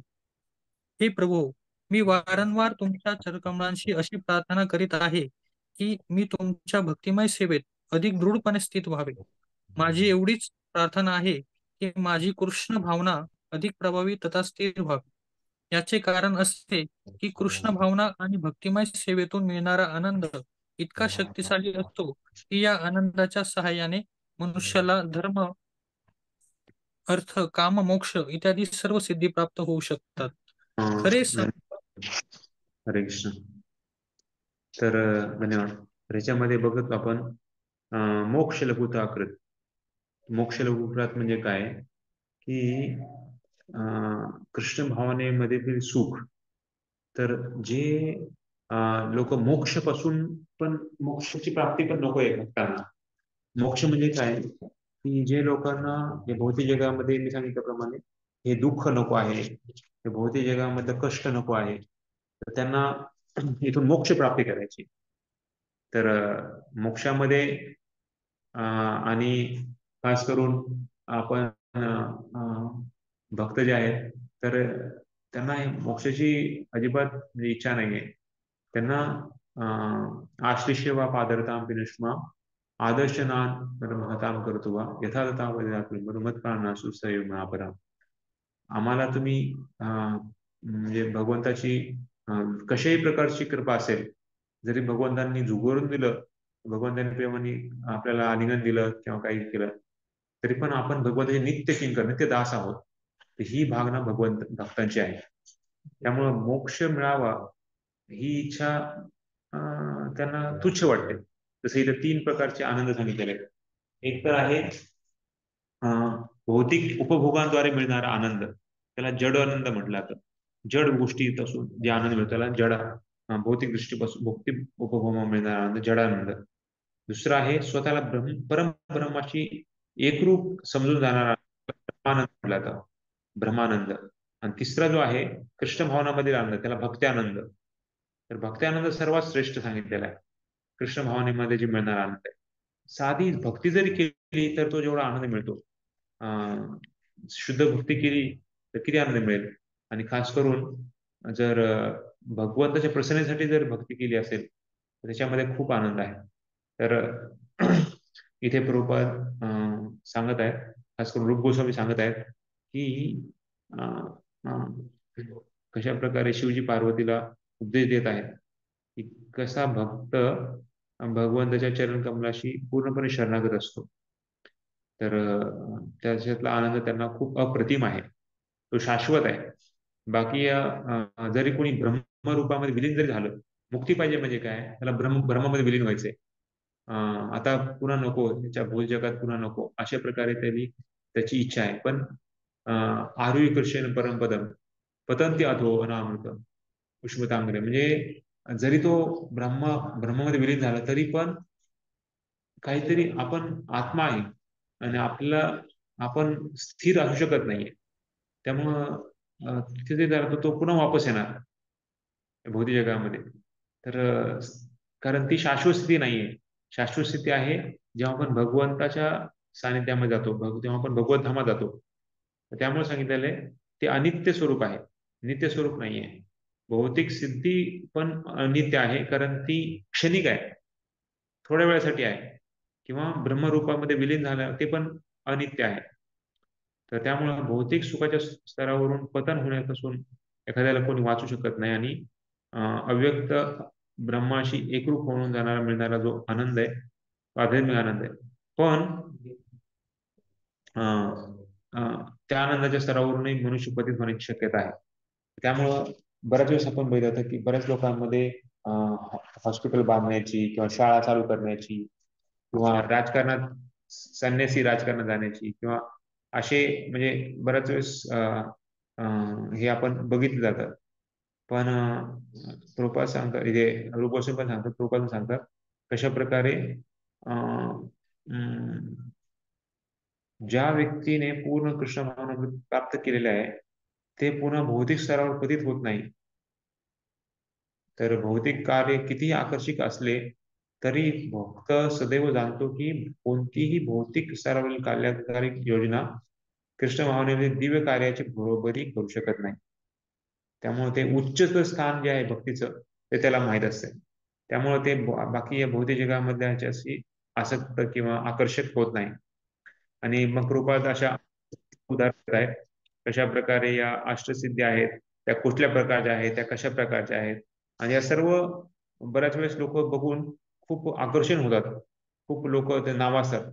हे प्रभू, मी वारंवार तुमच्या चरणकमळांशी अशी प्रार्थना करीत आहे की मी तुमच्या भक्तिमय सेवेत अधिक दृढपणे स्थित व्हावे. माझी एवढीच प्रार्थना आहे की माझी कृष्ण भावना अधिक प्रभावी तथा स्थिर व्हावी. याचे कारण असे की कृष्ण भावना आणि भक्तिमय सेवेतून मिळणारा आनंद इतका शक्तिशाली असतो की या आनंदाच्या सहाय्याने मनुष्याला धर्म, अर्थ, काम, मोक्ष इत्यादी सर्व सिद्धी प्राप्त होऊ शकतात. खरे हरे कृष्ण. तर धन्यवाद. ह्याच्यामध्ये बघत आपण मोक्ष लघुताकृत. मोक्ष लघुताकृत म्हणजे काय की कृष्ण भावनेमधील सुख. तर जे लोक मोक्षापासून पण मोक्षाची प्राप्ती पण नको आहे भक्तांना. मोक्ष म्हणजे काय की जे लोकांना या भौतिक जगामध्ये मी सांगितल्याप्रमाणे हे दुःख नको आहे, हे भौतिक जगामध्ये कष्ट नको आहे, तर त्यांना इथून मोक्ष प्राप्ती करायची. तर मोक्षामध्ये आणि खास करून आपण भक्त जे आहेत तर त्यांना मोक्षाची अजिबात इच्छा नाहीये. त्यांना आश्लिष्य वा पादरताम पिनुष्मा आदर्शनान महताम करतो वा यथातथा मधुमत्काना सुसयो महापरा. आम्हाला तुम्ही म्हणजे भगवंताची कशाही प्रकारची कृपा असेल, जरी भगवंतांनी जुगोरून दिलं, भगवंतांनी प्रेमाने आपल्याला आलिंगन दिलं किंवा काही केलं, तरी पण आपण भगवंताचे नित्य किंकर, नित्य दास आहोत. तर ही भावना भक्तांची आहे. त्यामुळं मोक्ष मिळावा ही इच्छा त्यांना तुच्छ वाटते. जसं इथं 3 प्रकारचे आनंद सांगितलेले आहेत. एक तर आहे भौतिक उपभोगांद्वारे मिळणारा आनंद, त्याला जड आनंद म्हटलं जातं. जड गोष्टीपासून जे आनंद मिळतो त्याला जड, भौतिक दृष्टीपासून भौतिक उपभोगांना मिळणारा आनंद जड आनंद. दुसरा आहे स्वतःला परमब्रह्माची एकरूप समजून जाणारा ब्रह्मानंद म्हटला जातो, ब्रह्मानंद. आणि तिसरा जो आहे कृष्ण भावनामधील आनंद, त्याला भक्ती आनंद. तर भक्ती आनंद सर्वात श्रेष्ठ सांगितलेला आहे. कृष्ण भावनेमध्ये जे मिळणारा आनंद आहे. साधी भक्ती जरी केली तर तो जेवढा आनंद मिळतो, शुद्ध भक्ती केली तर किती आनंद मिळेल. आणि खास करून जर भगवंताच्या प्रसन्नतेसाठी जर भक्ती केली असेल तर त्याच्यामध्ये खूप आनंद आहे. तर इथे प्रभुपाद सांगत आहेत, खास करून रूप गोस्वामी सांगत आहेत की कशा प्रकारे शिवजी पार्वतीला उपदेश देत आहेत की कसा भक्त भगवंताच्या चरण कमलाशी पूर्णपणे शरणागत असतो. तर त्याच्यातला आनंद त्यांना खूप अप्रतिम आहे, तो शाश्वत आहे. बाकी जरी कोणी ब्रह्मरूपामध्ये विलीन जरी झालं, मुक्ती पाहिजे म्हणजे काय, त्याला ब्रह्मामध्ये विलीन व्हायचंय, आता पुन्हा नको, त्याच्या भूल जगात पुन्हा नको, अशा प्रकारे त्यांनी त्याची इच्छा आहे. पण आरुई कृष्ण परमपदम पतंती अथो अनामृत उष्मतांगरे, म्हणजे जरी तो ब्रह्मामध्ये विलीन झाला तरी पण काहीतरी आपण आत्मा आहे आणि आपण स्थिर असू शकत नाहीये. त्यामुळं तिथे ते जरा तो पुन्हा वापस येणार भौतिक जगामध्ये. तर कारण ती शाश्वत स्थिती नाहीये. शाश्वत स्थिती आहे जेव्हा आपण भगवंताच्या सानिध्यामध्ये जातो, तेव्हा आपण भगवत धामात जातो. त्यामुळे सांगितलेलं आहे ते अनित्य स्वरूप आहे, नित्य स्वरूप नाहीये. भौतिक सिद्धी पण अनित्य आहे कारण ती क्षणिक आहे, थोड्या वेळासाठी आहे. किंवा ब्रह्मरूपामध्ये विलीन झालं ते पण अनित्य आहे. तर त्यामुळं भौतिक सुखाच्या स्तरावरून पतन होण्यापासून एखाद्याला कोणी वाचू शकत नाही. आणि अव्यक्त ब्रह्माशी एकरूप होऊन जाणारा मिळणारा जो आनंद आहे तो आध्यात्मिक आनंद आहे. पण त्या आनंदाच्या स्तरावरूनही मनुष्य पतित होण्याची शक्यता आहे. त्यामुळं बऱ्याच वेळेस आपण बघितलं की बऱ्याच लोकांमध्ये हॉस्पिटल बांधण्याची किंवा शाळा चालू करण्याची किंवा राजकारणात संन्यासी राजकारणात जाण्याची किंवा असे म्हणजे बऱ्याच वेळेस हे आपण बघितलं जातं. पण प्रभुपाद सांगतात, इथे रूपगोस्वामी पण सांगतात, प्रभुपाद सांगतात कशा प्रकारे ज्या व्यक्तीने पूर्ण कृष्ण भावना प्राप्त केलेले आहे ते पुन्हा भौतिक स्तरावर पतित होत नाही. तर भौतिक कार्य कितीही आकर्षक असले तरी भक्त सदैव जाणतो की कोणतीही भौतिक स्तरावरील कल्याणकारी योजना कृष्ण भावनेमध्ये दिव्य कार्याची बरोबरी करू शकत नाही. त्यामुळे ते उच्च स्थान जे आहे भक्तीचं ते त्याला माहीत असते. त्यामुळे ते बाकी या भौतिक जगामध्ये ह्याच्याशी आसक्त किंवा आकर्षक होत नाही. आणि मग कृपात अशा उदाहरण आहेत कशा प्रकारे या अष्टसिद्धी आहेत, त्या कुठल्या प्रकारच्या आहेत, त्या कशा प्रकारच्या आहेत. आणि या सर्व बऱ्याच वेळेस लोक बघून खूप आकर्षण होतात, खूप लोक ते नावासतात.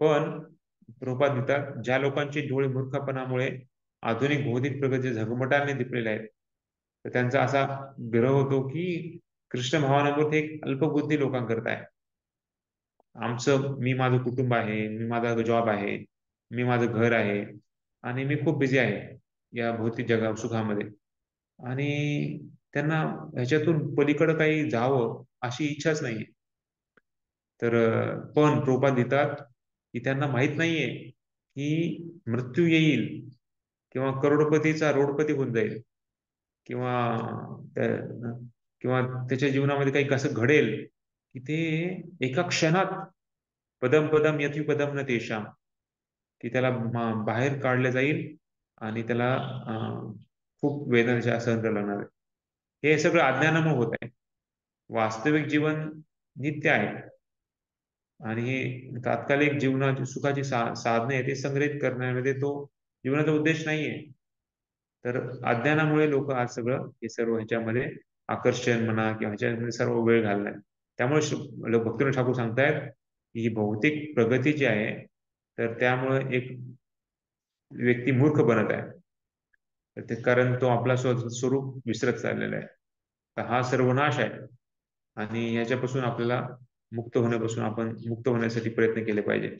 पण रूपात देतात ज्या लोकांचे डोळे मूर्खपणामुळे आधुनिक भौतिक प्रगती झगमटाने दिपलेले आहेत तर त्यांचा असा ग्रह होतो की कृष्ण भावनावर एक अल्पबुद्धी लोकांकरता आहे. मी माझं कुटुंब आहे, मी माझा जॉब आहे, मी माझं घर आहे आणि मी खूप बिझी आहे या भौतिक जगा सुखामध्ये. आणि त्यांना ह्याच्यातून पलीकडे काही जावं अशी इच्छाच नाहीये. तर पण प्रभुपाद देतात की त्यांना माहित नाहीये की मृत्यू येईल किंवा करोडपतीचा रोडपती होऊन जाईल किंवा किंवा त्याच्या जीवनामध्ये काही कसं घडेल की ते एका क्षणात पदम पदम यथी पदम न तेषाम, की त्याला बाहेर काढलं जाईल आणि त्याला खूप वेदना सहन करायला लागणार आहे. हे सगळं अज्ञानामुळे होत आहे. वास्तविक जीवन नित्य आहे आणि हे तात्कालिक जीवनाची सुखाची साधने आहे ते संग्रहित करण्यामध्ये तो जीवनाचा उद्देश नाहीये. तर अज्ञानामुळे लोक आज सगळं हे सर्व ह्याच्यामध्ये आकर्षण म्हणा किंवा ह्याच्यामध्ये सर्व वेळ घाललाय. त्यामुळे भक्तिनाथ ठाकूर सांगतायत की ही भौतिक प्रगती जी आहे तर त्यामुळे एक व्यक्ती मूर्ख बनत आहे. तर ते कारण तो आपला स्वरूप विसरत चाललेला आहे. तर हा सर्वनाश आहे आणि ह्याच्यापासून आपल्याला मुक्त होण्यासाठी प्रयत्न केले पाहिजे.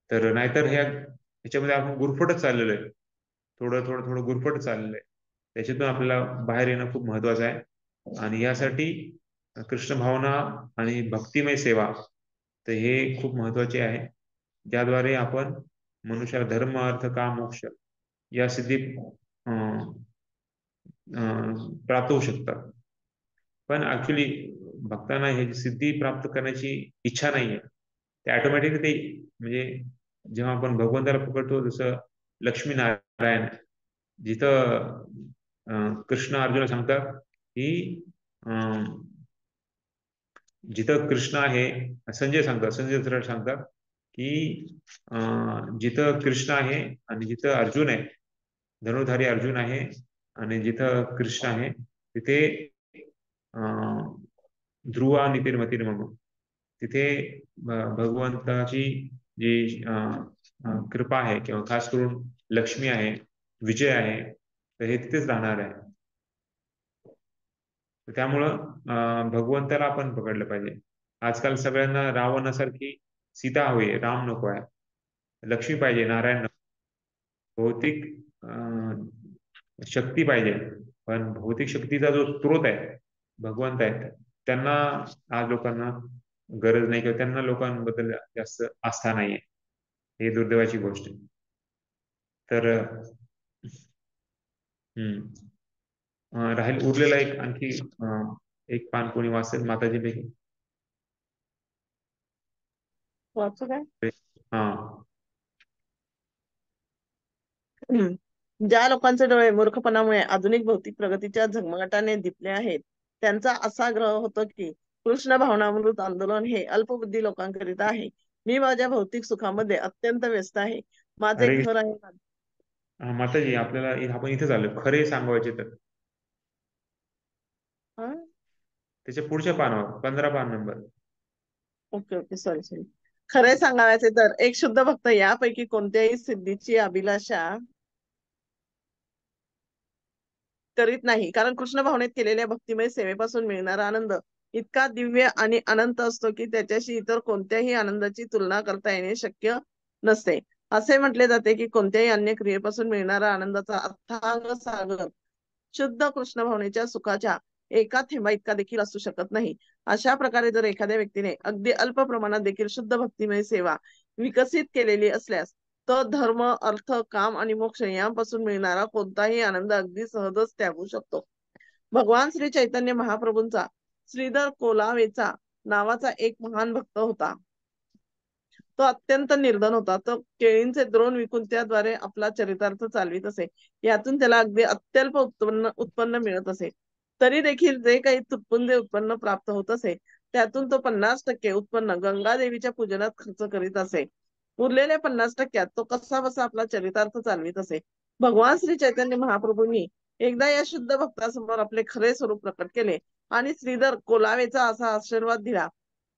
तर नाहीतर ह्याच्यामध्ये आपण गुरफटच चाललेलो आहे, थोडं गुरफट चाललेलं आहे. त्याच्यातून आपल्याला बाहेर येणं खूप महत्वाचं आहे. आणि यासाठी कृष्ण भावना आणि भक्तिमय सेवा तर हे खूप महत्वाचे आहे, ज्याद्वारे आपण मनुष्याला धर्म अर्थ काम मोक्ष या सिद्धी प्राप्त होऊ शकतात. पण ऍक्च्युली भक्तांना हे सिद्धी प्राप्त करण्याची इच्छा नाहीये. ते ऑटोमॅटिकली ते म्हणजे जेव्हा आपण भगवंताला पकडतो जसं लक्ष्मी नारायण जिथं कृष्ण अर्जुना सांगतात की जिथं कृष्ण आहे, संजय सरळ सांगतात की जिथं कृष्ण आहे आणि जिथं अर्जुन आहे, धनुर्धारी अर्जुन आहे आणि जिथं कृष्ण आहे तिथे ध्रुवा नितीन म्हणून तिथे भगवंताची जी कृपा आहे किंवा खास करून लक्ष्मी आहे, विजय आहे, तर हे तिथेच राहणार आहे. त्यामुळं भगवंताला आपण पकडलं पाहिजे. आजकाल सगळ्यांना रावणासारखी सीता हवी आहे, राम नको आहे. लक्ष्मी पाहिजे, नारायण नको. भौतिक शक्ती पाहिजे, पण भौतिक शक्तीचा जो स्रोत आहे, भगवंत आहे, त्यांना आज लोकांना गरज नाही, किंवा त्यांना लोकांबद्दल जास्त आस्था नाहीये. ही दुर्दैवाची गोष्ट आहे. तर राहील उरलेला एक आणखी एक पान कोणी वाचेल माताजी पैकी? वाचू काय? हा. ज्या लोकांचे डोळे मूर्खपणामुळे आधुनिक भौतिक प्रगतीच्या झगमगाटाने दिपले आहेत, त्यांचा असा ग्रह होतो की कृष्ण भावनामृत आंदोलन हे अल्पबुद्धी लोकांकरिता आहे. मी माझ्या भौतिक सुखामध्ये अत्यंत व्यस्त आहे. माझे अरे घर आहे. माताजी, आपल्याला आपण इथे झालो खरे सांगायचे तर हा? त्याच्या पुढच्या पानावर 15 पान नंबर. Okay okay, sorry. खरे सांगायचे तर एक शुद्ध भक्त यापैकी कोणत्याही सिद्धीची अभिलाषा करीत नाही, कारण कृष्ण भावनेत केलेल्या भक्तिमय सेवेपासून मिळणारा आनंद इतका दिव्य आणि अनंत असतो की त्याच्याशी इतर कोणत्याही आनंदाची तुलना करता येणे शक्य नसते. असे म्हटले जाते की कोणत्याही अन्य क्रियेपासून मिळणारा आनंदाचा अथांग सागर शुद्ध कृष्ण भावनेच्या सुखाच्या एका थेंबा इतका देखील असू शकत नाही. अशा प्रकारे जर एखाद्या व्यक्तीने अगदी अल्प प्रमाणात देखील शुद्ध भक्तिमय सेवा विकसित केलेली असल्यास तो धर्म, अर्थ, काम आणि मोक्ष यांपासून मिळणारा कोणताही आनंद अगदी सहजच त्यागू शकतो. भगवान श्री चैतन्य महाप्रभूंचा श्रीधर कोलावेचा नावाचा एक महान भक्त होता. तो अत्यंत निर्धन होता. तो केळींचे द्रोण विकून त्याद्वारे आपला चरितार्थ चालवित असे. यातून त्याला अगदी अत्यल्प उत्पन्न मिळत असे. तरी देखील जे काही तुटपुंजे उत्पन्न प्राप्त होत असे त्यातून तो 50% उत्पन्न गंगादेवीच्या पूजनात खर्च करीत असे. उरलेल्या 50%त तो कसा बसा आपला चरितार्थ चालवित असे. भगवान श्री चैतन्य महाप्रभूंनी एकदा या शुद्ध भक्तासमोर आपले खरे स्वरूप प्रकट केले आणि श्रीधर कोलावेचा असा आशीर्वाद दिला,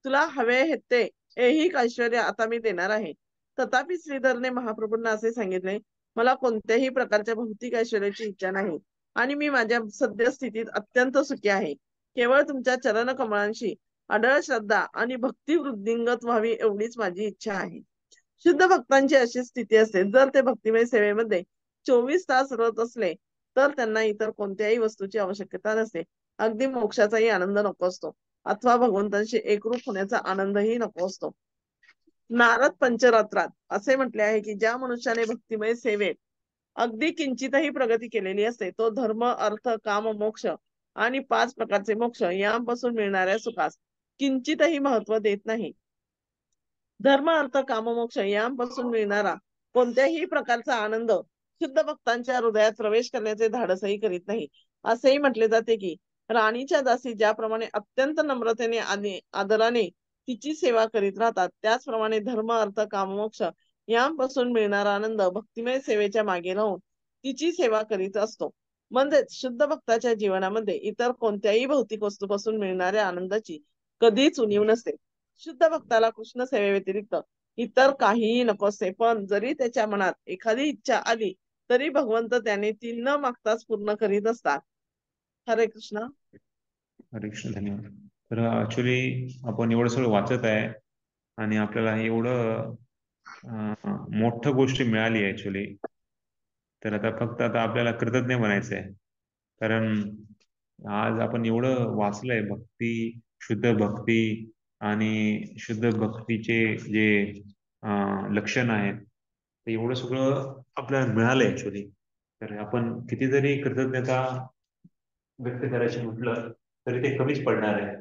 तुला हवे हे ते ऐहिक ऐश्वर्य आता मी देणार आहे. तथापि श्रीधरने महाप्रभूंना असे सांगितले, मला कोणत्याही प्रकारच्या भौतिक ऐश्वर्याची इच्छा नाही आणि मी माझ्या सद्यस्थितीत अत्यंत सुखी आहे. केवळ तुमच्या चरण कमळांशी अढळ श्रद्धा आणि भक्ती वृद्धिंगत व्हावी एवढीच माझी इच्छा आहे. शुद्ध भक्तांची अशी स्थिती असते, जर ते भक्तिमय सेवेमध्ये 24 तास रत असले तर त्यांना इतर कोणत्याही वस्तूची आवश्यकता नसते. अगदी मोक्षाचाही आनंद नको असतो अथवा भगवंतांशी एकरूप होण्याचा आनंदही नको असतो. नारद पंचरात्रात असे म्हटले आहे की ज्या मनुष्याने भक्तिमय सेवेत अगदी किंचितही प्रगती केलेली असते तो धर्म, अर्थ, काम, मोक्ष आणि 5 प्रकारचे मोक्ष यांपासून मिळणाऱ्या सुखास किंचितही महत्व देत नाही. धर्म, अर्थ, काम, मोक्ष यांपासून मिळणारा कोणत्याही प्रकारचा आनंद शुद्ध भक्तांच्या हृदयात प्रवेश करण्याचे धाडसही करीत नाही. असेही म्हटले जाते की राणीच्या दासी ज्याप्रमाणे अत्यंत नम्रतेने आणि आदराने तिची सेवा करीत राहतात, त्याचप्रमाणे धर्म, अर्थ, काम, मोक्ष यांपासून मिळणारा आनंद भक्तिमय सेवेच्या मागे राहून तिची सेवा करीत असतो. म्हणजेच शुद्ध भक्ताच्या जीवनामध्ये इतर कोणत्याही भौतिक वस्तूपासून मिळणाऱ्या आनंदाची कधीच उणीव नसते. शुद्ध भक्ताला कृष्ण सेवेव्यतिरिक्त इतर काहीही नको असते, पण जरी त्याच्या मनात एखादी इच्छा आली तरी भगवंत त्याने ती न मागताच पूर्ण करीत असतात. हरे कृष्ण. हरे कृष्ण. धन्यवाद. तर ऍक्च्युली आपण एवढं सगळं वाचत आहे आणि आपल्याला एवढं मोठं गोष्ट मिळाली आहे ऍक्च्युली. तर आता फक्त आपल्याला कृतज्ञ बनायचं आहे, कारण आज आपण एवढं वाचलंय भक्ती, शुद्ध भक्ती आणि शुद्ध भक्तीचे जे लक्षण आहेत, ते एवढं सगळं आपल्याला मिळालंय ऍक्च्युली. तर आपण कितीतरी कृतज्ञता व्यक्त करायची म्हटलं तरी ते कमीच पडणार आहे.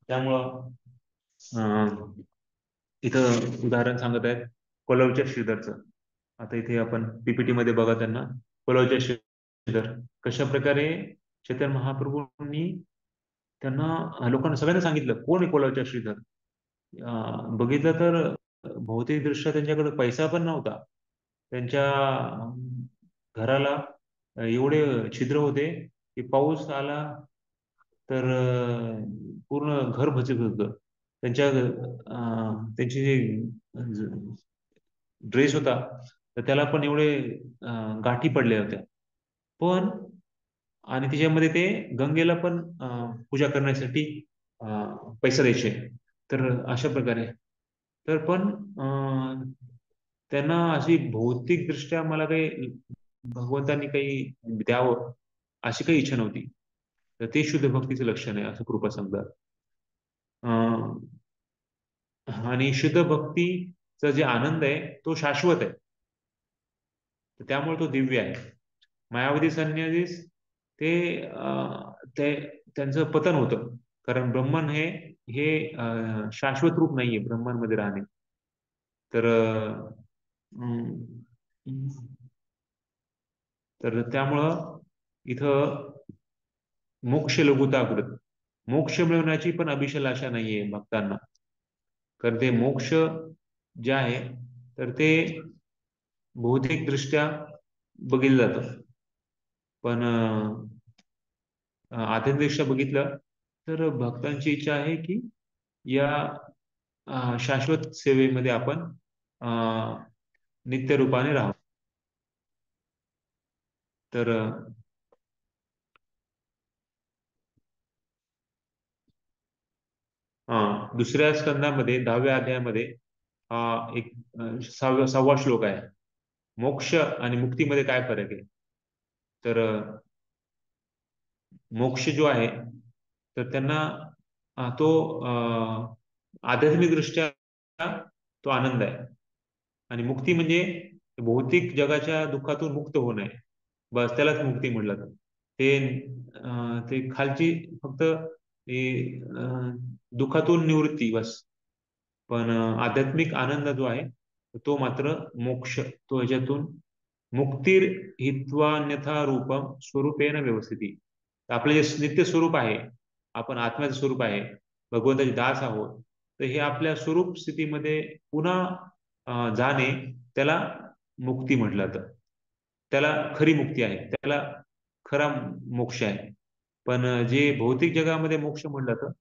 त्यामुळं इथं उदाहरण सांगत आहेत कोलवच्या श्रीधरचं. आता इथे आपण पीपीटी मध्ये बघा त्यांना कोलवच्या श्रीधर कशा प्रकारे चैतन्य महाप्रभूंनी त्यांना लोकांना सगळ्यांना सांगितलं कोण आहे कोलवच्या श्रीधर. बघितलं तर भौतिक दृष्ट्या त्यांच्याकडे पैसा पण नव्हता. त्यांच्या घराला एवढे छिद्र होते की पाऊस आला तर पूर्ण घर भचत होतं. त्यांची जे ड्रेस होता तर त्याला पण एवढे गाठी पडल्या होत्या. पण आणि त्याच्यामध्ये ते गंगेला पण पूजा करण्यासाठी पैसा द्यायचे. तर अशा प्रकारे तर पण त्यांना अशी भौतिक दृष्ट्या मला काही भगवंतांनी काही द्यावं अशी काही इच्छा नव्हती. तर ते शुद्ध भक्तीचं लक्षण आहे असं कृपा समजा. आणि शुद्ध भक्तीचा जे आनंद आहे तो शाश्वत आहे, तर त्यामुळे तो दिव्य आहे. मायावती संन्यासीस ते त्यांचं पतन होतं, कारण ब्रह्मन हे शाश्वत रूप नाहीये ब्रह्मन मध्ये राहणे. तर तर त्यामुळं इथं मोक्ष लघुताकृत, मोक्ष मिळवण्याची पण अभिलाषा नाहीये भक्तांना, कारण ते मोक्ष जे आहे तर ते भौतिक दृष्ट्या बघितलं जातं. पण आध्यात्मिकदृष्ट्या बघितलं तर भक्तांची इच्छा आहे की या शाश्वत सेवेमध्ये आपण नित्य रूपाने राहू. तर दुसऱ्या स्कंदामध्ये 10व्या अध्यायामध्ये एक 6वा श्लोक आहे. मोक्ष आणि मुक्तीमध्ये काय फरक आहे? तर मोक्ष जो आहे तर त्यांना तो आध्यात्मिक दृष्ट्या तो आनंद आहे, आणि मुक्ती म्हणजे भौतिक जगाच्या दुःखातून मुक्त होणे, बस त्यालाच मुक्ती म्हटलं जातं. ते खालची फक्त दुःखातून निवृत्ती बस. पण आध्यात्मिक आनंद जो आहे तो मात्र मोक्ष, तो ह्याच्यातून मुक्तीर हित्वान्यथा रूपम स्वरूपेन व्यवस्थिती. आपलं जे नित्य स्वरूप आहे, आपण आत्म्याचं स्वरूप आहे, भगवंताचे दास आहोत, तर हे आपल्या स्वरूप स्थितीमध्ये पुन्हा जाणे त्याला मुक्ती म्हटलं जातं. त्याला खरी मुक्ती आहे, त्याला खरा मोक्ष आहे. पण जे भौतिक जगामध्ये मोक्ष म्हटलं जातं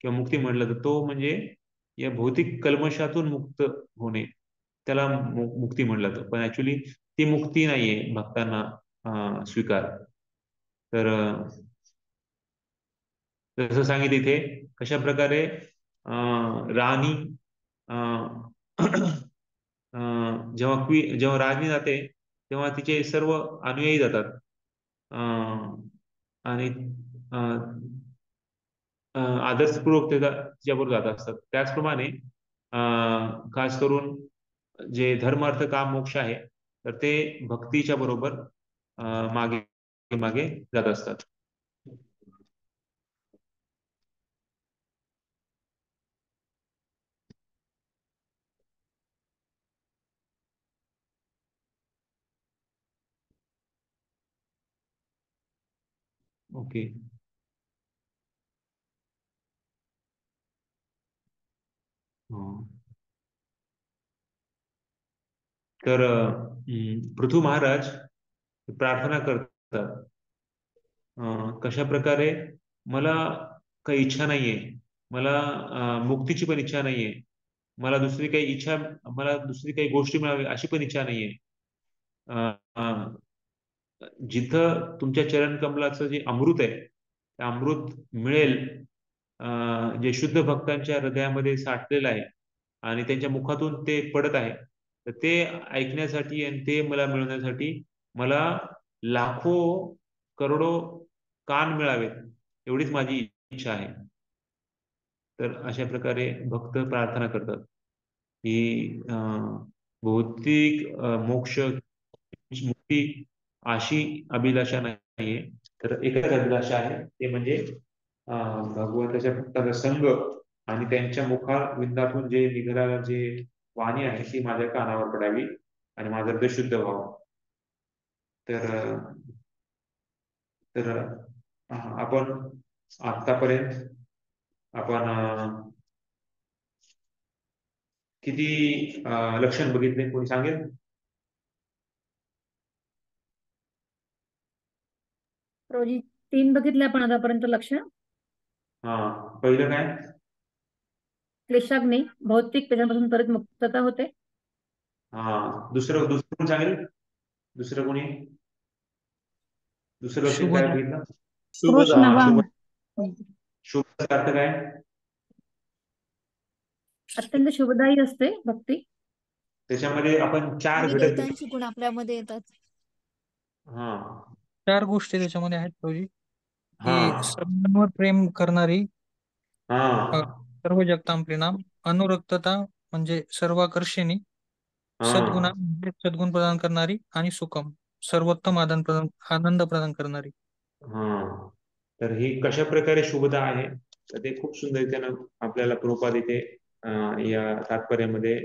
किंवा मुक्ती म्हटलं जातं, तो म्हणजे या भौतिक कल्मशातून मुक्त होणे, त्याला मुक्ती म्हटलं जातं. पण ऍक्च्युली ती मुक्ती नाहीये भक्तांना स्वीकार. तर जसं सांगितलं इथे कशा प्रकारे राणी जेव्हा राणी जाते तेव्हा तिचे सर्व अनुयायी जातात आणि आदर्शपूर्वक तिच्याबरोबर जात असतात. त्याचप्रमाणे खास करून जे धर्म अर्थ काम मोक्ष आहे तर ते भक्तीच्या बरोबर मागे मागे जात असतात. ओके. तर पृथू महाराज प्रार्थना करतात कशा प्रकारे, मला काही इच्छा नाहीये, मला मुक्तीची पण इच्छा नाहीये, मला दुसरी काही गोष्टी मिळावी अशी पण इच्छा नाहीये. जिथं तुमच्या चरण कमलाचं जे अमृत आहे ते अमृत मिळेल, जे शुद्ध भक्तांच्या हृदयामध्ये साठलेलं आहे आणि त्यांच्या मुखातून ते पडत आहे, तर ते ऐकण्यासाठी आणि ते मला मिळवण्यासाठी मला लाखो करोडो कान मिळावेत, एवढीच माझी इच्छा आहे. तर अशा प्रकारे भक्त प्रार्थना करतात की भौतिक मोक्ष मुक्ती अशी अभिलाषा नाहीये, तर एकच अभिलाषा आहे, ते म्हणजे भगवंताच्या भक्ताचा संग आणि त्यांच्या मुखाविंदातून जे निघणारा जे वाणी आहे ती माझ्या कानावर पडावी आणि माझं हृदय शुद्ध व्हावं. तर आपण आतापर्यंत आपण किती लक्षण बघितले, कोणी सांगेल? रोजी 3 बघितले आपण आतापर्यंत लक्षण. पहिलं काय? क्लेशाग्नी, भौतिक, त्याच्यापासून त्वरित मुक्तता होते. दुसरं कोणी सांगेल? दुसरं कोणी? दुसरं लक्षण काय बघितलं? शुभ अर्थ काय? अत्यंत शुभदायी असते भक्ती. त्याच्यामध्ये आपण 4 देवी घटक देवतांची गुण आपल्यामध्ये येतात. हा 4 गोष्टी त्याच्यामध्ये आहेत प्रभूजी, हा की सर्वांवर प्रेम करणारी, हा सर्व जगतांपले नाम, अनुरक्तता म्हणजे सर्वाकर्षिणी, सद्गुणा हा म्हणजे सद्गुण प्रदान करणारी, आणि सुखम सर्वोत्तम आनंद प्रदान करणारी. हा तर ही कशा प्रकारे शुभता आहे, तर ते खूप सुंदर त्यानं आपल्याला प्रभुपाद इथे या तात्पर्यामध्ये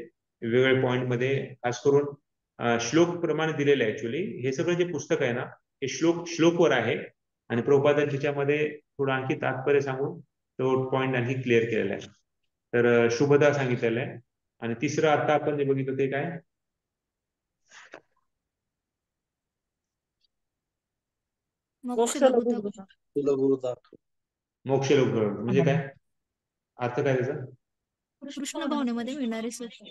वेगवेगळ्या पॉइंट मध्ये खास करून श्लोक प्रमाणे दिलेले आहे. ऍक्च्युली हे सगळं जे पुस्तक आहे ना, हे श्लोकवर आहे, आणि प्रभुपादांनी त्याच्यामध्ये थोडं आणखी तात्पर्य सांगून तो पॉइंट आणखी क्लिअर केलेला आहे. तर शुभता सांगितलेलं आहे. आणि तिसरं आता आपण जे बघितलं ते काय, मोक्ष मोक्ष लघुता. लघुता. मोक्ष लोक म्हणजे काय, अर्थ काय त्याचा? कृष्ण भावनेमध्ये मिळणारे सुख.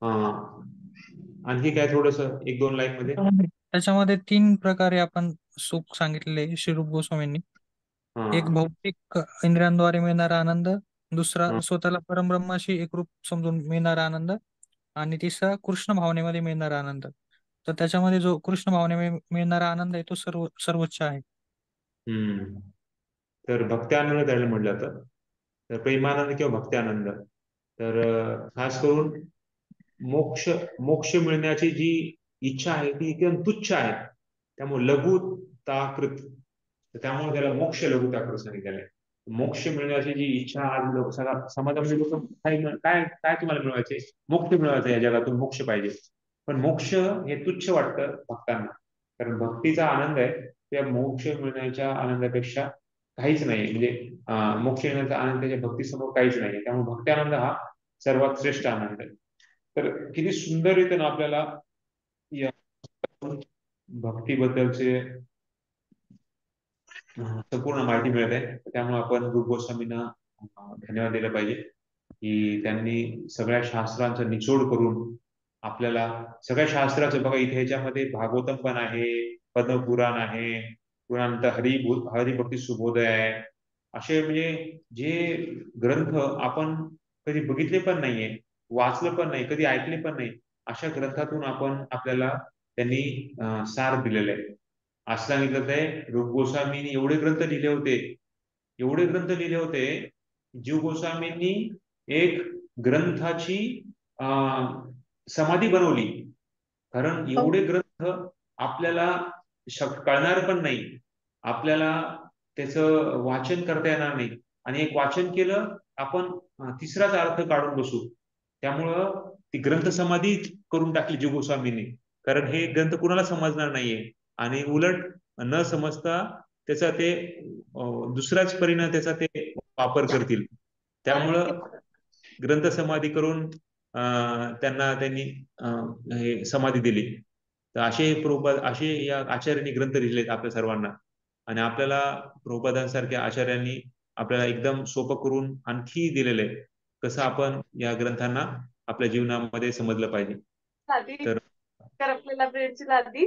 हा आणखी काय थोडस 1-2 लाईन मध्ये? त्याच्यामध्ये 3 प्रकारे आपण सुख सांगितलेले श्री रूप गोस्वामींनी. एक हा भौतिक इंद्रियांद्वारे मिळणारा आनंद, दुसरा हा स्वतःला परब्रह्माशी एकरूप समजून मिळणारा आनंद, आणि तिसरा कृष्ण भावनेमध्ये मिळणारा आनंद. तर त्याच्यामध्ये जो कृष्ण भावनेमध्ये मिळणारा आनंद आहे तो सर्वोच्च आहे. तर भक्ती आनंद त्याला म्हटलं जातं. तर प्रेमानंद किंवा भक्ती आनंद, तर खास करून मोक्ष मोक्ष मिळण्याची जी इच्छा आहे ती एकदम तुच्छ आहे. त्यामुळे लघुताकृत, त्यामुळे त्याला मोक्ष लघुताकृत सांगितलेलं आहे. मोक्ष मिळण्याची जी इच्छा आज समाजामध्ये लोक काय काय काय तुम्हाला मिळवायचे, मोक्ष मिळवायचं, या जगातून मोक्ष पाहिजे. पण मोक्ष हे तुच्छ वाटतं भक्तांना, कारण भक्तीचा आनंद आहे त्या मोक्ष मिळण्याच्या आनंदापेक्षा काहीच नाही. म्हणजे मोक्ष मिळण्याचा आनंद त्याच्या भक्तीसमोर काहीच नाही. त्यामुळे भक्ती आनंद हा सर्वात श्रेष्ठ आनंद आहे. तर किती सुंदर रीतीनं आपल्याला या भक्तीबद्दलचे संपूर्ण माहिती मिळत आहे. त्यामुळे आपण रूप गोस्वामींना धन्यवाद दिला पाहिजे की त्यांनी सगळ्या शास्त्रांचा निचोड करून आपल्याला सगळ्या शास्त्राचं, बघा इथे ह्याच्यामध्ये भागवतम पण आहे, पद्मपुराण आहे, पुन्हा हरिभक्ती सुबोधय आहे. असे म्हणजे जे ग्रंथ आपण कधी बघितले पण नाहीये, वाचलं पण नाही, कधी ऐकले पण नाही, अशा ग्रंथातून आपल्याला त्यांनी सार दिलेले आहे. असं सांगितलं ते रूप गोस्वामींनी एवढे ग्रंथ लिहिले होते. जीव गोस्वामींनी एक ग्रंथाची समाधी बनवली, कारण एवढे ग्रंथ आपल्याला कळणार पण नाही, आपल्याला त्याचं वाचन करता येणार नाही, आणि एक वाचन केलं आपण तिसराच अर्थ काढून बसू. त्यामुळं ती ग्रंथ समाधी करून टाकली जीव गोस्वामींनी, कारण हे ग्रंथ कुणाला समजणार नाहीये, आणि उलट न समजता त्याचा ते दुसऱ्याच परिणाम त्याचा ते वापर करतील. त्यामुळं ग्रंथ समाधी करून त्यांनी हे समाधी दिली. तर असे या आचार्यांनी ग्रंथ लिहिलेत आपल्या सर्वांना, आणि आपल्याला प्रभुपादांसारख्या आचार्यांनी आपल्याला एकदम सोपं करून आणखी दिलेलं आहे कसं आपण या ग्रंथांना आपल्या जीवनामध्ये समजलं पाहिजे. तर आपल्याला ब्रेडची लादी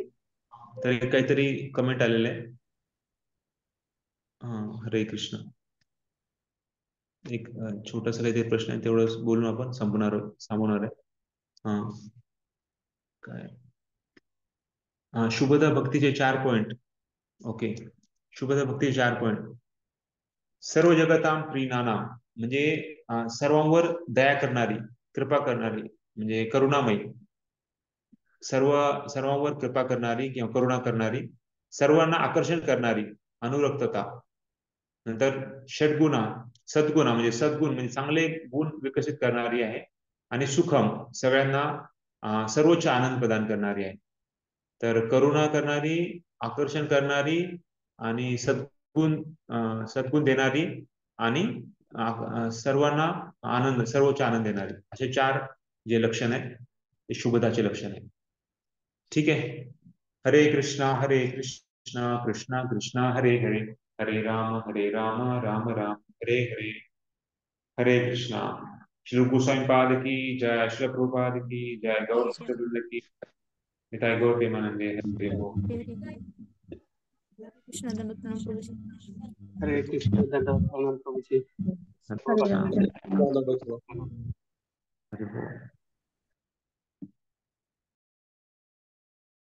तर काहीतरी कमेंट आलेलं आहे. हरे कृष्ण. एक छोटासा काहीतरी प्रश्न आहे, तेवढं बोलून आपण संपवणार आहे. काय शुभदा भक्तीचे 4 पॉइंट. ओके, शुभदा भक्तीचे 4 पॉइंट. सर्व जगताम प्रीणानाम म्हणजे सर्वांवर दया करणारी, कृपा करणारी, म्हणजे करुणामयी, सर्वांवर कृपा करणारी किंवा करुणा करणारी, सर्वांना आकर्षण करणारी, अनुरक्तता. नंतर सद्गुण म्हणजे चांगले गुण विकसित करणारी आहे, आणि सुखम सगळ्यांना सर्वोच्च आनंद प्रदान करणारी आहे. तर करुणा करणारी, आकर्षण करणारी, आणि सद्गुण देणारी, आणि सर्वांना सर्वोच्च आनंद देणारी, असे 4 जे लक्षण आहे ते शुभदाचे लक्षण आहे. ठीक आहे. हरे कृष्णा कृष्णा कृष्णा हरे हरे, हरे राम राम राम हरे हरे, हरे कृष्णा. श्री गोस्वामी पाद की जय, श्री प्रभुपाद की जय, गौर भक्तवृंद की निताई गौर प्रेमानंदे हरे हरे. कृष्ण दंडवत प्रणाम प्रभूजी. हरे कृष्ण दंडवत प्रणाम प्रभूजी. हरे